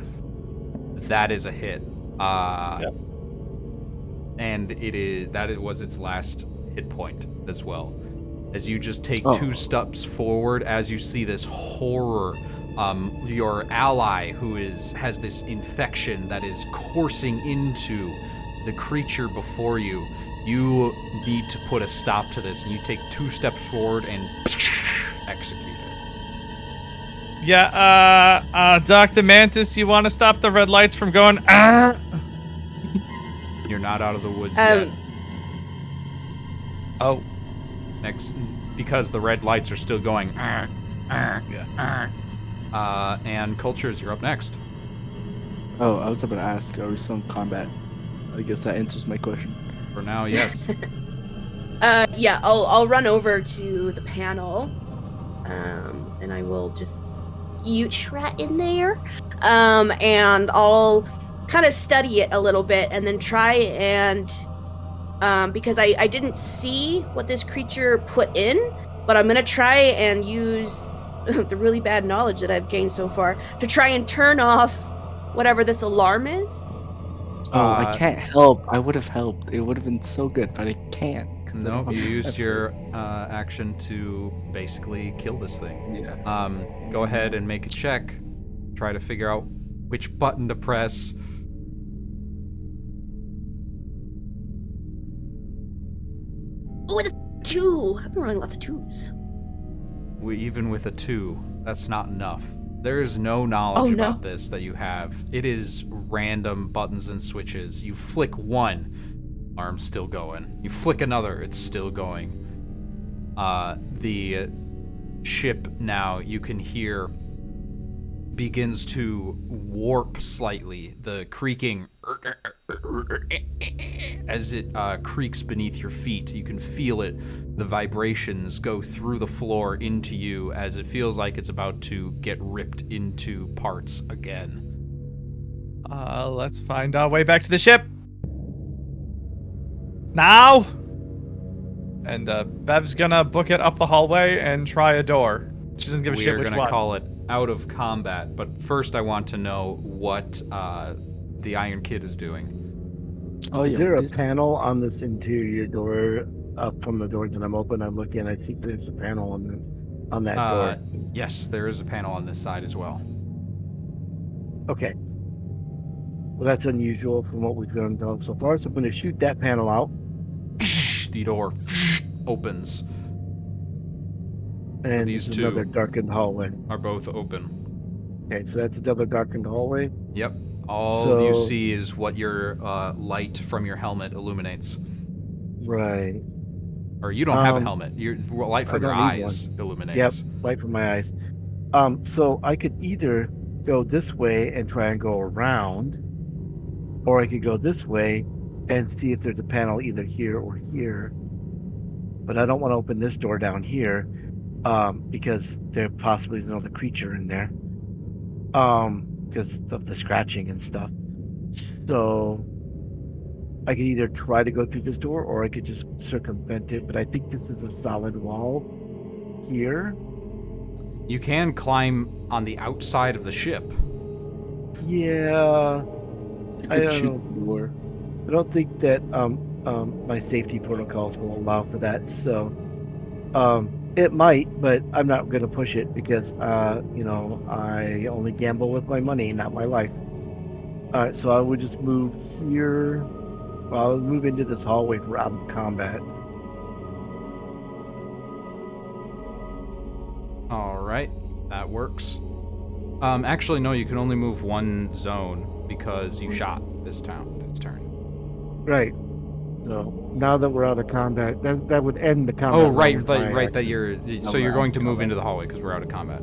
That is a hit.
Yep.
And it was its last hit point as well. as you just take
Oh.
2 steps forward as you see this horror. Your ally who has this infection that is coursing into the creature before you. You need to put a stop to this, and you take 2 steps forward and execute it.
Yeah, Dr. Mantis, you want to stop the red lights from going, ah?
You're not out of the woods yet.
Oh.
Next, because the red lights are still going. And Cultures, you're up next.
Oh, I was about to ask, are we still in combat? I guess that answers my question.
For now, yes.
Yeah, I'll run over to the panel, and I will just gooch right in there, and I'll kind of study it a little bit, and then try and, because I didn't see what this creature put in, but I'm gonna try and use the really bad knowledge that I've gained so far to try and turn off whatever this alarm is.
Oh, I can't help. I would have helped. It would have been so good, but I can't. 'cause I don't
Nope, you
have-
used your action to basically kill this thing.
Yeah.
Go ahead and make a check. Try to figure out which button to press.
Ooh, with a 2. I've been rolling lots of 2s.
Even with a 2, that's not enough. There is no knowledge about this that you have. It is random buttons and switches. You flick one, arm's still going. You flick another, it's still going. The ship now, you can hear, begins to warp slightly. The creaking as it creaks beneath your feet. You can feel it. The vibrations go through the floor into you as it feels like it's about to get ripped into parts again.
Let's find our way back to the ship. Now! And Bev's gonna book it up the hallway and try a door. She doesn't give a
We
shit
are
which
going to
one.
call it out of combat, but first I want to know what the Iron Kid is doing.
Oh,
Is
yeah.
there a
this-
panel on this interior door up from the doors that I'm open? I'm looking. I see there's a panel on that door.
Yes, there is a panel on this side as well.
Okay. Well, that's unusual from what we've done so far. So I'm going to shoot that panel out.
The door opens.
And
These
it's
two.
another darkened hallway.
Are both open.
Okay, so that's another darkened hallway.
Yep. All you
So-
see is what your light from your helmet illuminates.
Right.
Or you don't have a
Um,
helmet. Your light
I
from your
don't need
eyes illuminates.
Yep, light from my eyes. So I could either go this way and try and go around, or I could go this way and see if there's a panel either here or here. But I don't want to open this door down here, because there possibly is another creature in there, because of the scratching and stuff. So I could either try to go through this door, or I could just circumvent it. But I think this is a solid wall here.
You can climb on the outside of the ship.
Yeah,
You
I
could
don't
shoot
know.
the door.
I don't think that my safety protocols will allow for that. So it might, but I'm not going to push it because I only gamble with my money, not my life. All right, so I would just move here. Well, I would move into this hallway for out of combat.
All right, that works. Actually, no, you can only move one zone because you shot this turn.
Right. So now that we're out of combat, that would end the combat.
Oh, right,
round by
right. That
action.
you're so you're going to move into the hallway because we're out of combat.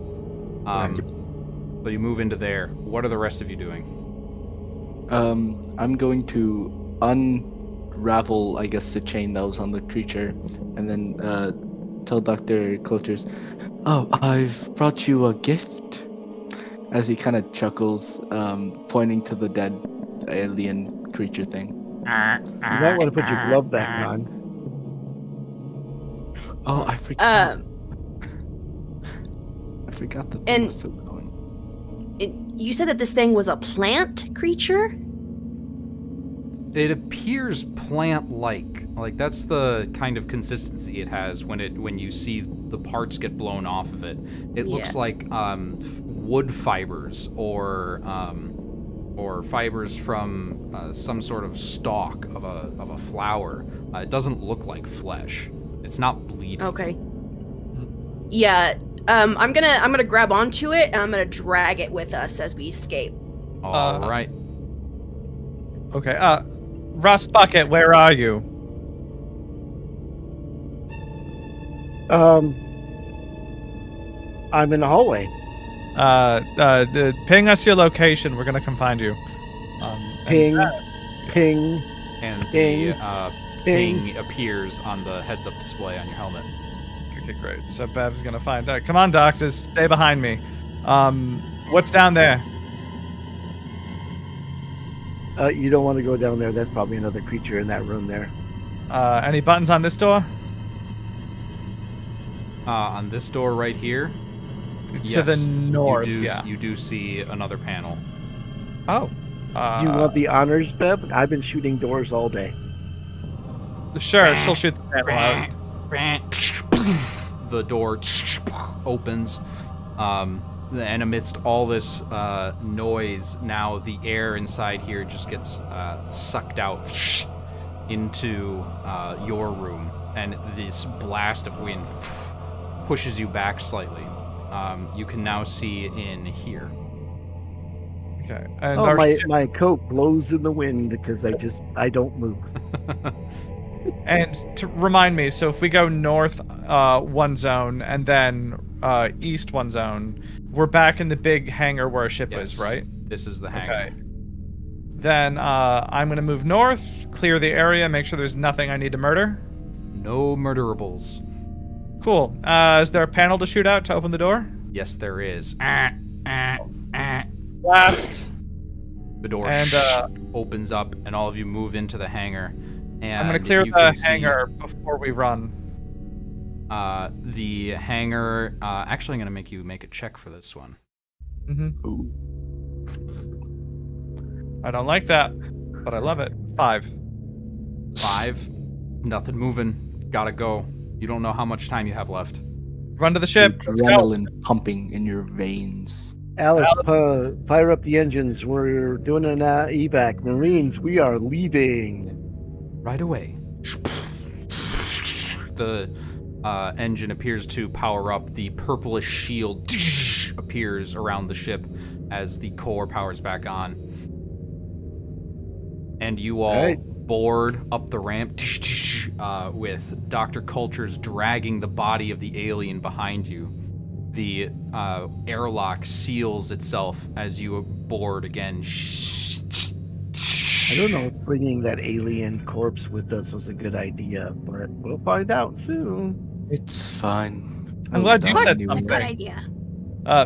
So you move into there. What are the rest of you doing?
I'm going to unravel, I guess, the chain that was on the creature, and then tell Dr. Cultures, "Oh, I've brought you a gift." As he kind of chuckles, pointing to the dead alien creature thing.
You might want to put your glove back on.
Oh, I forgot.
Um,
I forgot the thing
and-
was still going.
You said that this thing was a plant creature?
It appears plant-like. Like that's the kind of consistency it has when you see the parts get blown off of it. It looks like wood fibers or fibers from some sort of stalk of a flower. It doesn't look like flesh. It's not bleeding.
Okay. Yeah. I'm gonna grab onto it and I'm gonna drag it with us as we escape.
All right.
Okay. Rust Bucket, where are you?
I'm in the hallway.
Ping us your location. We're gonna come find you.
Ping.
And
Ping.
the ping appears on the heads-up display on your helmet.
Okay, great. So Bev's gonna find out. Come on, doctors, stay behind me. What's down there?
You don't want to go down there. That's probably another creature in that room there.
Any buttons on this door?
On this door right here.
To the north,
You do see another panel.
Oh.
You want the honors, Bev? I've been shooting doors all day.
Sure, she'll shoot the panel out.
The door opens, and amidst all this noise, now the air inside here just gets sucked out into your room, and this blast of wind pushes you back slightly. You can now see in here.
Okay. And
my coat blows in the wind because I don't move.
And to remind me, so if we go north one zone and then east one zone, we're back in the big hangar where our ship is, right?
This is the hangar.
Okay. Then I'm going to move north, clear the area, make sure there's nothing I need to murder.
No murderables.
Cool. Is there a panel to shoot out to open the door?
Yes, there is.
Blast.
The door opens up, and all of you move into the hangar. And
I'm going to clear the hangar before we run.
The hangar... actually, I'm going to make you make a check for this one.
Mm-hmm.
Ooh.
I don't like that, but I love it. 5.
5. Nothing moving. Gotta go. You don't know how much time you have left.
Run to the ship. Let's go.
Adrenaline pumping in your veins.
Alice, fire up the engines. We're doing an evac. Marines, we are leaving.
Right away. The engine appears to power up. The purplish shield appears around the ship as the core powers back on. And you all board up the ramp with Dr. Cultures dragging the body of the alien behind you. The airlock seals itself as you board again.
I don't know if bringing that alien corpse with us was a good idea, but we'll find out soon.
It's fine.
I'm glad you said
It's a good idea.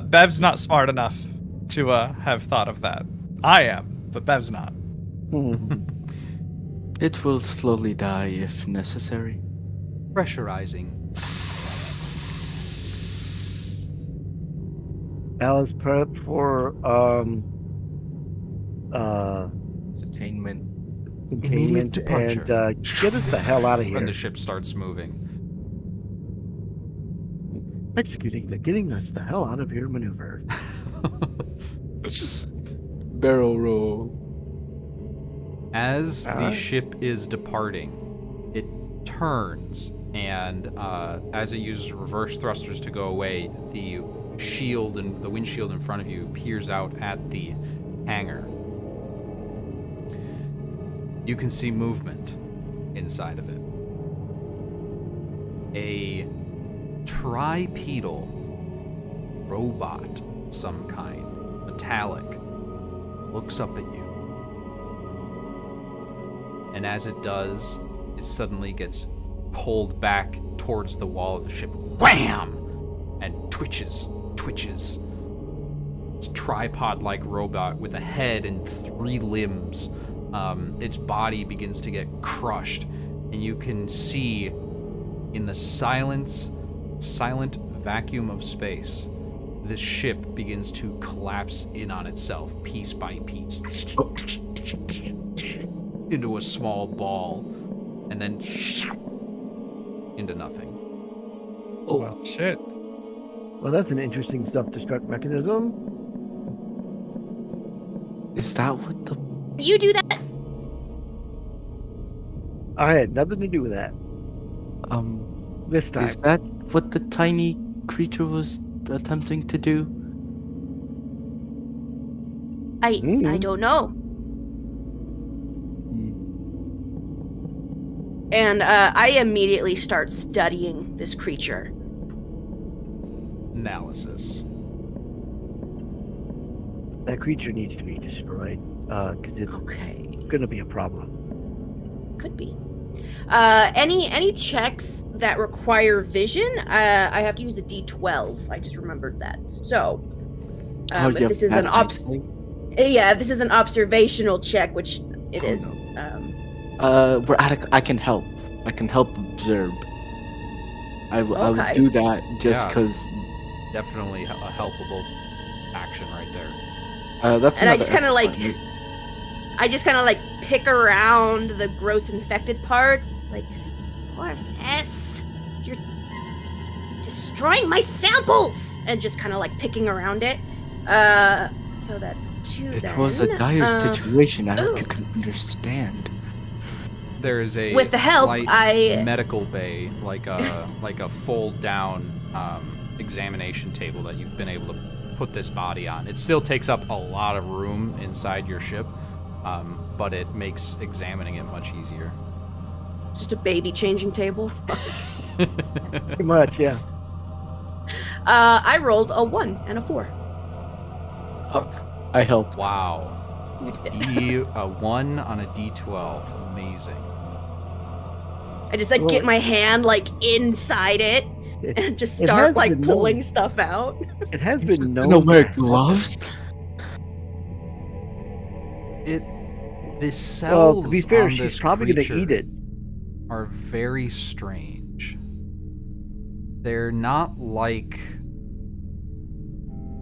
Bev's not smart enough to have thought of that. I am, but Bev's not.
It will slowly die if necessary.
Pressurizing.
Alice, prep for
Detainment.
containment
departure.
and get us the hell out of here.
When the ship starts moving.
Executing the getting us the hell out of here maneuver.
Barrel roll.
As the
Alright.
ship is departing, it turns, and as it uses reverse thrusters to go away, the shield and the windshield in front of you peers out at the hangar. You can see movement inside of it. A tripedal robot of some kind, metallic, looks up at you. And as it does, it suddenly gets pulled back towards the wall of the ship. Wham! And twitches. It's a tripod-like robot with a head and 3 limbs. Its body begins to get crushed, and you can see in the silent vacuum of space, this ship begins to collapse in on itself, piece by piece. into a small ball, and then into nothing.
Oh,
Well, shit.
Well, that's an interesting self-destruct mechanism.
is that what the?
You do that.
I had nothing to do with that this time.
Is that what the tiny creature was attempting to do?
I
Mm.
don't know.
Hmm.
And I immediately start studying this creature.
Analysis.
That creature needs to be destroyed because it's
Okay,
going to be a problem.
could be. Any checks that require vision? I have to use a D12. I just remembered that. So, if
yeah,
this is
that
an
eyesight?
if this is an observational check, which it
Oh,
is.
I can help. I can help observe. I will
Okay.
do that just
Yeah.
because.
Definitely a helpable action right there.
That's
And I
another
just kinda,
effort
like-
point.
I just kind of like pick around the gross infected parts, like, Dwarf S, you're destroying my samples, and just kind of like picking around it. So that's 2.
It was a dire situation. I hope
ooh.
you can understand.
There is a
With the help,
slight
I
medical bay, like a fold down examination table that you've been able to put this body on. It still takes up a lot of room inside your ship, but it makes examining it much easier.
it's just a baby changing table.
Pretty much, yeah.
I rolled a 1 and a 4.
I helped.
Wow.
You did.
A 1 on a D12. Amazing.
I just like get my hand like inside it and just
It
start
has
like
been
pulling
known-
stuff out.
It has
Is
been
it
known.
gonna wear
to happen.
gloves?
The
Well,
cells
to be fair,
on
she's
this
probably going to
creature
eat it.
are very strange. They're not like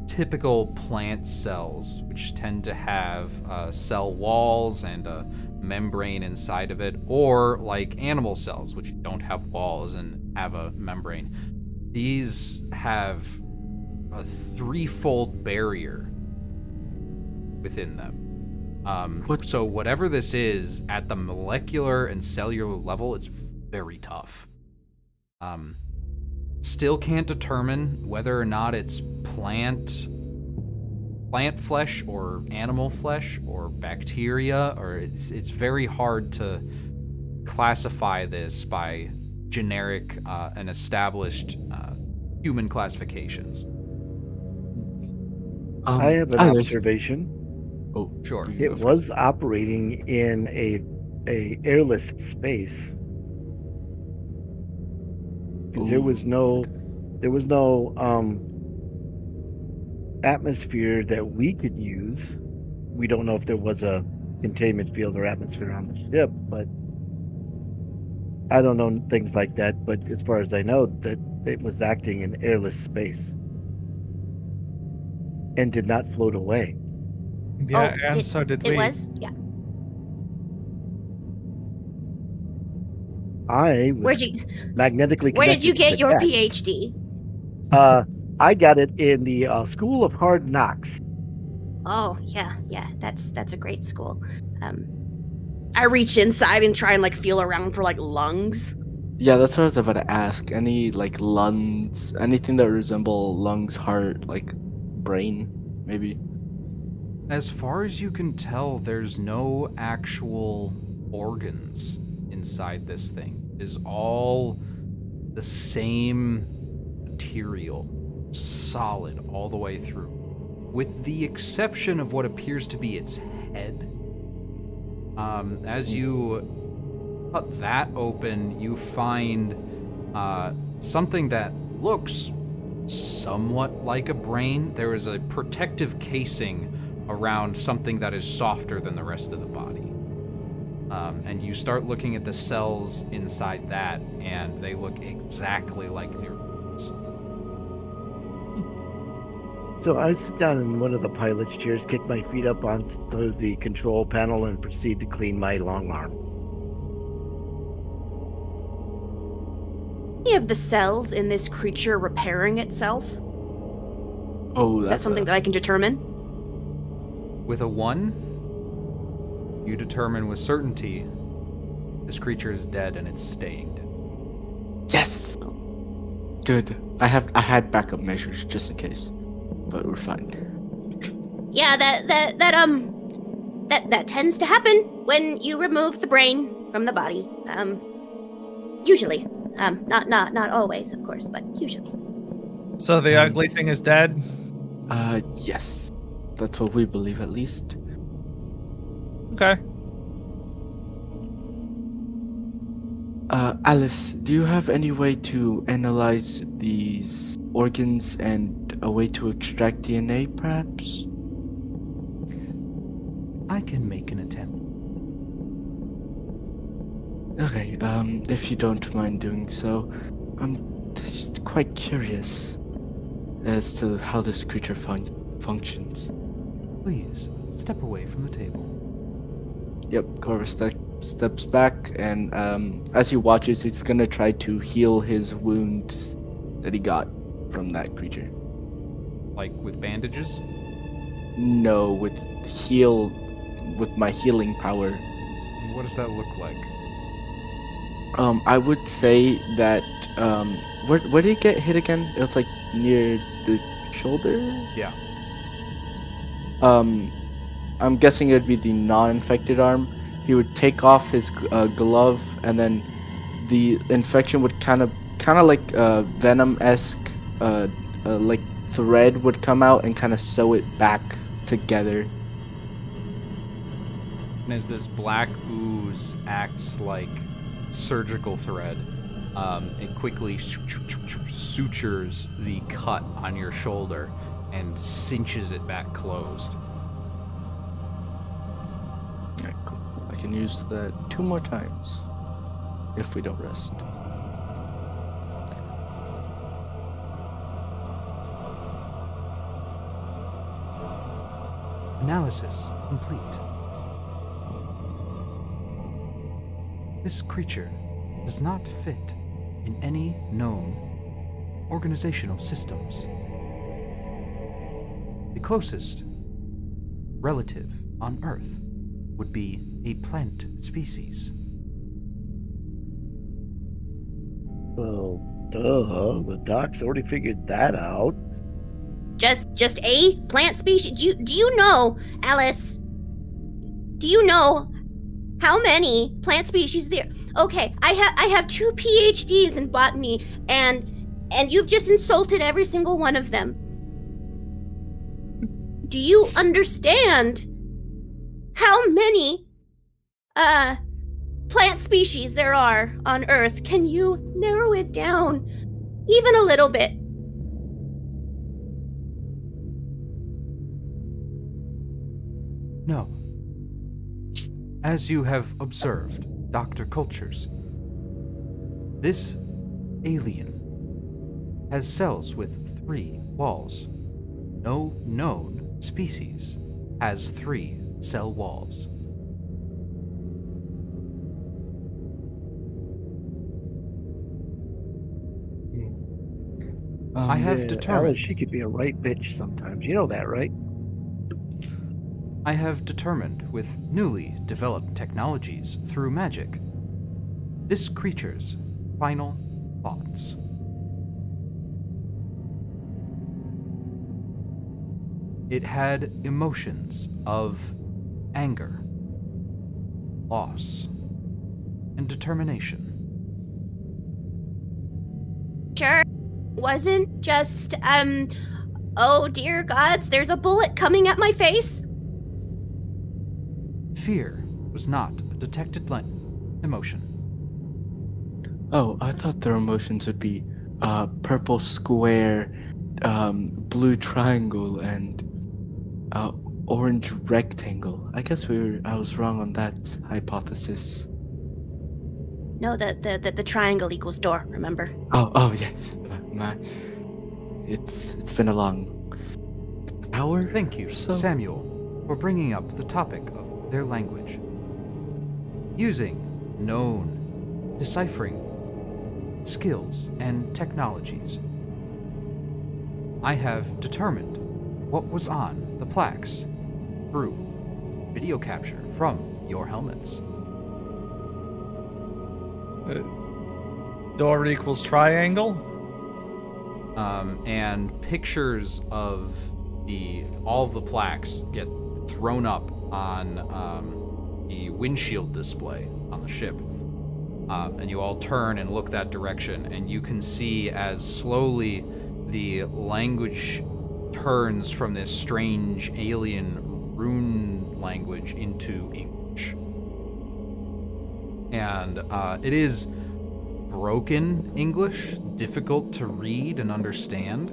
typical plant cells, which tend to have cell walls and a membrane inside of it, or like animal cells, which don't have walls and have a membrane. These have a threefold barrier within them. So whatever this is, at the molecular and cellular level, it's very tough. Still can't determine whether or not it's plant flesh or animal flesh or bacteria, or it's very hard to classify this by generic and established human classifications.
I have an observation.
Oh,
Sure.
you can go
It
first.
was operating in a airless space. 'Cause there was no atmosphere that we could use. We don't know if there was a containment field or atmosphere on the ship, but I don't know things like that. But as far as I know, that it was acting in airless space and did not float away.
Yeah,
Oh,
and so did we.
It was? Yeah.
I was
Where'd you
magnetically
Where did you
connected to
get
the
your
deck.
PhD?
I got it in the School of Hard Knocks.
Oh, yeah. That's a great school. I reach inside and try and like feel around for like lungs.
Yeah, that's what I was about to ask. Any like lungs, anything that resemble lungs, heart, like brain, maybe.
As far as you can tell, there's no actual organs inside this thing. It is all the same material, solid all the way through, with the exception of what appears to be its head. As you cut that open, you find something that looks somewhat like a brain. There is a protective casing around something that is softer than the rest of the body. And you start looking at the cells inside that, and they look exactly like neurons.
So I sit down in one of the pilot's chairs, kick my feet up onto the control panel, and proceed to clean my long arm.
Any of the cells in this creature repairing itself?
Oh,
Is that something that I can determine?
With a 1, you determine with certainty this creature is dead and it's stained.
Yes. Good. I had backup measures just in case, but we're fine.
Yeah, that tends to happen when you remove the brain from the body. Usually. Not always, of course, but usually.
So the ugly thing is dead?
Yes. That's what we believe, at least.
Okay.
Alice, do you have any way to analyze these organs and a way to extract DNA, perhaps?
I can make an attempt.
Okay, if you don't mind doing so, I'm just quite curious as to how this creature functions.
Please, step away from the table.
Yep, Corvus steps back, and as he watches, he's gonna try to heal his wounds that he got from that creature.
Like with bandages?
No, with my healing power.
What does that look like?
I would say that where did he get hit again? It was like near the shoulder.
Yeah.
I'm guessing it would be the non-infected arm. He would take off his glove, and then the infection would kind of like venom-esque, like thread would come out and kind of sew it back together.
And as this black ooze acts like surgical thread, it quickly sutures the cut on your shoulder and cinches it back closed.
Alright, cool. I can use that 2 more times if we don't rest.
Analysis complete. This creature does not fit in any known organizational systems. The closest relative on Earth would be a plant species.
Well, duh. The doc's already figured that out.
Just a plant species? Do you know, Alice? Do you know how many plant species there? Okay, I have 2 PhDs in botany, and you've just insulted every single one of them. Do you understand how many plant species there are on Earth? Can you narrow it down even a little bit?
No. As you have observed, Dr. Cultures, this alien has cells with 3 walls. No known species has 3 cell walls. I have determined.
Alice, she could be a right bitch sometimes. You know that, right?
I have determined with newly developed technologies through magic this creature's final thoughts. It had emotions of anger, loss, and determination.
Sure, wasn't just, oh dear gods, there's a bullet coming at my face.
Fear was not a detected emotion.
Oh, I thought their emotions would be purple square, blue triangle, and orange rectangle. I guess I was wrong on that hypothesis.
No, the triangle equals door, remember?
Oh yes. It's been a long hour.
Thank you,
or so.
Samuel, for bringing up the topic of their language. Using known deciphering skills and technologies, I have determined what was on the plaques through video capture from your helmets.
Door equals triangle.
And pictures of all of the plaques get thrown up on the windshield display on the ship. And you all turn and look that direction, and you can see as slowly the language turns from this strange alien rune language into English. And it is broken English, difficult to read and understand,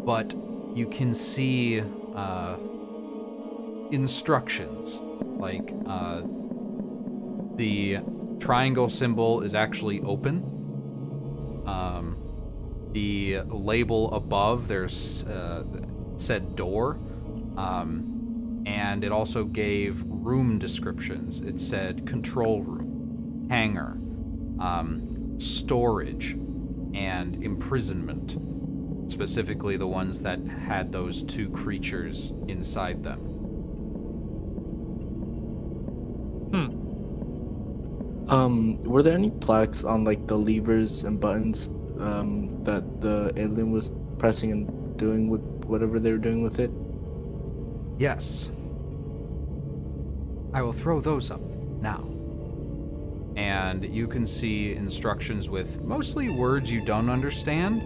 but you can see instructions, like the triangle symbol is actually open. The label above, there's said door, and it also gave room descriptions. It said control room, hangar, storage, and imprisonment, specifically the ones that had those two creatures inside them.
Were there any plaques on like the levers and buttons that the alien was pressing and doing with whatever they were doing with it?
Yes. I will throw those up now. And you can see instructions with mostly words you don't understand.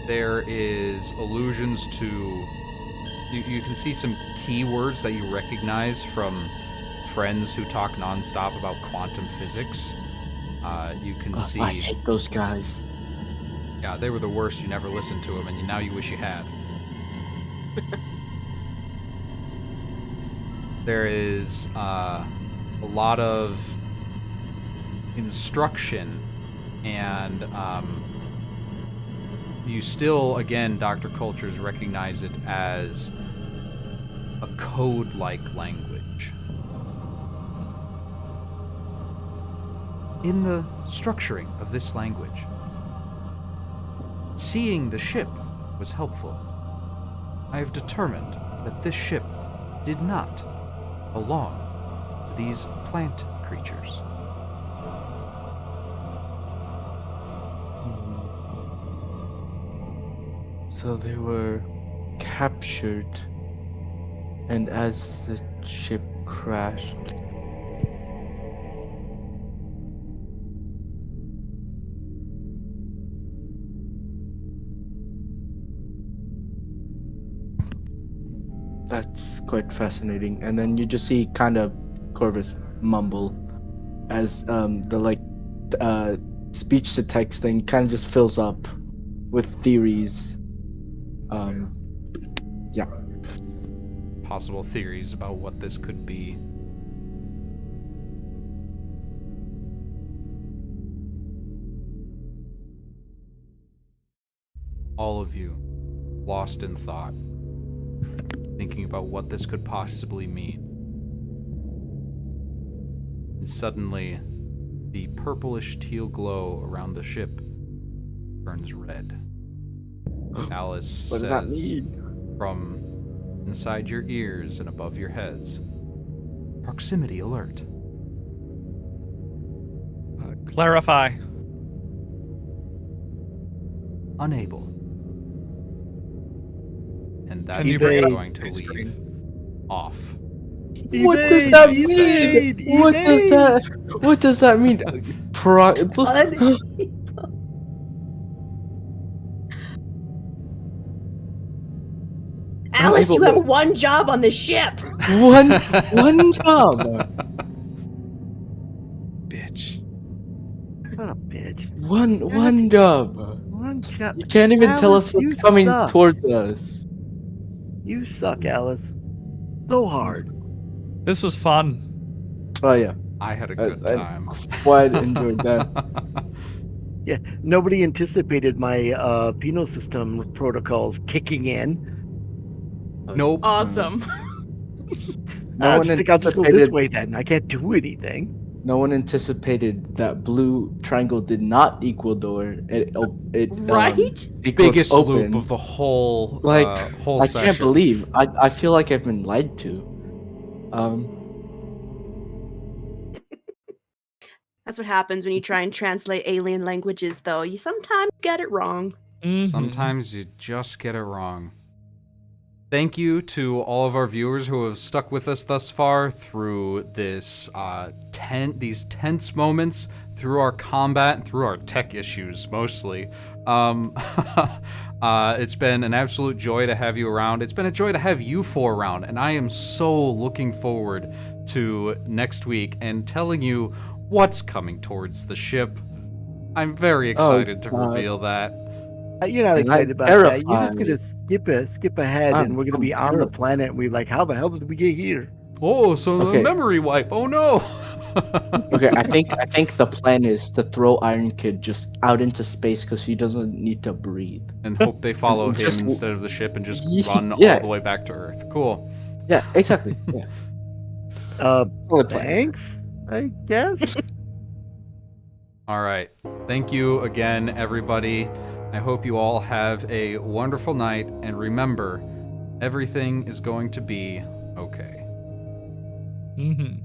There is allusions to... You can see some keywords that you recognize from friends who talk nonstop about quantum physics. You can see...
I hate those guys.
Yeah, they were the worst. You never listened to them, and now you wish you had. There is a lot of instruction, and you still, again, Dr. Cultures recognize it as a code-like language. In the structuring of this language, seeing the ship was helpful. I have determined that this ship did not belong to these plant creatures.
So they were captured, and as the ship crashed, that's quite fascinating. And then you just see kind of Corvus mumble as the speech to text thing kind of just fills up with theories. Yeah.
Possible theories about what this could be. All of you lost in thought, thinking about what this could possibly mean. And suddenly, the purplish teal glow around the ship turns red. Alice
What does that mean?
From inside your ears and above your heads, proximity alert.
Clarify.
Unable. And that's
Can you
where
bring it
you're
up
going to
on
leave
screen?
off.
What does that mean? What does that mean?
Alice, you have one job on this ship.
One job.
Bitch.
What a bitch.
One job.
One shot.
You can't even tell us
Alice,
what's
you
coming
suck.
towards us.
You suck, Alice. So hard.
This was fun.
Oh yeah,
I had a good
I
time.
quite enjoyed that.
Yeah, nobody anticipated my penal system protocols kicking in.
That was
Nope.
Awesome.
No one
Just think I'll just go this
anticipated.
way then. I can't do anything.
No one anticipated that blue triangle did not equal door. It
Right?
equaled
Biggest
open.
loop of the whole
Like,
whole
I
session.
can't believe. I feel like I've been lied to.
That's what happens when you try and translate alien languages, though. You sometimes get it wrong.
Sometimes you just get it wrong. Thank you to all of our viewers who have stuck with us thus far through this these tense moments, through our combat, and through our tech issues mostly. It's been an absolute joy to have you around. It's been a joy to have you four around, and I am so looking forward to next week and telling you what's coming towards the ship. I'm very excited to
God.
reveal that.
You're not
And
excited
I'm
about that. You're just
terrified.
gonna skip ahead, and we're gonna
I'm
be on the
terrified.
planet. And we're like, how the hell did we get here?
Oh, so the
Okay.
memory wipe. Oh no.
Okay, I think the plan is to throw Iron Kid just out into space because he doesn't need to breathe.
And hope they follow him
Just-
instead of the ship and just
Yeah.
run all the way back to Earth. Cool.
Yeah, exactly. Yeah. Only plan.
Thanks, I guess.
All right. Thank you again, everybody. I hope you all have a wonderful night. And remember, everything is going to be okay.
Mm-hmm.